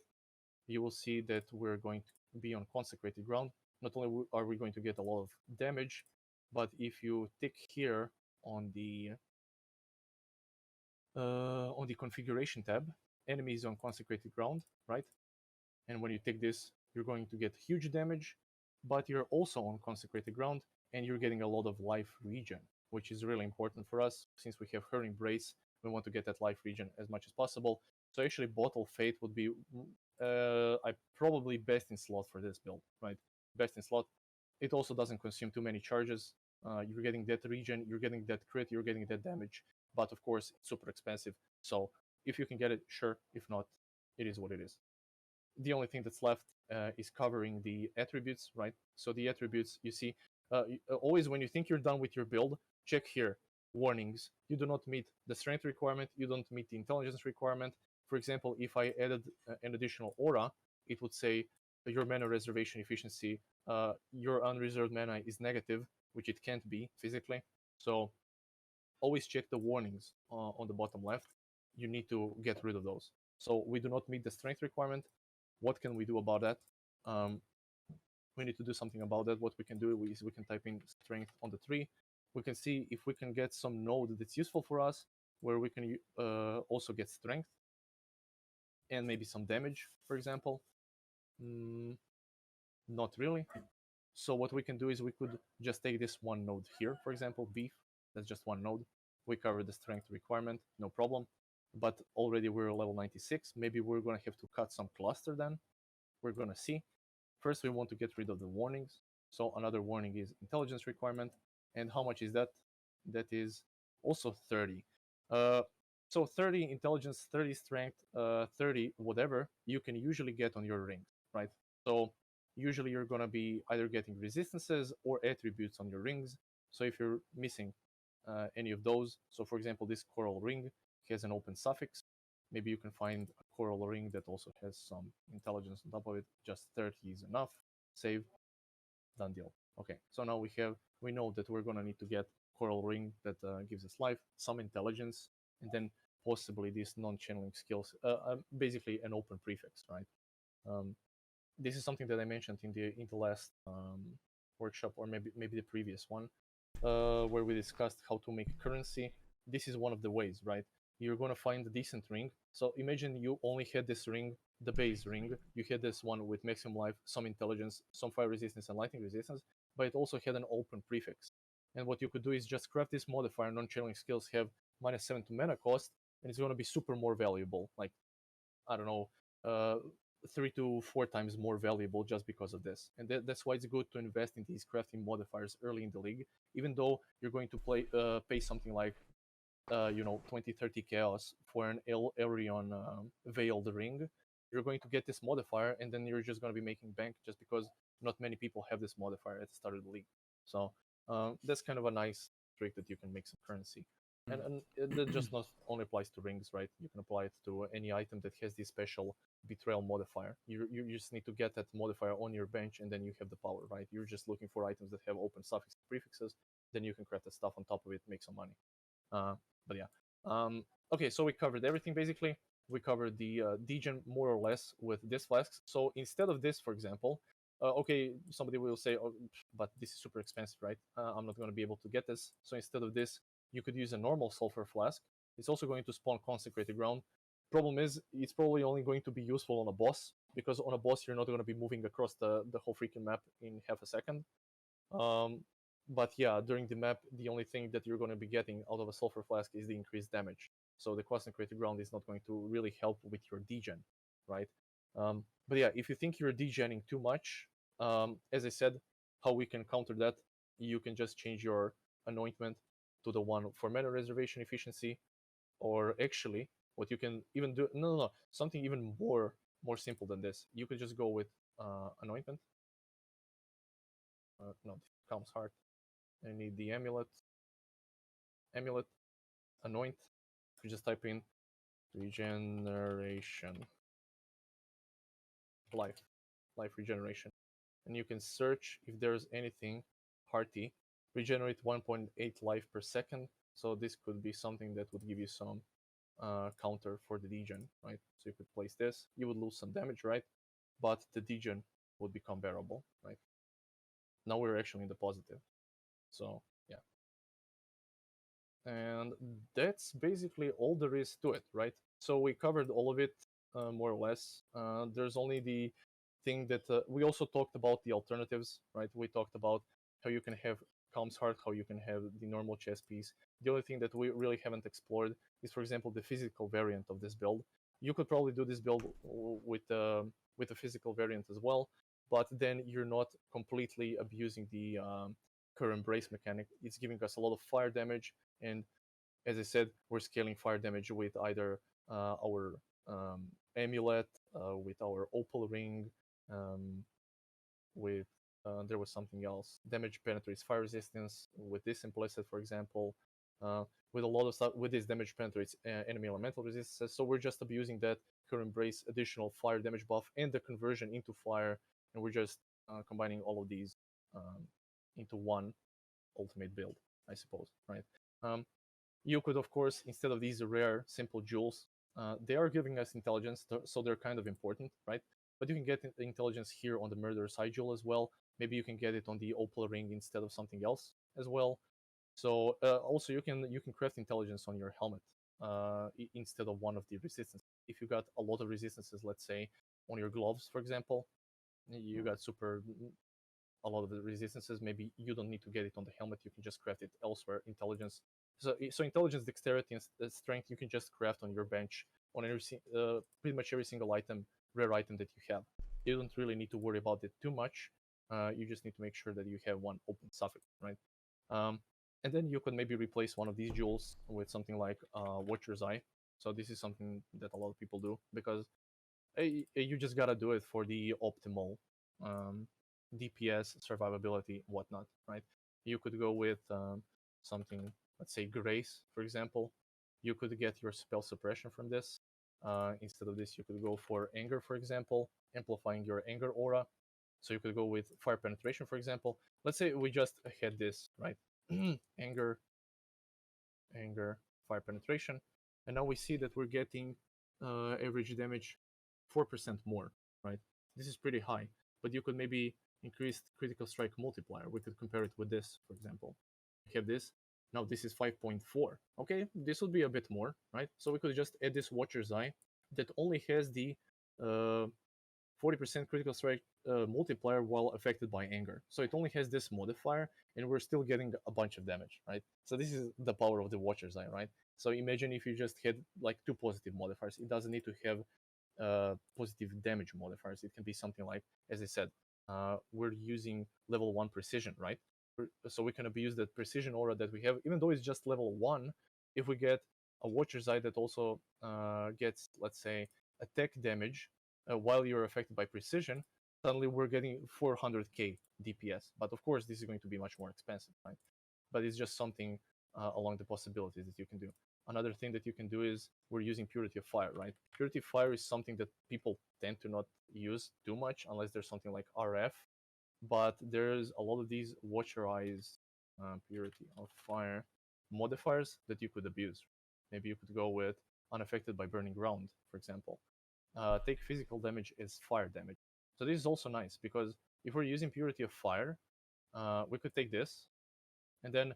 you will see that we're going to be on consecrated ground. Not only are we going to get a lot of damage, but if you tick here on the configuration tab, enemies on consecrated ground, right? And when you take this, you're going to get huge damage, but you're also on consecrated ground, and you're getting a lot of life regen, which is really important for us. Since we have her embrace, we want to get that life regen as much as possible. So actually Bottle Fate would be I probably best in slot for this build, right? Best in slot. It also doesn't consume too many charges. You're getting that regen, you're getting that crit, you're getting that damage, but of course it's super expensive. So if you can get it, sure. If not, it is what it is. The only thing that's left is covering the attributes, right? So the attributes, you see, always when you think you're done with your build, check here, warnings. You do not meet the strength requirement, you don't meet the intelligence requirement. For example, if I added an additional aura, it would say your mana reservation efficiency, your unreserved mana is negative, which it can't be physically. So always check the warnings on the bottom left. You need to get rid of those. So we do not meet the strength requirement. What can we do about that? We need to do something about that. What we can do is we can type in strength on the tree. We can see if we can get some node that's useful for us, where we can also get strength and maybe some damage, for example. Not really. So what we can do is we could just take this one node here, for example, beef. That's just one node. We cover the strength requirement, no problem. But already we're level 96. Maybe we're going to have to cut some cluster then. We're going to see. First, we want to get rid of the warnings. So another warning is intelligence requirement. And how much is that? That is also 30. So 30 intelligence, 30 strength, 30 whatever you can usually get on your rings, right? So usually you're going to be either getting resistances or attributes on your rings. So if you're missing any of those, so for example, this coral ring has an open suffix. Maybe you can find a coral ring that also has some intelligence on top of it. Just 30 is enough. Save. Done deal. Okay, so now we know that we're going to need to get coral ring that gives us life, some intelligence, and then possibly these non-channeling skills, basically an open prefix, right? This is something that I mentioned in the last workshop, or maybe the previous one, where we discussed how to make currency. This is one of the ways, right? You're going to find a decent ring. So imagine you only had this ring, the base ring. You had this one with maximum life, some intelligence, some fire resistance, and lightning resistance, but it also had an open prefix. And what you could do is just craft this modifier. Non-channeling skills have -7 to mana cost, and it's going to be super more valuable. Like, I don't know, 3 to 4 times more valuable just because of this. And that's why it's good to invest in these crafting modifiers early in the league, even though you're going to pay something like 20-30 chaos for an Elrion veiled ring, you're going to get this modifier, and then you're just going to be making bank just because not many people have this modifier at the start of the league. So that's kind of a nice trick that you can make some currency. And that just not only applies to rings, right? You can apply it to any item that has this special betrayal modifier. You just need to get that modifier on your bench, and then you have the power, right? You're just looking for items that have open suffixes, prefixes. Then you can craft the stuff on top of it, make some money. But yeah. Okay, so we covered everything basically. We covered the degen more or less with this flasks. So instead of this, for example, okay, somebody will say, oh, but this is super expensive, right? I'm not going to be able to get this. So instead of this, you could use a normal sulfur flask. It's also going to spawn consecrated ground. Problem is, it's probably only going to be useful on a boss, because on a boss you're not going to be moving across the whole freaking map in half a second. But yeah, during the map, the only thing that you're going to be getting out of a sulfur flask is the increased damage. So the consecrated ground is not going to really help with your degen, right? But yeah, if you think you're degening too much, as I said, how we can counter that, you can just change your anointment to the one for mana reservation efficiency, or actually, what you can even do, no, something even more simple than this. You could just go with anointment. No, Calm's Heart. I need the amulet, anoint. You just type in regeneration, life regeneration, and you can search if there's anything hearty. Regenerate 1.8 life per second. So this could be something that would give you some counter for the degen, right? So you could place this. You would lose some damage, right? But the degen would become bearable, right? Now we're actually in the positive. So yeah. And that's basically all there is to it, right? So we covered all of it, more or less. There's only the thing that we also talked about the alternatives, right? We talked about how you can have Calm's Heart, how you can have the normal chess piece. The only thing that we really haven't explored is, for example, the physical variant of this build. You could probably do this build with a physical variant as well, but then you're not completely abusing the current brace mechanic. It's giving us a lot of fire damage, and as I said, we're scaling fire damage with either our amulet, with our opal ring, with there was something else. Damage penetrates fire resistance with this implicit, for example. With a lot of stuff, with this damage penetrates enemy elemental resistance. So we're just abusing that current brace additional fire damage buff and the conversion into fire, and we're just combining all of these into one ultimate build, I suppose, right? You could, of course, instead of these rare, simple jewels, they are giving us intelligence, so they're kind of important, right? But you can get the intelligence here on the murder side jewel as well. Maybe you can get it on the opal ring instead of something else as well. So also you can craft intelligence on your helmet instead of one of the resistance. If you got a lot of resistances, let's say on your gloves, for example, you got a lot of the resistances. Maybe you don't need to get it on the helmet. You can just craft it elsewhere. Intelligence. So intelligence, dexterity, and strength you can just craft on your bench on pretty much every single rare item that you have. You don't really need to worry about it too much. You just need to make sure that you have one open suffix, right? And then you could maybe replace one of these jewels with something like Watcher's Eye. So this is something that a lot of people do because you just gotta do it for the optimal DPS, survivability, whatnot, right? You could go with something, let's say Grace, for example. You could get your spell suppression from this. Instead of this, you could go for Anger, for example, amplifying your Anger aura. So you could go with Fire Penetration, for example. Let's say we just had this, right? Anger, Fire Penetration. And now we see that we're getting average damage 4% more, right? This is pretty high, but you could maybe increase critical strike multiplier. We could compare it with this, for example. We have this. Now this is 5.4. Okay, this would be a bit more, right? So we could just add this Watcher's Eye that only has the 40% critical strike multiplier while affected by anger. So it only has this modifier, and we're still getting a bunch of damage, right? So this is the power of the Watcher's Eye, right? So imagine if you just had like 2 positive modifiers. It doesn't need to have positive damage modifiers. It can be something like, as I said, we're using level 1 precision, right? So we can abuse that precision aura that we have, even though it's just level 1. if we get a Watcher's Eye that also gets, let's say, attack damage while you're affected by precision, suddenly we're getting 400k DPS. But of course, this is going to be much more expensive, right? But it's just something along the possibilities that you can do. Another thing that you can do is we're using Purity of Fire, right? Purity of Fire is something that people tend to not use too much unless there's something like RF. But there's a lot of these Watcher Eyes Purity of Fire modifiers that you could abuse. Maybe you could go with Unaffected by Burning Ground, for example. Take physical damage as fire damage. So this is also nice because if we're using Purity of Fire, we could take this, and then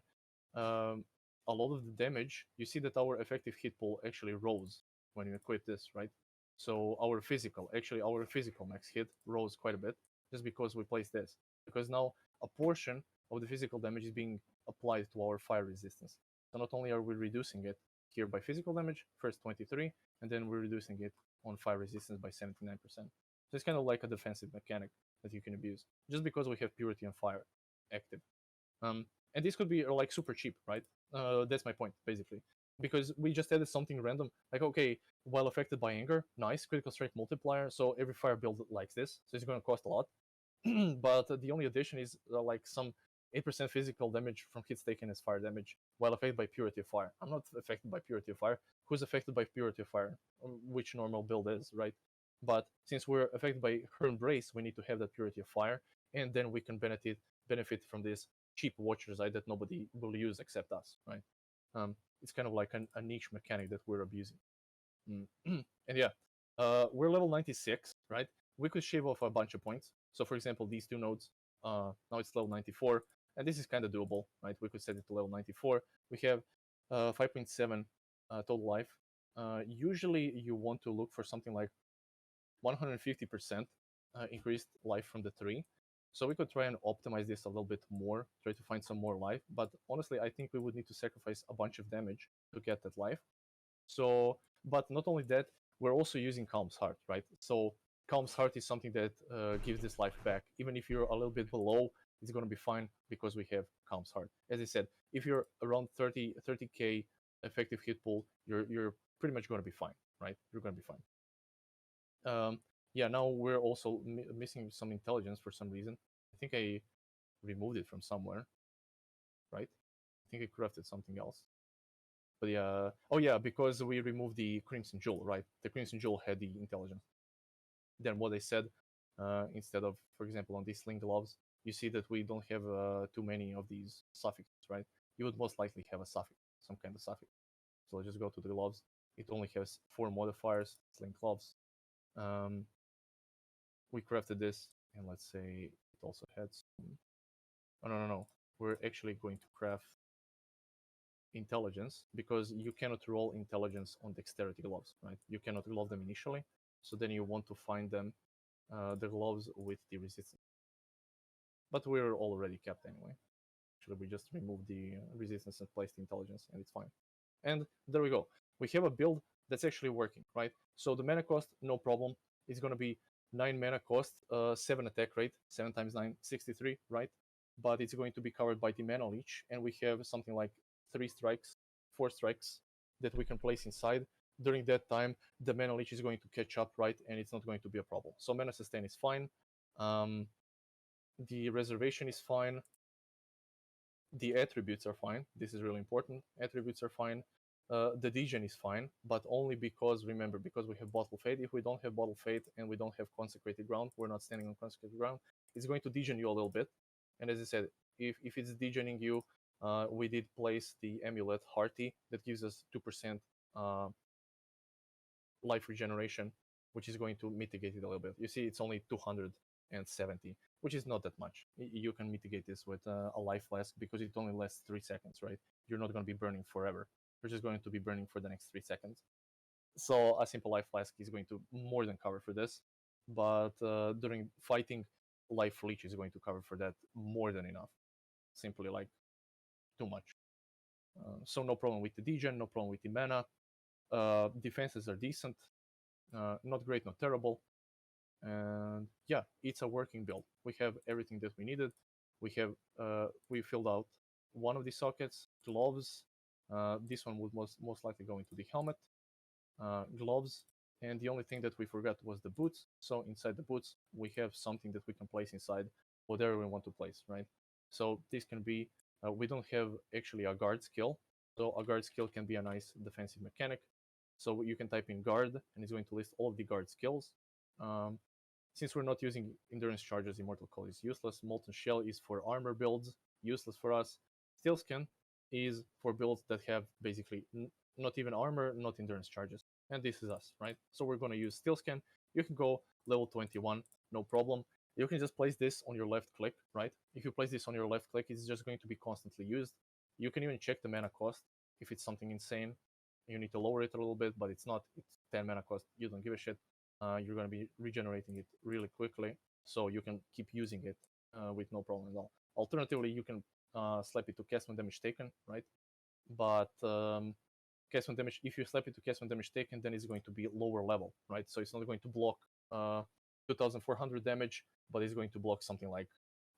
a lot of the damage, you see that our effective hit pool actually rose when you equip this, right? So our physical max hit rose quite a bit just because we placed this. Because now a portion of the physical damage is being applied to our fire resistance. So not only are we reducing it here by physical damage, first 23, and then we're reducing it on fire resistance by 79%. So it's kind of like a defensive mechanic that you can abuse just because we have Purity and Fire active. And this could be like super cheap, right? That's my point, basically. Because we just added something random, like, okay, while affected by anger, nice, critical strike multiplier, so every fire build likes this, so it's going to cost a lot. But the only addition is like some 8% physical damage from hits taken as fire damage while affected by Purity of Fire. I'm not affected by Purity of Fire. Who's affected by Purity of Fire? Which normal build is, right? But since we're affected by her embrace, we need to have that Purity of Fire, and then we can benefit from this cheap Watcher's Eye that nobody will use except us, right? It's kind of like a niche mechanic that we're abusing. And yeah, we're level 96, right? We could shave off a bunch of points. So for example, these two nodes, now it's level 94, and this is kind of doable, right? We could set it to level 94. We have 5.7 total life. Usually you want to look for something like 150% increased life from the tree. So we could try and optimize this a little bit more, try to find some more life. But honestly, I think we would need to sacrifice a bunch of damage to get that life. So, but not only that, we're also using Calm's Heart, right? So Calm's Heart is something that gives this life back. Even if you're a little bit below, it's going to be fine because we have Calm's Heart. As I said, if you're around 30k effective hit pool, you're pretty much going to be fine, right? You're going to be fine. Yeah, now we're also missing some intelligence for some reason. I think I removed it from somewhere, right? I think I crafted something else. But yeah, oh yeah, because we removed the Crimson Jewel, right? The Crimson Jewel had the intelligence. Then what I said, instead of, for example, on these Sling gloves, you see that we don't have too many of these suffixes, right? You would most likely have a suffix, some kind of suffix. So let's just go to the gloves. It only has 4 modifiers, Sling gloves. We crafted this, and let's say it also had some. Oh, no. We're actually going to craft intelligence because you cannot roll intelligence on dexterity gloves, right? You cannot roll them initially, so then you want to find them, the gloves with the resistance. But we're already kept anyway. Actually, we just removed the resistance and placed the intelligence, and it's fine. And there we go. We have a build that's actually working, right? So the mana cost, no problem. It's going to be 9 mana cost, 7 attack rate, 7 times 9, 63, right? But it's going to be covered by the mana leech, and we have something like 4 strikes that we can place inside. During that time, the mana leech is going to catch up, right? And it's not going to be a problem. So mana sustain is fine. The reservation is fine. The attributes are fine. This is really important. Attributes are fine. The degen is fine, but only because, remember, because we have Bottle Fate. If we don't have Bottle Fate and we don't have Consecrated Ground, we're not standing on Consecrated Ground, it's going to degen you a little bit. And as I said, if it's degening you, we did place the Amulet Hearty that gives us 2% life regeneration, which is going to mitigate it a little bit. You see, it's only 270, which is not that much. You can mitigate this with a life flask because it only lasts 3 seconds, right? You're not going to be burning forever. You're just going to be burning for the next 3 seconds. So a simple life flask is going to more than cover for this. But during fighting, life leech is going to cover for that more than enough. Simply like too much. So no problem with the degen, no problem with the mana. Defenses are decent. Not great, not terrible. And yeah, it's a working build. We have everything that we needed. We filled out one of the sockets, gloves, This one would most likely go into the helmet, gloves, and the only thing that we forgot was the boots. So inside the boots, we have something that we can place inside whatever we want to place, right? So this can be, we don't have actually a guard skill. So a guard skill can be a nice defensive mechanic. So you can type in guard, and it's going to list all of the guard skills. Since we're not using endurance charges, Immortal Coil is useless. Molten Shell is for armor builds, useless for us. Steel Skin is for builds that have basically not even armor, not endurance charges. And this is us, right? So we're going to use Steel Skin. You can go level 21, no problem. You can just place this on your left click, right? If you place this on your left click, it's just going to be constantly used. You can even check the mana cost. If it's something insane, you need to lower it a little bit, but it's not. It's 10 mana cost. You don't give a shit. You're going to be regenerating it really quickly, so you can keep using it with no problem at all. Alternatively, you can slap it to cast when damage taken, right? But cast when damage, if you slap it to cast when damage taken, then it's going to be lower level, right? So it's not going to block 2,400 damage, but it's going to block something like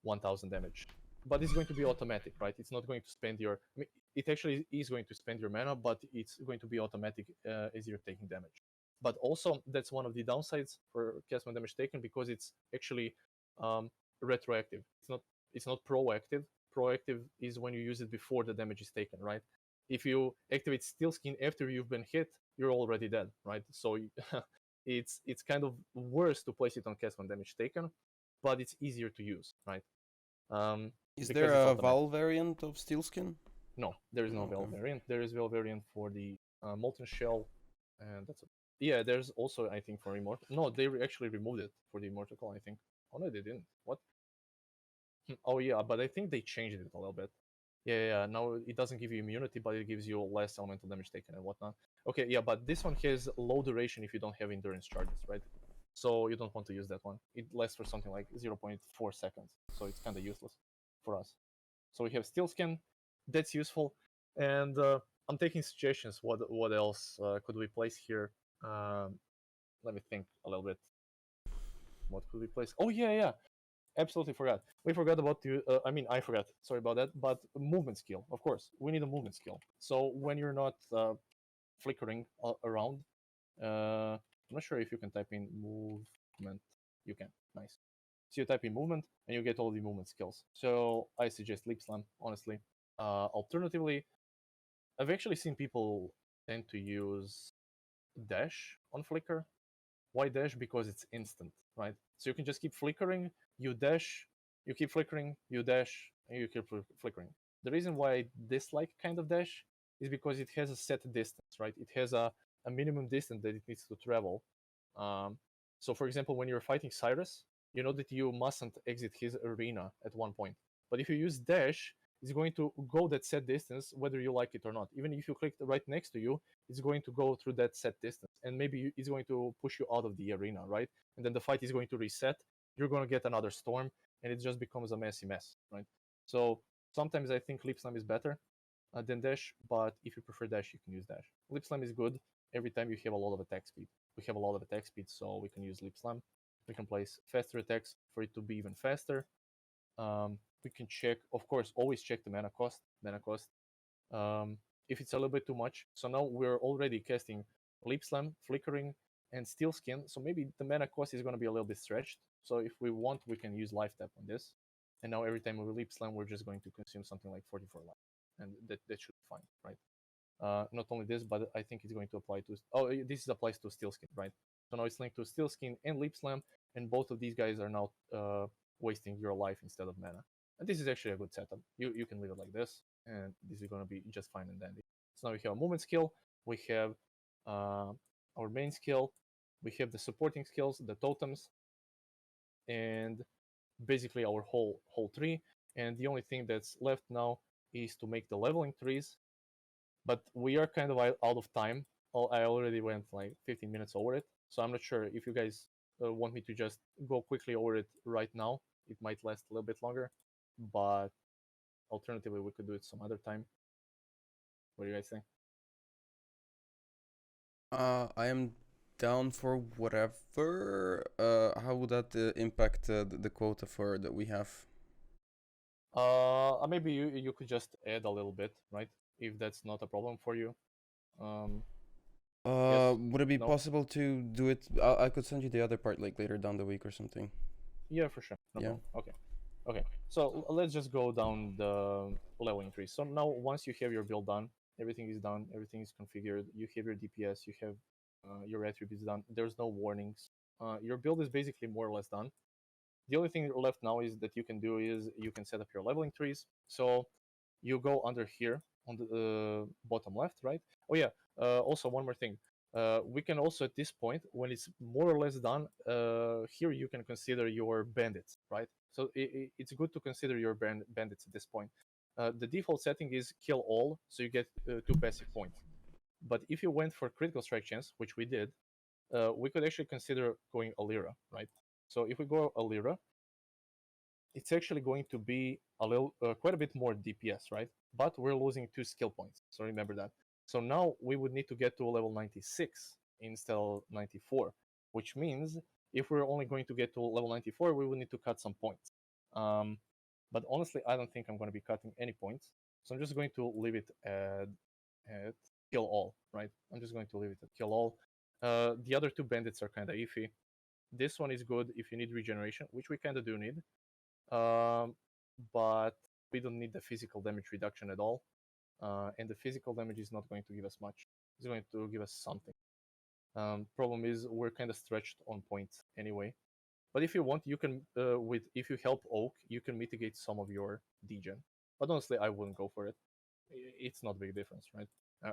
1,000 damage. But it's going to be automatic, right? It's not going to spend your. I mean, it actually is going to spend your mana, but it's going to be automatic as you're taking damage. But also, that's one of the downsides for cast when damage taken, because it's actually retroactive. It's not proactive. Proactive is when you use it before the damage is taken, right? If you activate Steel Skin after you've been hit, you're already dead, right? So it's kind of worse to place it on cast when damage taken, but it's easier to use, right? Is there a Val variant of Steel Skin? No, there is no Val variant. There is Val variant for the Molten Shell, and that's it. Yeah, there's also, I think, for Immortal. No, they actually removed it for the Immortal Call, I think. Oh, no, they didn't. What? Oh, yeah, but I think they changed it a little bit. Yeah, now it doesn't give you immunity, but it gives you less elemental damage taken and whatnot. Okay, yeah, but this one has low duration if you don't have endurance charges, right? So you don't want to use that one. It lasts for something like 0.4 seconds, so it's kind of useless for us. So we have Steel Skin, that's useful. And I'm taking suggestions. What else could we place here? Let me think a little bit. What could we place? Oh, yeah. Absolutely forgot. We forgot about the. I forgot. Sorry about that. But movement skill, of course. We need a movement skill. So when you're not flickering around, I'm not sure if you can type in movement. You can. Nice. So you type in movement and you get all the movement skills. So I suggest Leap Slam, honestly. Alternatively, I've actually seen people tend to use dash on flicker. Why dash? Because it's instant, right? So you can just keep flickering, you dash, you keep flickering, you dash, and you keep flickering. The reason why I dislike kind of dash is because it has a set distance, right? It has a minimum distance that it needs to travel. So for example, when you're fighting Cyrus, you know that you mustn't exit his arena at one point. But if you use dash, it's going to go that set distance whether you like it or not. Even if you click right next to you, it's going to go through that set distance, and maybe it's going to push you out of the arena, right? And then the fight is going to reset. You're going to get another storm, and it just becomes a messy mess, right? So sometimes I think Leap Slam is better than dash, but if you prefer dash, you can use dash. Leap Slam is good every time you have a lot of attack speed. We have a lot of attack speed, so we can use Leap Slam. We can place faster attacks for it to be even faster. We can check, of course, always check the mana cost. If it's a little bit too much. So now we're already casting Leap Slam, Flickering, and Steel Skin. So maybe the mana cost is going to be a little bit stretched. So if we want, we can use Life Tap on this. And now every time we Leap Slam, we're just going to consume something like 44 life. And that should be fine, right? Not only this, but I think it's going to apply to... Oh, this applies to Steel Skin, right? So now it's linked to Steel Skin and Leap Slam. And both of these guys are now wasting your life instead of mana. And this is actually a good setup. You can leave it like this, and this is going to be just fine and dandy. So now we have a movement skill, we have our main skill, we have the supporting skills, the totems, and basically our whole tree. And the only thing that's left now is to make the leveling trees. But we are kind of out of time. I already went like 15 minutes over it, so I'm not sure if you guys want me to just go quickly over it right now. It might last a little bit longer, but alternatively we could do it some other time. What do you guys think? I am down for whatever. How would that impact the quota for that we have? Maybe you could just add a little bit, right? if that's not a problem for you. Yes, Would it be no? possible to do it? I could send you the other part like later down the week or something. Yeah, for sure. No Yeah. problem. Okay. So let's just go down the leveling tree. So now once you have your build done, everything is done, everything is configured. You have your DPS, you have your attributes done. There's no warnings. Your build is basically more or less done. The only thing left now is that you can do is you can set up your leveling trees. So you go under here on the bottom left, right? Oh yeah. Also one more thing. We can also at this point, when it's more or less done, here you can consider your bandits, right? So it's good to consider your bandits at this point. The default setting is kill all, so you get 2 passive points. But if you went for critical strike chance, which we did, we could actually consider going Alira, right? So if we go Alira, it's actually going to be a little, quite a bit more DPS, right? But we're losing 2 skill points, so remember that. So now we would need to get to level 96 instead of 94, which means if we're only going to get to level 94, we would need to cut some points. But honestly, I don't think I'm going to be cutting any points, so I'm just going to leave it at kill all, right? I'm just going to leave it at kill all. The other 2 bandits are kind of iffy. This one is good if you need regeneration, which we kind of do need. But we don't need the physical damage reduction at all. And the physical damage is not going to give us much. It's going to give us something. Problem is we're kind of stretched on points anyway. But if you want, you can if you help Oak, you can mitigate some of your degen. But honestly, I wouldn't go for it. It's not a big difference, right?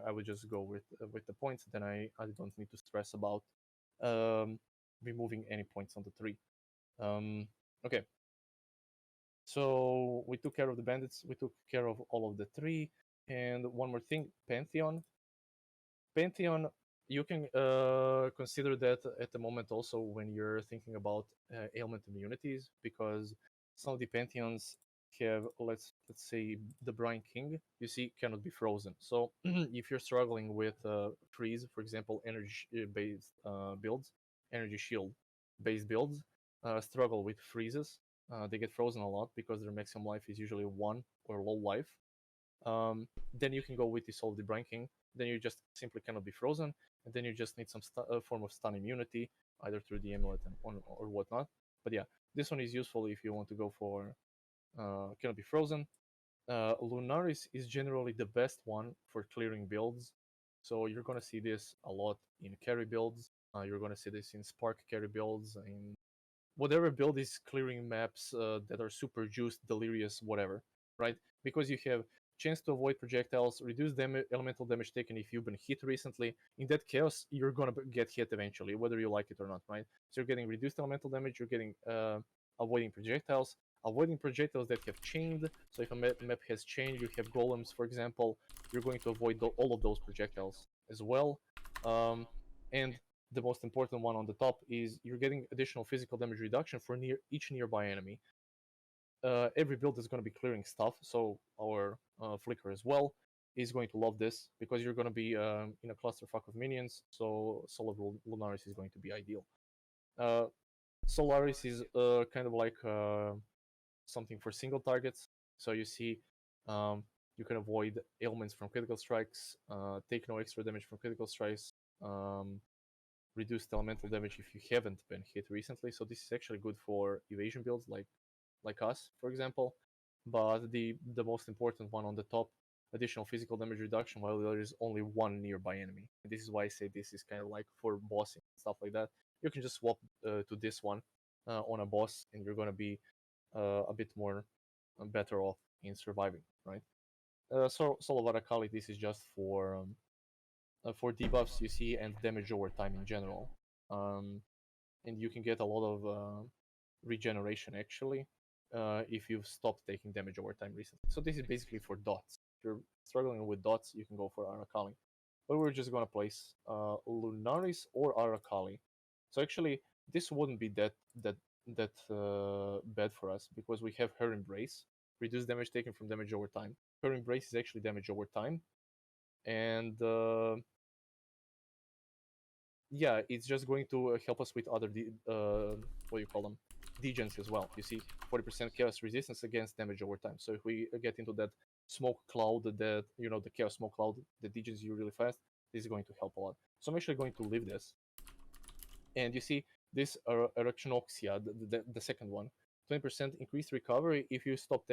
I would just go with the points. Then I don't need to stress about removing any points on the tree. Okay. So we took care of the bandits, we took care of all of the 3, and one more thing, Pantheon. Pantheon, you can consider that at the moment also when you're thinking about ailment immunities, because some of the Pantheons have, let's say, the Brine King, you see, cannot be frozen. So if you're struggling with freeze, for example, energy-based builds, energy shield-based builds, struggle with freezes, they get frozen a lot because their maximum life is usually 1 or low life. Then you can go with the Soul of the Brine King. Then you just simply cannot be frozen, and then you just need some form of stun immunity, either through the amulet or whatnot. But yeah, this one is useful if you want to go for cannot be frozen. Lunaris is generally the best one for clearing builds. So you're gonna see this a lot in carry builds. You're gonna see this in Spark carry builds, in whatever build is clearing maps that are super juiced, delirious, whatever, right? Because you have chance to avoid projectiles, reduce elemental damage taken if you've been hit recently. In that chaos, you're gonna get hit eventually, whether you like it or not, right? So you're getting reduced elemental damage, you're getting avoiding projectiles that have chained. So if a map has chained, you have golems, for example, you're going to avoid all of those projectiles as well. And the most important one on the top is you're getting additional physical damage reduction for each nearby enemy. Every build is going to be clearing stuff, so our Flicker as well is going to love this because you're going to be in a clusterfuck of minions, so Soul of Lunaris is going to be ideal. Solaris is kind of like something for single targets, so you see you can avoid ailments from critical strikes, take no extra damage from critical strikes, reduced elemental damage if you haven't been hit recently. So this is actually good for evasion builds like us, for example. But the most important one on the top, additional physical damage reduction while there is only one nearby enemy. And this is why I say this is kind of like for bossing stuff like that. You can just swap to this one on a boss, and you're gonna be a bit more better off in surviving, right? So Soul of Arakali, this is just for debuffs, you see, and damage over time in general. And you can get a lot of regeneration actually if you've stopped taking damage over time recently. So this is basically for dots. If you're struggling with dots, you can go for Arakali. But we're just gonna place Lunaris or Arakali. So actually, this wouldn't be that bad for us because we have her embrace, reduce damage taken from damage over time. Her embrace is actually damage over time, and yeah, it's just going to help us with other what do you call them, degens as well. You see, 40% chaos resistance against damage over time. So if we get into that smoke cloud that the chaos smoke cloud that degens you really fast. This is going to help a lot. So I'm actually going to leave this. And you see this Erectionoxia, the second one, 20% increased recovery if you stop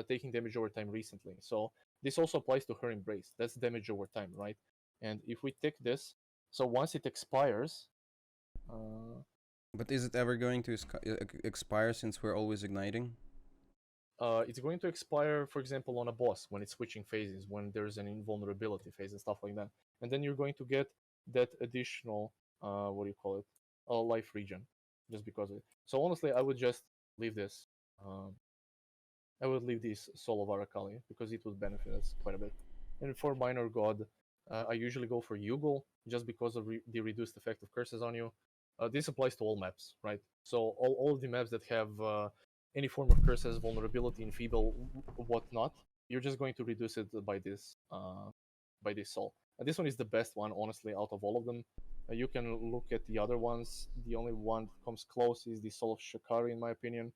taking damage over time recently. So this also applies to her embrace. That's damage over time, right? And if we take this, so once it expires, but is it ever going to expire since we're always igniting? It's going to expire, for example, on a boss when it's switching phases, when there's an invulnerability phase and stuff like that. And then you're going to get that additional, life regen, just because of it. So honestly, I would just leave this. I would leave this Soul of Arakali because it would benefit us quite a bit. And for Minor God, I usually go for Yugal just because of the reduced effect of curses on you. This applies to all maps, right? So all of the maps that have any form of curses, vulnerability, enfeeble, whatnot, you're just going to reduce it by this soul. And this one is the best one, honestly, out of all of them. You can look at the other ones. The only one that comes close is the Soul of Shakari, in my opinion.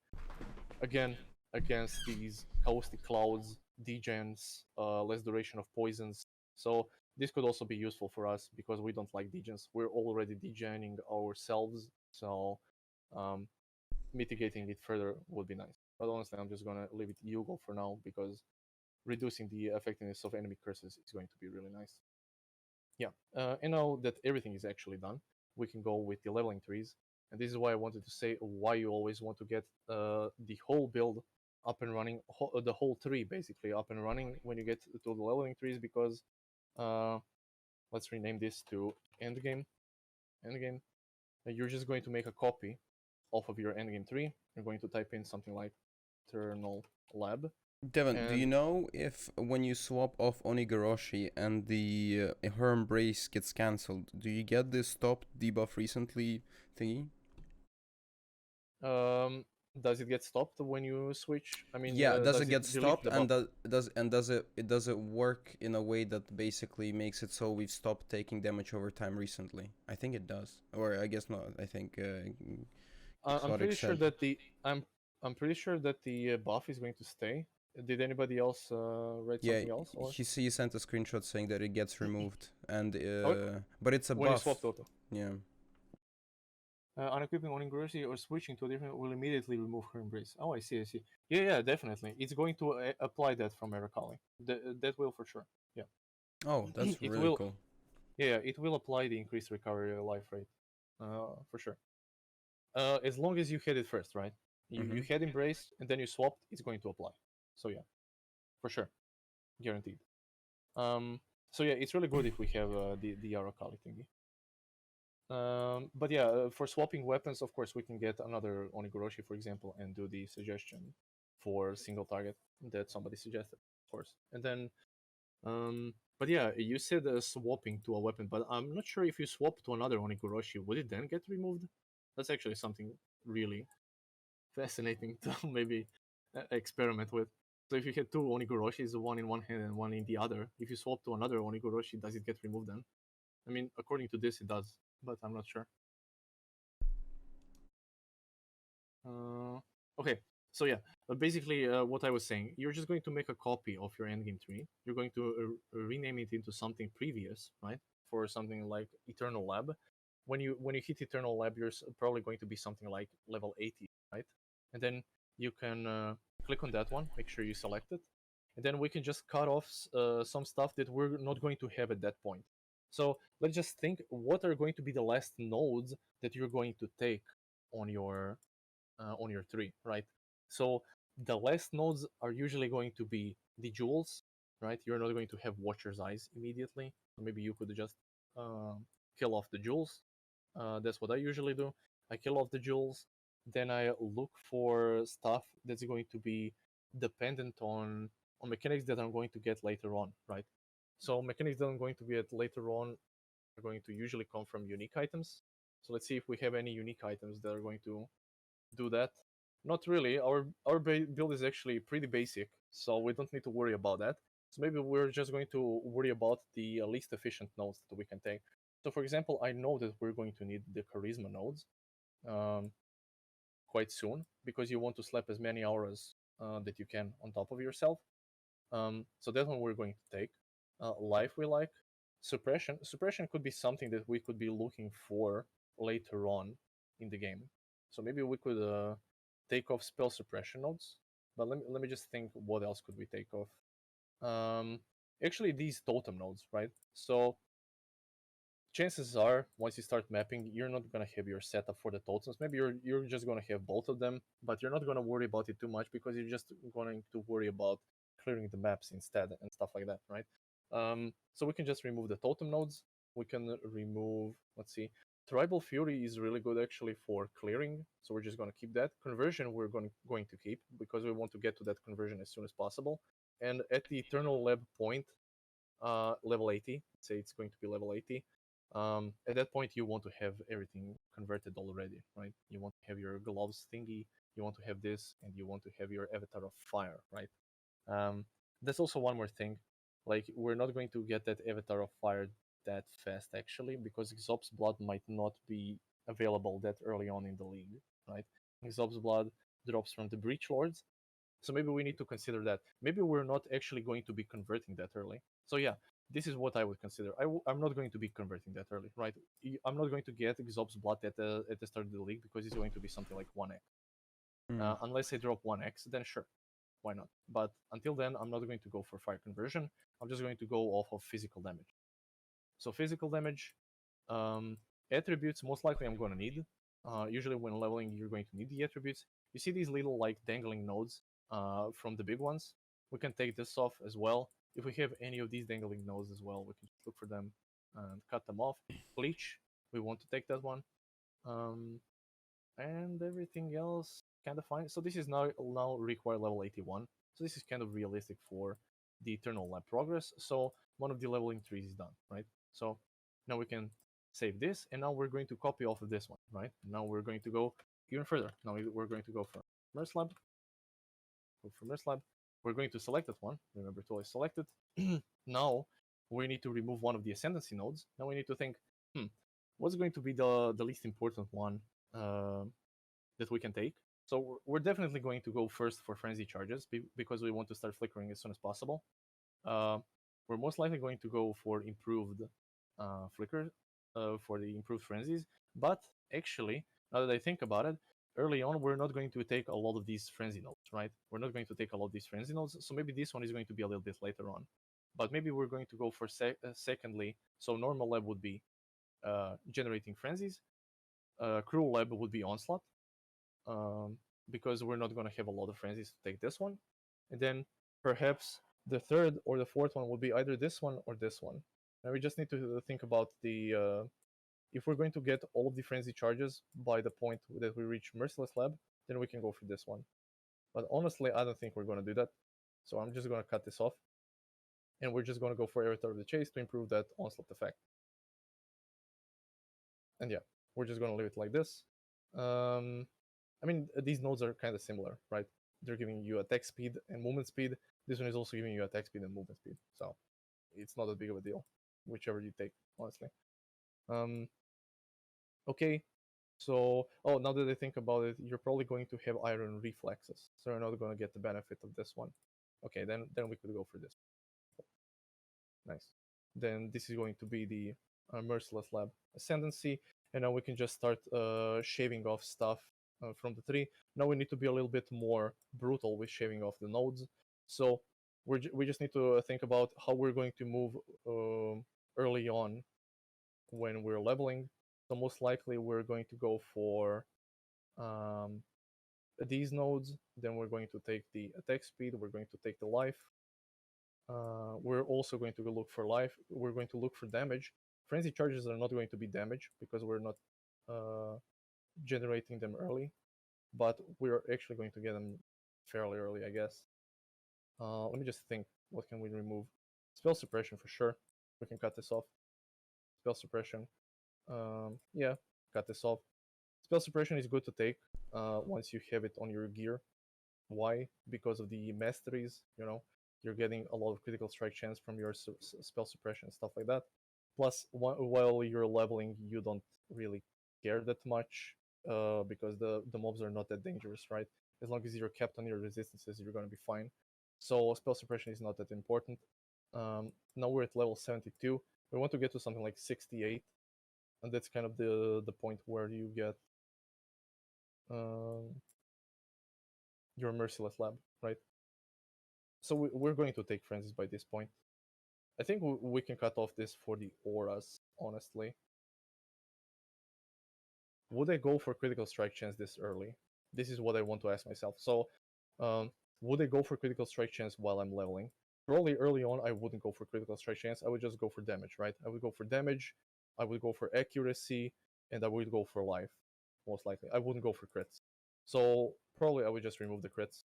Again, against these caustic clouds, degens, less duration of poisons. So this could also be useful for us because we don't like degens. We're already degening ourselves, so mitigating it further would be nice. But honestly, I'm just gonna leave it Yugal for now because reducing the effectiveness of enemy curses is going to be really nice. Yeah, and now that everything is actually done, we can go with the leveling trees. And this is why I wanted to say why you always want to get the whole build up and running, the whole tree basically up and running when you get to the leveling trees, because let's rename this to Endgame. Endgame. You're just going to make a copy off of your Endgame tree. You're going to type in something like Eternal Lab. Devin, do you know if when you swap off Oni-goroshi and the her embrace gets cancelled, do you get this stopped debuff recently thingy? Does it get stopped when you switch? I mean, yeah, does it get stopped, and does it work in a way that basically makes it so we've stopped taking damage over time recently? I think it does, or I guess not. I think I'm pretty sure that I'm pretty sure that the buff is going to stay. Did anybody else write something else? Or? He sent a screenshot saying that it gets removed, and but it's a when buff. You swap Totem. Yeah. Unequipping Oni-goroshi or switching to a different will immediately remove her embrace. Oh, I see. Yeah, definitely. It's going to apply that from Arakali. That will for sure. Yeah. Oh, that's really cool. Yeah, it will apply the increased recovery life rate. For sure. As long as you had it first, right? You had embrace and then you swapped, it's going to apply. So yeah, for sure, guaranteed. So yeah, it's really good if we have the Arakali thingy. But yeah, for swapping weapons, of course, we can get another Oni-goroshi, for example, and do the suggestion for single target that somebody suggested, of course. And then, but yeah, you said swapping to a weapon, but I'm not sure if you swap to another Oni-goroshi, would it then get removed? That's actually something really fascinating to maybe experiment with. So if you had two Oni-goroshis, one in one hand and one in the other, if you swap to another Oni-goroshi, does it get removed then? I mean, according to this, it does, but I'm not sure. Okay, so yeah, basically what I was saying, you're just going to make a copy of your endgame tree. You're going to rename it into something previous, right? For something like Eternal Lab. When you hit Eternal Lab, you're probably going to be something like level 80, right? And then you can click on that one, make sure you select it, and then we can just cut off some stuff that we're not going to have at that point. So let's just think, what are going to be the last nodes that you're going to take on your tree, right? So the last nodes are usually going to be the jewels, right? You're not going to have Watcher's Eyes immediately. So maybe you could just kill off the jewels. That's what I usually do. I kill off the jewels, then I look for stuff that's going to be dependent on mechanics that I'm going to get later on, right? So mechanics that I'm going to get later on are going to usually come from unique items. So let's see if we have any unique items that are going to do that. Not really. Our build is actually pretty basic, so we don't need to worry about that. So maybe we're just going to worry about the least efficient nodes that we can take. So for example, I know that we're going to need the charisma nodes quite soon, because you want to slap as many auras that you can on top of yourself. So that one we're going to take. Life we like. Suppression could be something that we could be looking for later on in the game. So maybe we could take off spell suppression nodes. But let me just think, what else could we take off? Actually, these totem nodes, right? So chances are, once you start mapping, you're not gonna have your setup for the totems. Maybe you're just gonna have both of them, but you're not gonna worry about it too much because you're just going to worry about clearing the maps instead and stuff like that, right? So we can just remove the totem nodes. We can remove, let's see, Tribal Fury is really good actually for clearing, so we're just gonna keep that. Conversion we're going to keep because we want to get to that conversion as soon as possible. And at the Eternal Lab point, level 80, say it's going to be level 80, at that point you want to have everything converted already, right? You want to have your gloves thingy, you want to have this, and you want to have your avatar of fire, right? That's also one more thing. Like, we're not going to get that avatar of fire that fast actually, because Xop's blood might not be available that early on in the league, right? Xop's blood drops from the Breach Lords, so maybe we need to consider that. Maybe we're not actually going to be converting that early. So yeah, this is what I would consider. I'm not going to be converting that early, right? I'm not going to get Xop's blood at the start of the league because it's going to be something like 1x. Unless I drop 1x, then sure, why not? But until then, I'm not going to go for fire conversion. I'm just going to go off of physical damage. So physical damage, attributes, most likely I'm going to need. Usually when leveling, you're going to need the attributes. You see these little like dangling nodes from the big ones? We can take this off as well. If we have any of these dangling nodes as well, we can just look for them and cut them off. Bleach, we want to take that one. And everything else kind of fine. So this is now require level 81. So this is kind of realistic for the Eternal Lab progress. So one of the leveling trees is done, right? So now we can save this, and now we're going to copy off of this one, right? Now we're going to go even further. Now we're going to go for Merc Lab. Go for Merc Lab. We're going to select that one. Remember to always select it. Now we need to remove one of the Ascendancy nodes. Now we need to think, what's going to be the least important one that we can take? So we're definitely going to go first for Frenzy Charges because we want to start flickering as soon as possible. We're most likely going to go for improved flicker for the improved frenzies. But actually, now that I think about it, early on we're not going to take a lot of these frenzy nodes, right? We're not going to take a lot of these frenzy nodes, so maybe this one is going to be a little bit later on. But maybe we're going to go for secondly. So normal lab would be generating frenzies. Cruel lab would be onslaught. Because we're not going to have a lot of frenzies to take this one. And then perhaps the third or the fourth one will be either this one or this one. And we just need to think about the if we're going to get all of the frenzy charges by the point that we reach Merciless Lab, then we can go for this one. But honestly, I don't think we're going to do that. So I'm just going to cut this off. And we're just going to go for Avatar of the Chase to improve that onslaught effect. And yeah, we're just going to leave it like this. I mean, these nodes are kind of similar, right? They're giving you attack speed and movement speed. This one is also giving you attack speed and movement speed. So it's not that big of a deal, whichever you take, honestly. Okay, so, now that I think about it, you're probably going to have iron reflexes. So you're not going to get the benefit of this one. Okay, then we could go for this. Nice. Then this is going to be the Merciless Lab Ascendancy. And now we can just start shaving off stuff from the tree. Now we need to be a little bit more brutal with shaving off the nodes. So we just need to think about how we're going to move early on when we're leveling. So most likely we're going to go for these nodes. Then we're going to take the attack speed. We're going to take the life. We're also going to look for life. We're going to look for damage. Frenzy charges are not going to be damage because we're not generating them early, but we're actually going to get them fairly early, I guess. Let me just think. What can we remove? Spell suppression for sure. We can cut this off. Spell suppression. Yeah, cut this off. Spell suppression is good to take once you have it on your gear. Why? Because of the masteries, you're getting a lot of critical strike chance from your spell suppression, stuff like that. Plus, while you're leveling, you don't really care that much because the mobs are not that dangerous, right? As long as you're kept on your resistances, you're gonna be fine. So spell suppression is not that important. Now we're at level 72. We want to get to something like 68, and that's kind of the point where you get your merciless lab, right? So we're going to take frenzies by this point. I think we can cut off this for the auras, honestly. Would I go for critical strike chance this early? This is what I want to ask myself. So, would I go for critical strike chance while I'm leveling? Probably early on, I wouldn't go for critical strike chance. I would just go for damage, right? I would go for damage, I would go for accuracy, and I would go for life, most likely. I wouldn't go for crits. So, probably I would just remove the crits,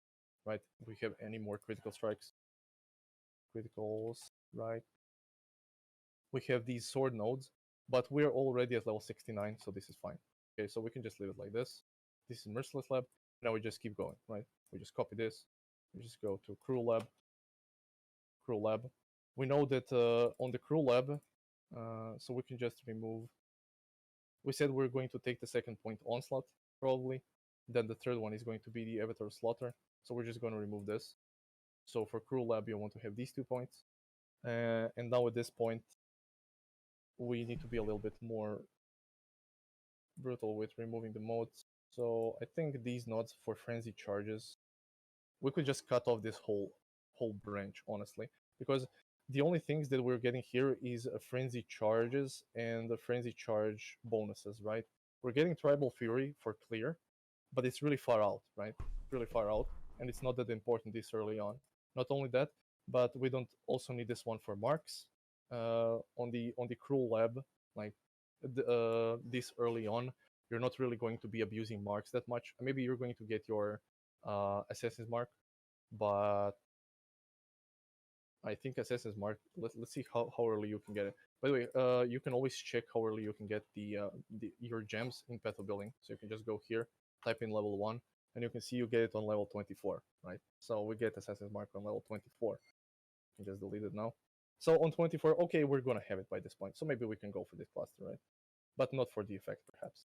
right? If we have any more critical strikes. Criticals, right? We have these sword nodes, but we're already at level 69, so this is fine. Okay, so we can just leave it like this. This is Merciless Lab. Now we just keep going, right? We just copy this. We just go to Cruel Lab. Cruel Lab. We know that on the Cruel Lab, so we can just remove. We said we're going to take the second point Onslaught, probably. Then the third one is going to be the Avatar Slaughter. So we're just going to remove this. So for Cruel Lab, you want to have these 2 points. And now at this point, we need to be a little bit more brutal with removing the modes. So I think these nodes for frenzy charges, we could just cut off this whole branch, honestly, because the only things that we're getting here is a frenzy charges and the frenzy charge bonuses, right? We're getting Tribal Fury for clear, but it's really far out, right? Really far out, and it's not that important this early on. Not only that, but we don't also need this one for marks. On the Cruel Lab, like this early on, you're not really going to be abusing marks that much. Maybe you're going to get your Assassin's Mark, but I think Assassin's Mark. Let's see how early you can get it. By the way, you can always check how early you can get your gems in Path of Building. So you can just go here, type in level 1, and you can see you get it on level 24, right? So we get Assassin's Mark on level 24. You can just delete it now. So on 24, okay, we're gonna have it by this point. So maybe we can go for this cluster, right? But not for the effect, perhaps.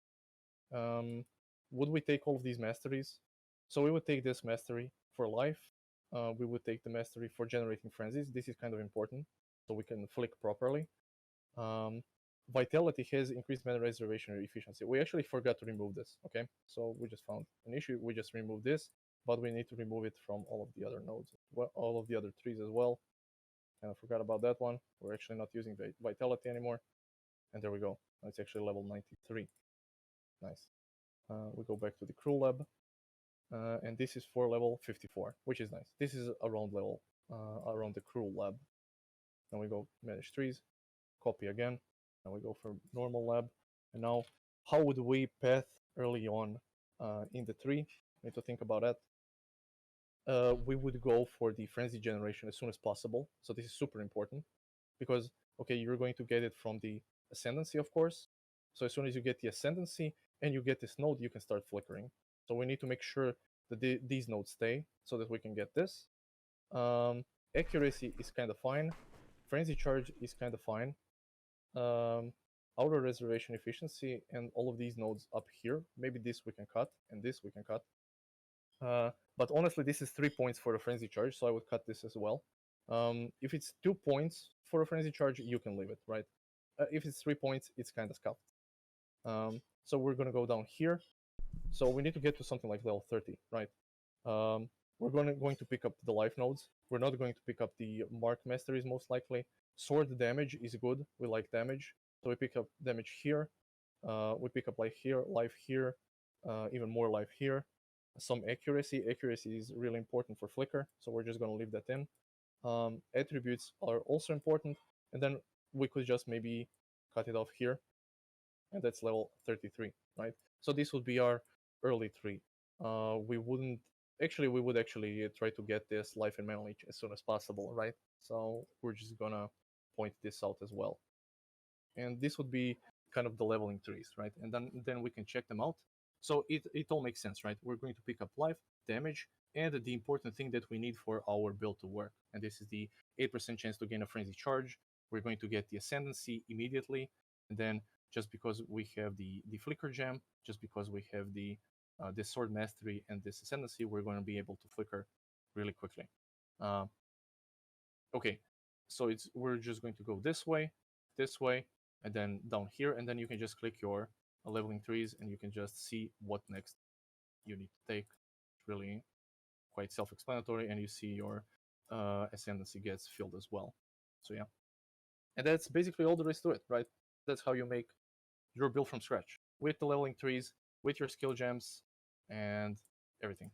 Would we take all of these masteries? So we would take this mastery for life. We would take the mastery for generating frenzies. This is kind of important, so we can flick properly. Vitality has increased mana reservation efficiency. We actually forgot to remove this, okay? So we just found an issue. We just removed this, but we need to remove it from all of the other nodes, well, all of the other trees as well. Kind of forgot about that one. We're actually not using vitality anymore. And there we go. It's actually level 93. Nice. We go back to the Cruel Lab. And this is for level 54, which is nice. This is around level, around the Cruel Lab. Then we go manage trees, copy again. Now we go for normal lab. And now, how would we path early on in the tree? We need to think about that. We would go for the frenzy generation as soon as possible. So this is super important because, okay, you're going to get it from the Ascendancy, of course. So as soon as you get the Ascendancy and you get this node, you can start flickering. So we need to make sure that these nodes stay so that we can get this. Accuracy is kind of fine. Frenzy charge is kind of fine. Outer reservation efficiency and all of these nodes up here. Maybe this we can cut and this we can cut. But honestly, this is 3 points for a frenzy charge, so I would cut this as well. If it's 2 points for a frenzy charge, you can leave it, right? If it's 3 points, it's kind of scuffed. So we're gonna go down here. So we need to get to something like level 30, right? We're going to pick up the life nodes. We're not going to pick up the mark masteries most likely. Sword damage is good. We like damage, so we pick up damage here. We pick up life here, even more life here. Some accuracy. Accuracy is really important for Flicker, so we're just going to leave that in. Attributes are also important, and then we could just maybe cut it off here, and that's level 33, right? So this would be our early tree. We would actually try to get this life and mana leech as soon as possible, right? So we're just gonna point this out as well. And this would be kind of the leveling trees, right? And then we can check them out. So it all makes sense, right? We're going to pick up life, damage, and the important thing that we need for our build to work. And this is the 8% chance to gain a frenzy charge. We're going to get the Ascendancy immediately, and then just because we have the Flicker gem, just because we have the this sword mastery and this ascendancy, we're going to be able to flicker really quickly. Okay, so we're just going to go this way, and then down here, and then you can just click your leveling trees, and you can just see what next you need to take. It's really quite self-explanatory, and you see your ascendancy gets filled as well. So yeah, and that's basically all there is to it, right? That's how you make your build from scratch with the leveling trees, with your skill gems, and everything.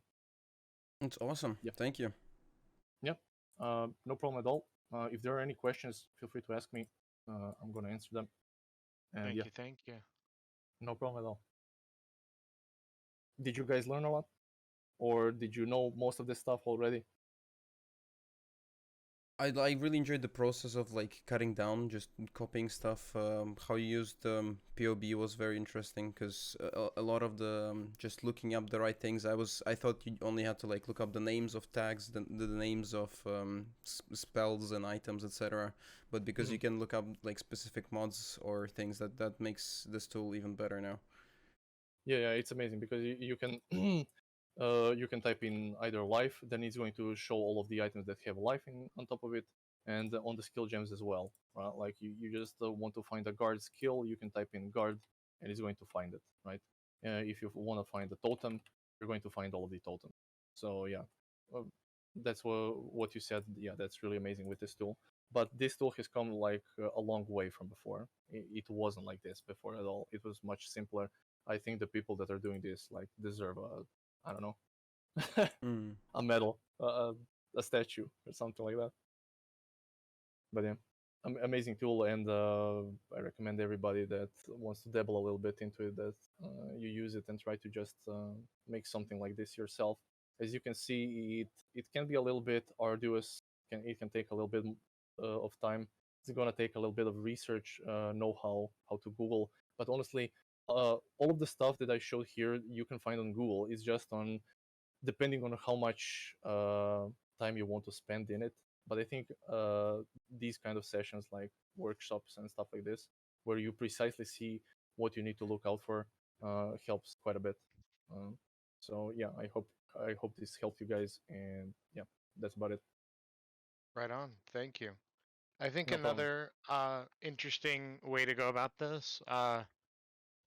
It's awesome. Yep. Thank you. Yep. No problem at all. If there are any questions, feel free to ask me. I'm gonna answer them. And yeah, Thank you. no problem at all. Did you guys learn a lot, or did you know most of this stuff already? I really enjoyed the process of like cutting down, just copying stuff. How you used POB was very interesting because a lot of the just looking up the right things. I thought you only had to like look up the names of tags, the names of spells and items, etc. But because you can look up like specific mods or things, that makes this tool even better now. Yeah, it's amazing because you can you can type in either life, then it's going to show all of the items that have life on top of it, and on the skill gems as well. Right? Like you just want to find a guard skill, you can type in guard, and it's going to find it. Right? If you want to find the totem, you're going to find all of the totem. So yeah, that's what you said. Yeah, that's really amazing with this tool. But this tool has come like a long way from before. It wasn't like this before at all. It was much simpler. I think the people that are doing this like deserve I don't know, a medal, a statue, or something like that. But yeah, amazing tool, and I recommend everybody that wants to dabble a little bit into it that you use it and try to just make something like this yourself. As you can see, it can be a little bit arduous. It can take a little bit of time. It's gonna take a little bit of research, know how to Google. But honestly, all of the stuff that I showed here you can find on Google. It's just on depending on how much time you want to spend in it. But I think these kind of sessions, like workshops and stuff like this, where you precisely see what you need to look out for, helps quite a bit. So yeah, I hope this helped you guys, and yeah, that's about it. Right on. Thank you. I think No problem. another interesting way to go about this,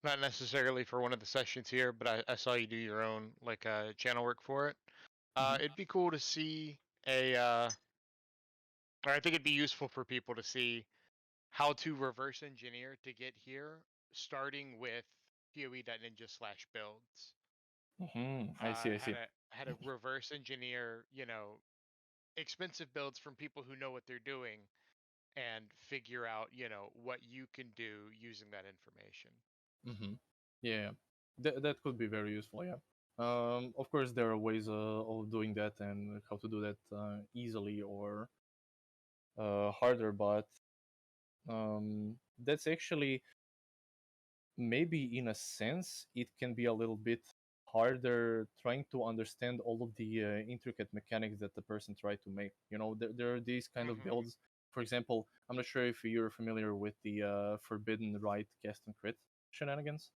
not necessarily for one of the sessions here, but I saw you do your own like channel work for it. It'd be cool to see or I think it'd be useful for people to see how to reverse engineer to get here, starting with PoE.ninja/builds. I see. How to reverse engineer, expensive builds from people who know what they're doing and figure out, what you can do using that information. Yeah, that could be very useful. Yeah. Of course, there are ways of doing that and how to do that easily or harder, but that's actually maybe in a sense it can be a little bit harder trying to understand all of the intricate mechanics that the person tried to make. There are these kind of builds. For example, I'm not sure if you're familiar with the forbidden right cast and crit shenanigans.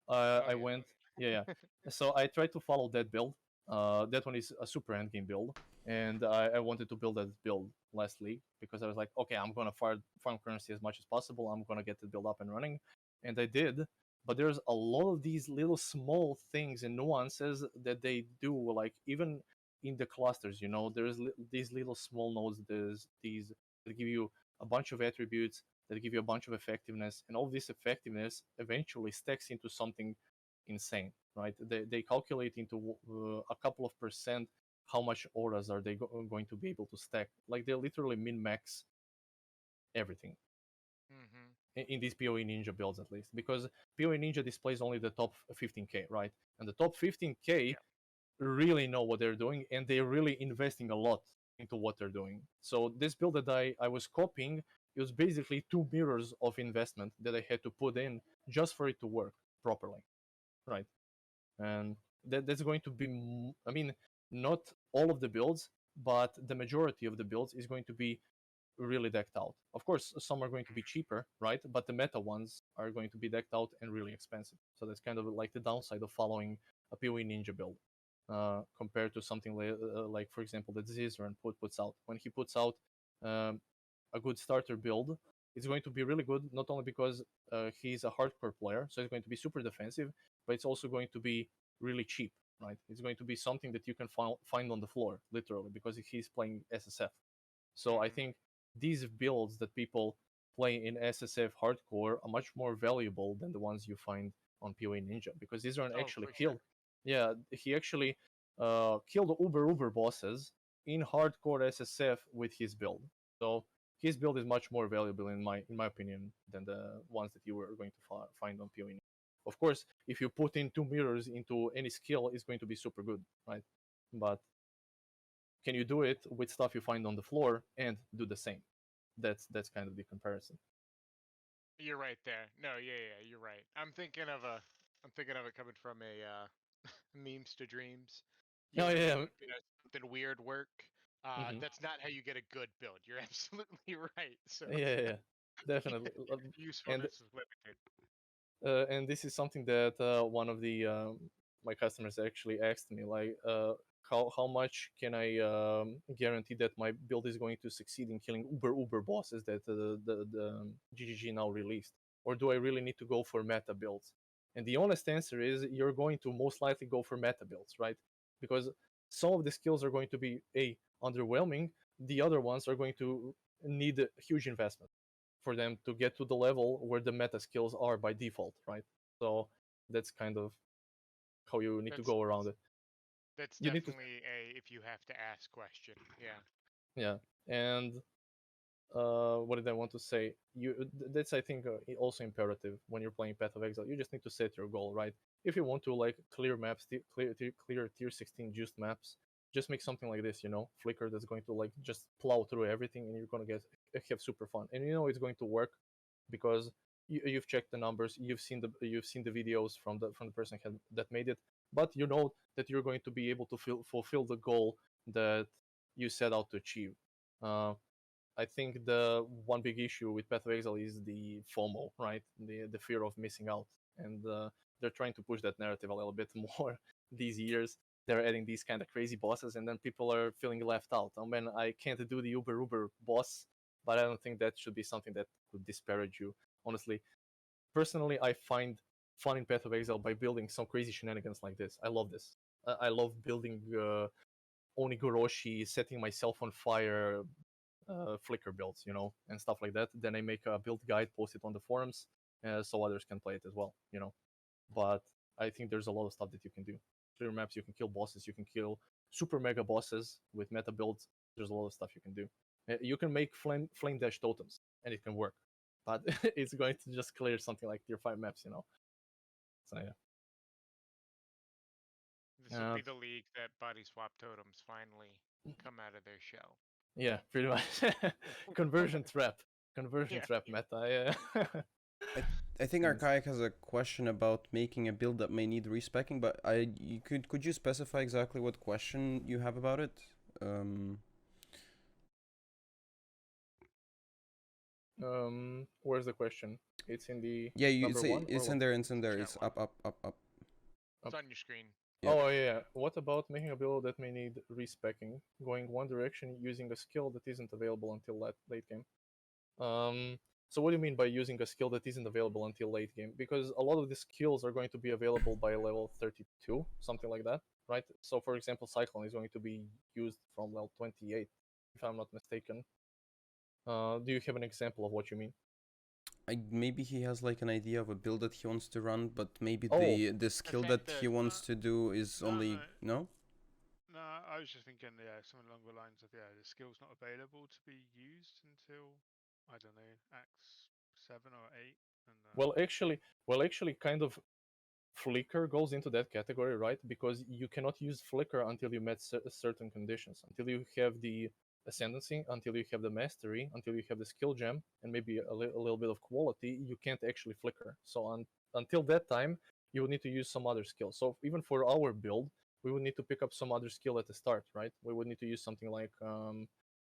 I went, yeah. So I tried to follow that build. That one is a super endgame build, and I wanted to build that build last league because I was like, okay, I'm gonna farm currency as much as possible. I'm gonna get the build up and running, and I did. But there's a lot of these little small things and nuances that they do, like even in the clusters. There's these little small nodes. There's these that give you a bunch of attributes that give you a bunch of effectiveness, and all this effectiveness eventually stacks into something insane, right? They calculate into a couple of percent how much auras are they going to be able to stack. Like they literally min max everything in these PoE Ninja builds, at least, because PoE Ninja displays only the top 15k, right? And the top 15k really know what they're doing, and they're really investing a lot into what they're doing. So this build that I was copying, it was basically 2 mirrors of investment that I had to put in just for it to work properly, right? And that's going to be, I mean, not all of the builds, but the majority of the builds is going to be really decked out. Of course, some are going to be cheaper, right? But the meta ones are going to be decked out and really expensive. So that's kind of like the downside of following a PoE ninja build, compared to something like, for example, the deceiver and puts out. When he puts out a good starter build, it's going to be really good, not only because he's a hardcore player, so it's going to be super defensive, but it's also going to be really cheap, right? It's going to be something that you can find on the floor, literally, because he's playing SSF. So I think these builds that people play in SSF hardcore are much more valuable than the ones you find on PoE Ninja, because these aren't actually killed. Yeah, he actually killed Uber bosses in hardcore SSF with his build. So his build is much more valuable in my opinion than the ones that you were going to find on PoE. Of course, if you put in 2 mirrors into any skill, it's going to be super good, right? But can you do it with stuff you find on the floor and do the same? That's kind of the comparison. You're right there. No, yeah, you're right. I'm thinking of it coming from a memes to dreams. You Oh want to yeah. make something weird work. Mhm. That's not how you get a good build. You're absolutely right. So Yeah, definitely. usefulness is limited. And this is something that one of the my customers actually asked me, like, how much can I guarantee that my build is going to succeed in killing uber bosses that the GGG now released, or do I really need to go for meta builds? And the honest answer is you're going to most likely go for meta builds, right? Because some of the skills are going to be underwhelming, the other ones are going to need a huge investment for them to get to the level where the meta skills are by default, right? So that's kind of how you need to go around it. That's You need to, definitely a if you have to ask question. Yeah. yeah. And what did I want to say? That's, I think, also imperative when you're playing Path of Exile. You just need to set your goal, right? If you want to like clear maps, clear tier 16 juiced maps, just make something like this, Flicker that's going to like just plow through everything, and you're gonna have super fun, and it's going to work because you've checked the numbers, you've seen the videos from the person that made it, but you know that you're going to be able to fulfill the goal that you set out to achieve. I think the one big issue with Path of Exile is the FOMO, right? The fear of missing out, and they're trying to push that narrative a little bit more these years. They're adding these kind of crazy bosses, and then people are feeling left out. Oh man, I can't do the Uber boss, but I don't think that should be something that could disparage you. Honestly, personally, I find fun in Path of Exile by building some crazy shenanigans like this. I love this. I love building Oni-goroshi, setting myself on fire, Flicker builds, and stuff like that. Then I make a build guide, post it on the forums, so others can play it as well. But I think there's a lot of stuff that you can do. Clear maps, you can kill bosses, you can kill super mega bosses with meta builds. There's a lot of stuff you can do. You can make flame dash totems, and it can work, but it's going to just clear something like tier 5 maps. So yeah. This will be the league that body swap totems finally come out of their shell. Yeah, pretty much. Conversion trap meta. Yeah. I think Archaic has a question about making a build that may need respecking, but could you specify exactly what question you have about it? Where's the question? It's in the it's one, it's in there. It's in there. It's up. It's on your screen. Yep. Oh yeah. What about making a build that may need respecking, going one direction using a skill that isn't available until late game? So what do you mean by using a skill that isn't available until late game? Because a lot of the skills are going to be available by level 32, something like that, right? So for example, Cyclone is going to be used from level 28, if I'm not mistaken. Do you have an example of what you mean? Maybe he has like an idea of a build that he wants to run, but maybe the skill that he wants to do is only no. No, I was just thinking, something along the lines of the skill's not available to be used until I don't know Acts 7 or 8. And, well, actually, kind of. Flicker goes into that category, right? Because you cannot use Flicker until you met certain conditions, until you have the Ascendancy, until you have the Mastery, until you have the Skill Gem, and maybe a little bit of quality. You can't actually Flicker. So until that time, you would need to use some other skill. So even for our build, we would need to pick up some other skill at the start, right? We would need to use something like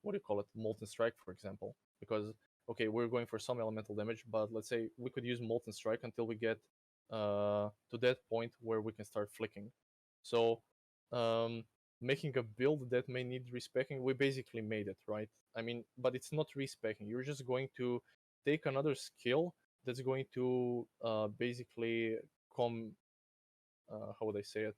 what do you call it, Molten Strike, for example, because okay, we're going for some elemental damage, but let's say we could use Molten Strike until we get to that point where we can start flicking. So making a build that may need respecking, we basically made it, right? I mean, but it's not respecking. You're just going to take another skill that's going to basically come, how would I say it?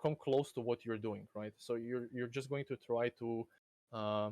Come close to what you're doing, right? So you're just going to try to uh,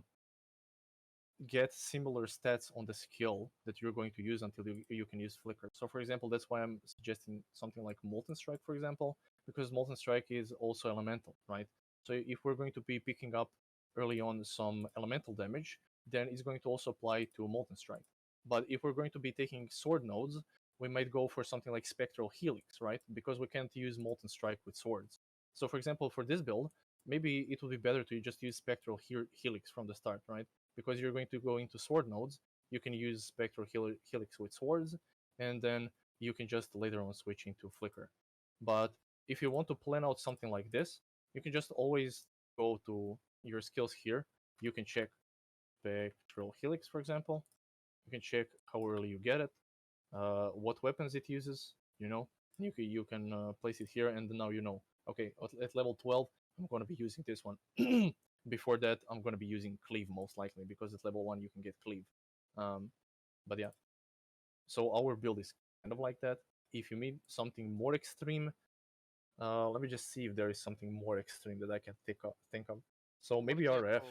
get similar stats on the skill that you're going to use until you can use Flicker. So for example, that's why I'm suggesting something like Molten Strike, for example, because Molten Strike is also elemental, right? So if we're going to be picking up early on some elemental damage, then it's going to also apply to Molten Strike. But if we're going to be taking sword nodes, we might go for something like Spectral Helix, right? Because we can't use Molten Strike with swords. So for example, for this build, maybe it would be better to just use Spectral Helix from the start, right? Because you're going to go into sword nodes, you can use Spectral Helix with swords, and then you can just later on switch into Flicker. But if you want to plan out something like this, you can just always go to your skills here. You can check Spectral Helix, for example. You can check how early you get it, what weapons it uses, you know. You can place it here, and now you know. Okay, at level 12, I'm going to be using this one. Before that, I'm going to be using Cleave most likely, because at level 1 you can get Cleave. But yeah, so our build is kind of like that. If you need something more extreme, let me just see if there is something more extreme that I can think of. So maybe RF.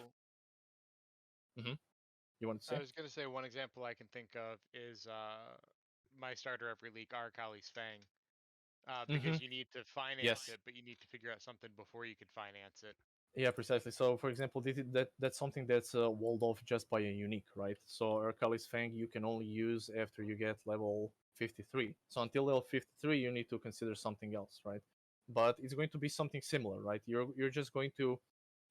You want to say? I was gonna say one example I can think of is my starter every league, Arcali's Fang. Because you need to finance Yes. it, but you need to figure out something before you can finance it. Yeah, precisely. So, for example, that's something that's walled off just by a unique, right? So, Arcali's Fang you can only use after you get level 53. So, until level 53, you need to consider something else, right? But it's going to be something similar, right? You're just going to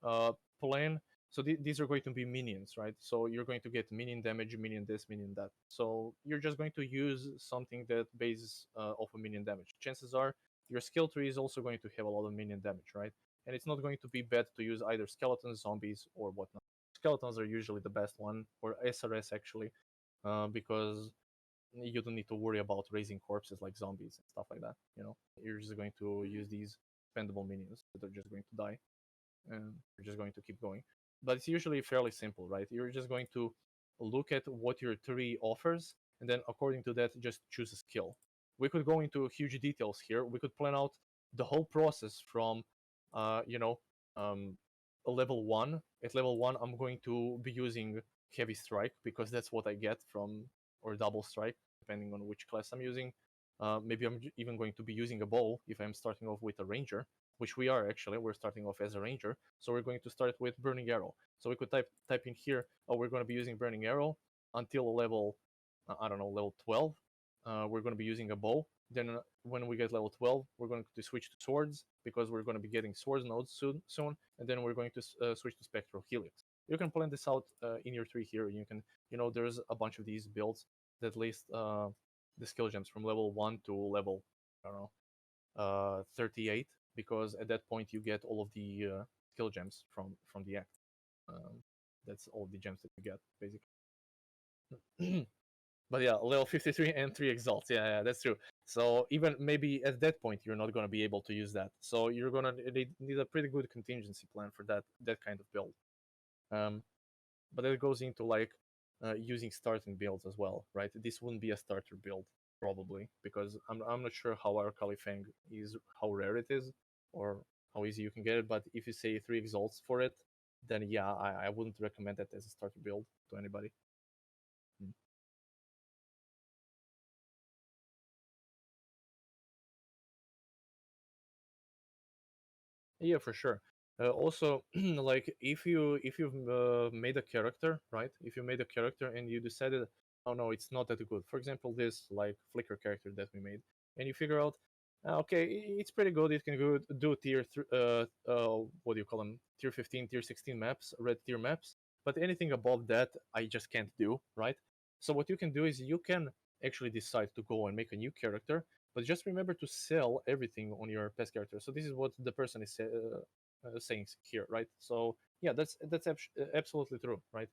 uh, plan. So these are going to be minions, right? So you're going to get minion damage, minion this, minion that. So you're just going to use something that bases off of minion damage. Chances are your skill tree is also going to have a lot of minion damage, right? And it's not going to be bad to use either skeletons, zombies, or whatnot. Skeletons are usually the best one, or SRS actually, because you don't need to worry about raising corpses like zombies and stuff like that. You know, you're just going to use these spendable minions that are just going to die, and you're just going to keep going. But it's usually fairly simple, right? You're just going to look at what your tree offers, and then according to that, just choose a skill. We could go into huge details here. We could plan out the whole process from, you know, um, level 1. At level 1, I'm going to be using Heavy Strike because that's what I get from, or Double Strike, depending on which class I'm using. Maybe I'm even going to be using a bow if I'm starting off with a ranger, which we are actually. We're starting off as a ranger, so we're going to start with Burning Arrow. So we could type in here, oh, we're going to be using Burning Arrow until level, I don't know, level 12. We're going to be using a bow. Then when we get level 12, we're going to switch to swords because we're going to be getting swords nodes soon, and then we're going to switch to Spectral Helix. You can plan this out in your tree here. You can, there's a bunch of these builds that list the skill gems from level 1 to level, I don't know, 38, because at that point you get all of the skill gems from the act. That's all the gems that you get basically. But yeah, level 53 and 3 exalts. Yeah, that's true. So even maybe at that point you're not going to be able to use that. So you're going to need a pretty good contingency plan for that kind of build. But it goes into like using starting builds as well, right? This wouldn't be a starter build probably, because I'm not sure how our Fang is, how rare it is, or how easy you can get it. But if you say 3 exalts for it, then yeah, I wouldn't recommend that as a starter build to anybody. Yeah, for sure. Also, like if you've made a character, right? If you made a character and you decided, oh no, it's not that good. For example, this like Flicker character that we made, and you figure out, okay, it's pretty good. It can do what do you call them? Tier 15, tier 16 maps, red tier maps. But anything above that, I just can't do, right? So what you can do is you can actually decide to go and make a new character, but just remember to sell everything on your past character. So this is what the person is sayings here, right? So yeah, that's absolutely true, right?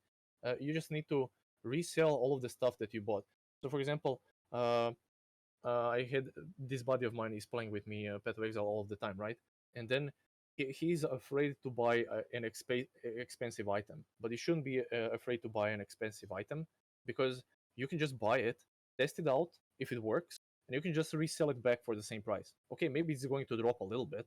You just need to resell all of the stuff that you bought. So for example, I had this buddy of mine is playing with me Path of Exile all of the time, right? And then he's afraid to buy an expensive item, but he shouldn't be afraid to buy an expensive item because you can just buy it, test it out if it works, and you can just resell it back for the same price. Okay, maybe it's going to drop a little bit.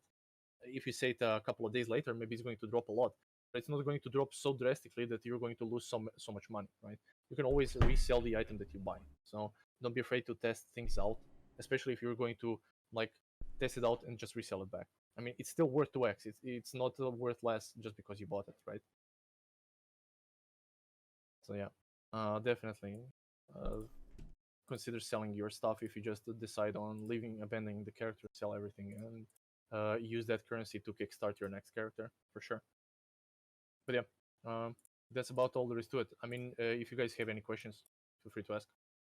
If you say it a couple of days later, maybe it's going to drop a lot, but it's not going to drop so drastically that you're going to lose so much money, right? You can always resell the item that you buy. So don't be afraid to test things out, especially if you're going to like test it out and just resell it back. I mean, it's still worth 2x. It's not worth less just because you bought it, right? So yeah, definitely consider selling your stuff if you just decide on abandoning the character, sell everything, and use that currency to kickstart your next character for sure. But yeah, that's about all there is to it. I mean, if you guys have any questions, feel free to ask.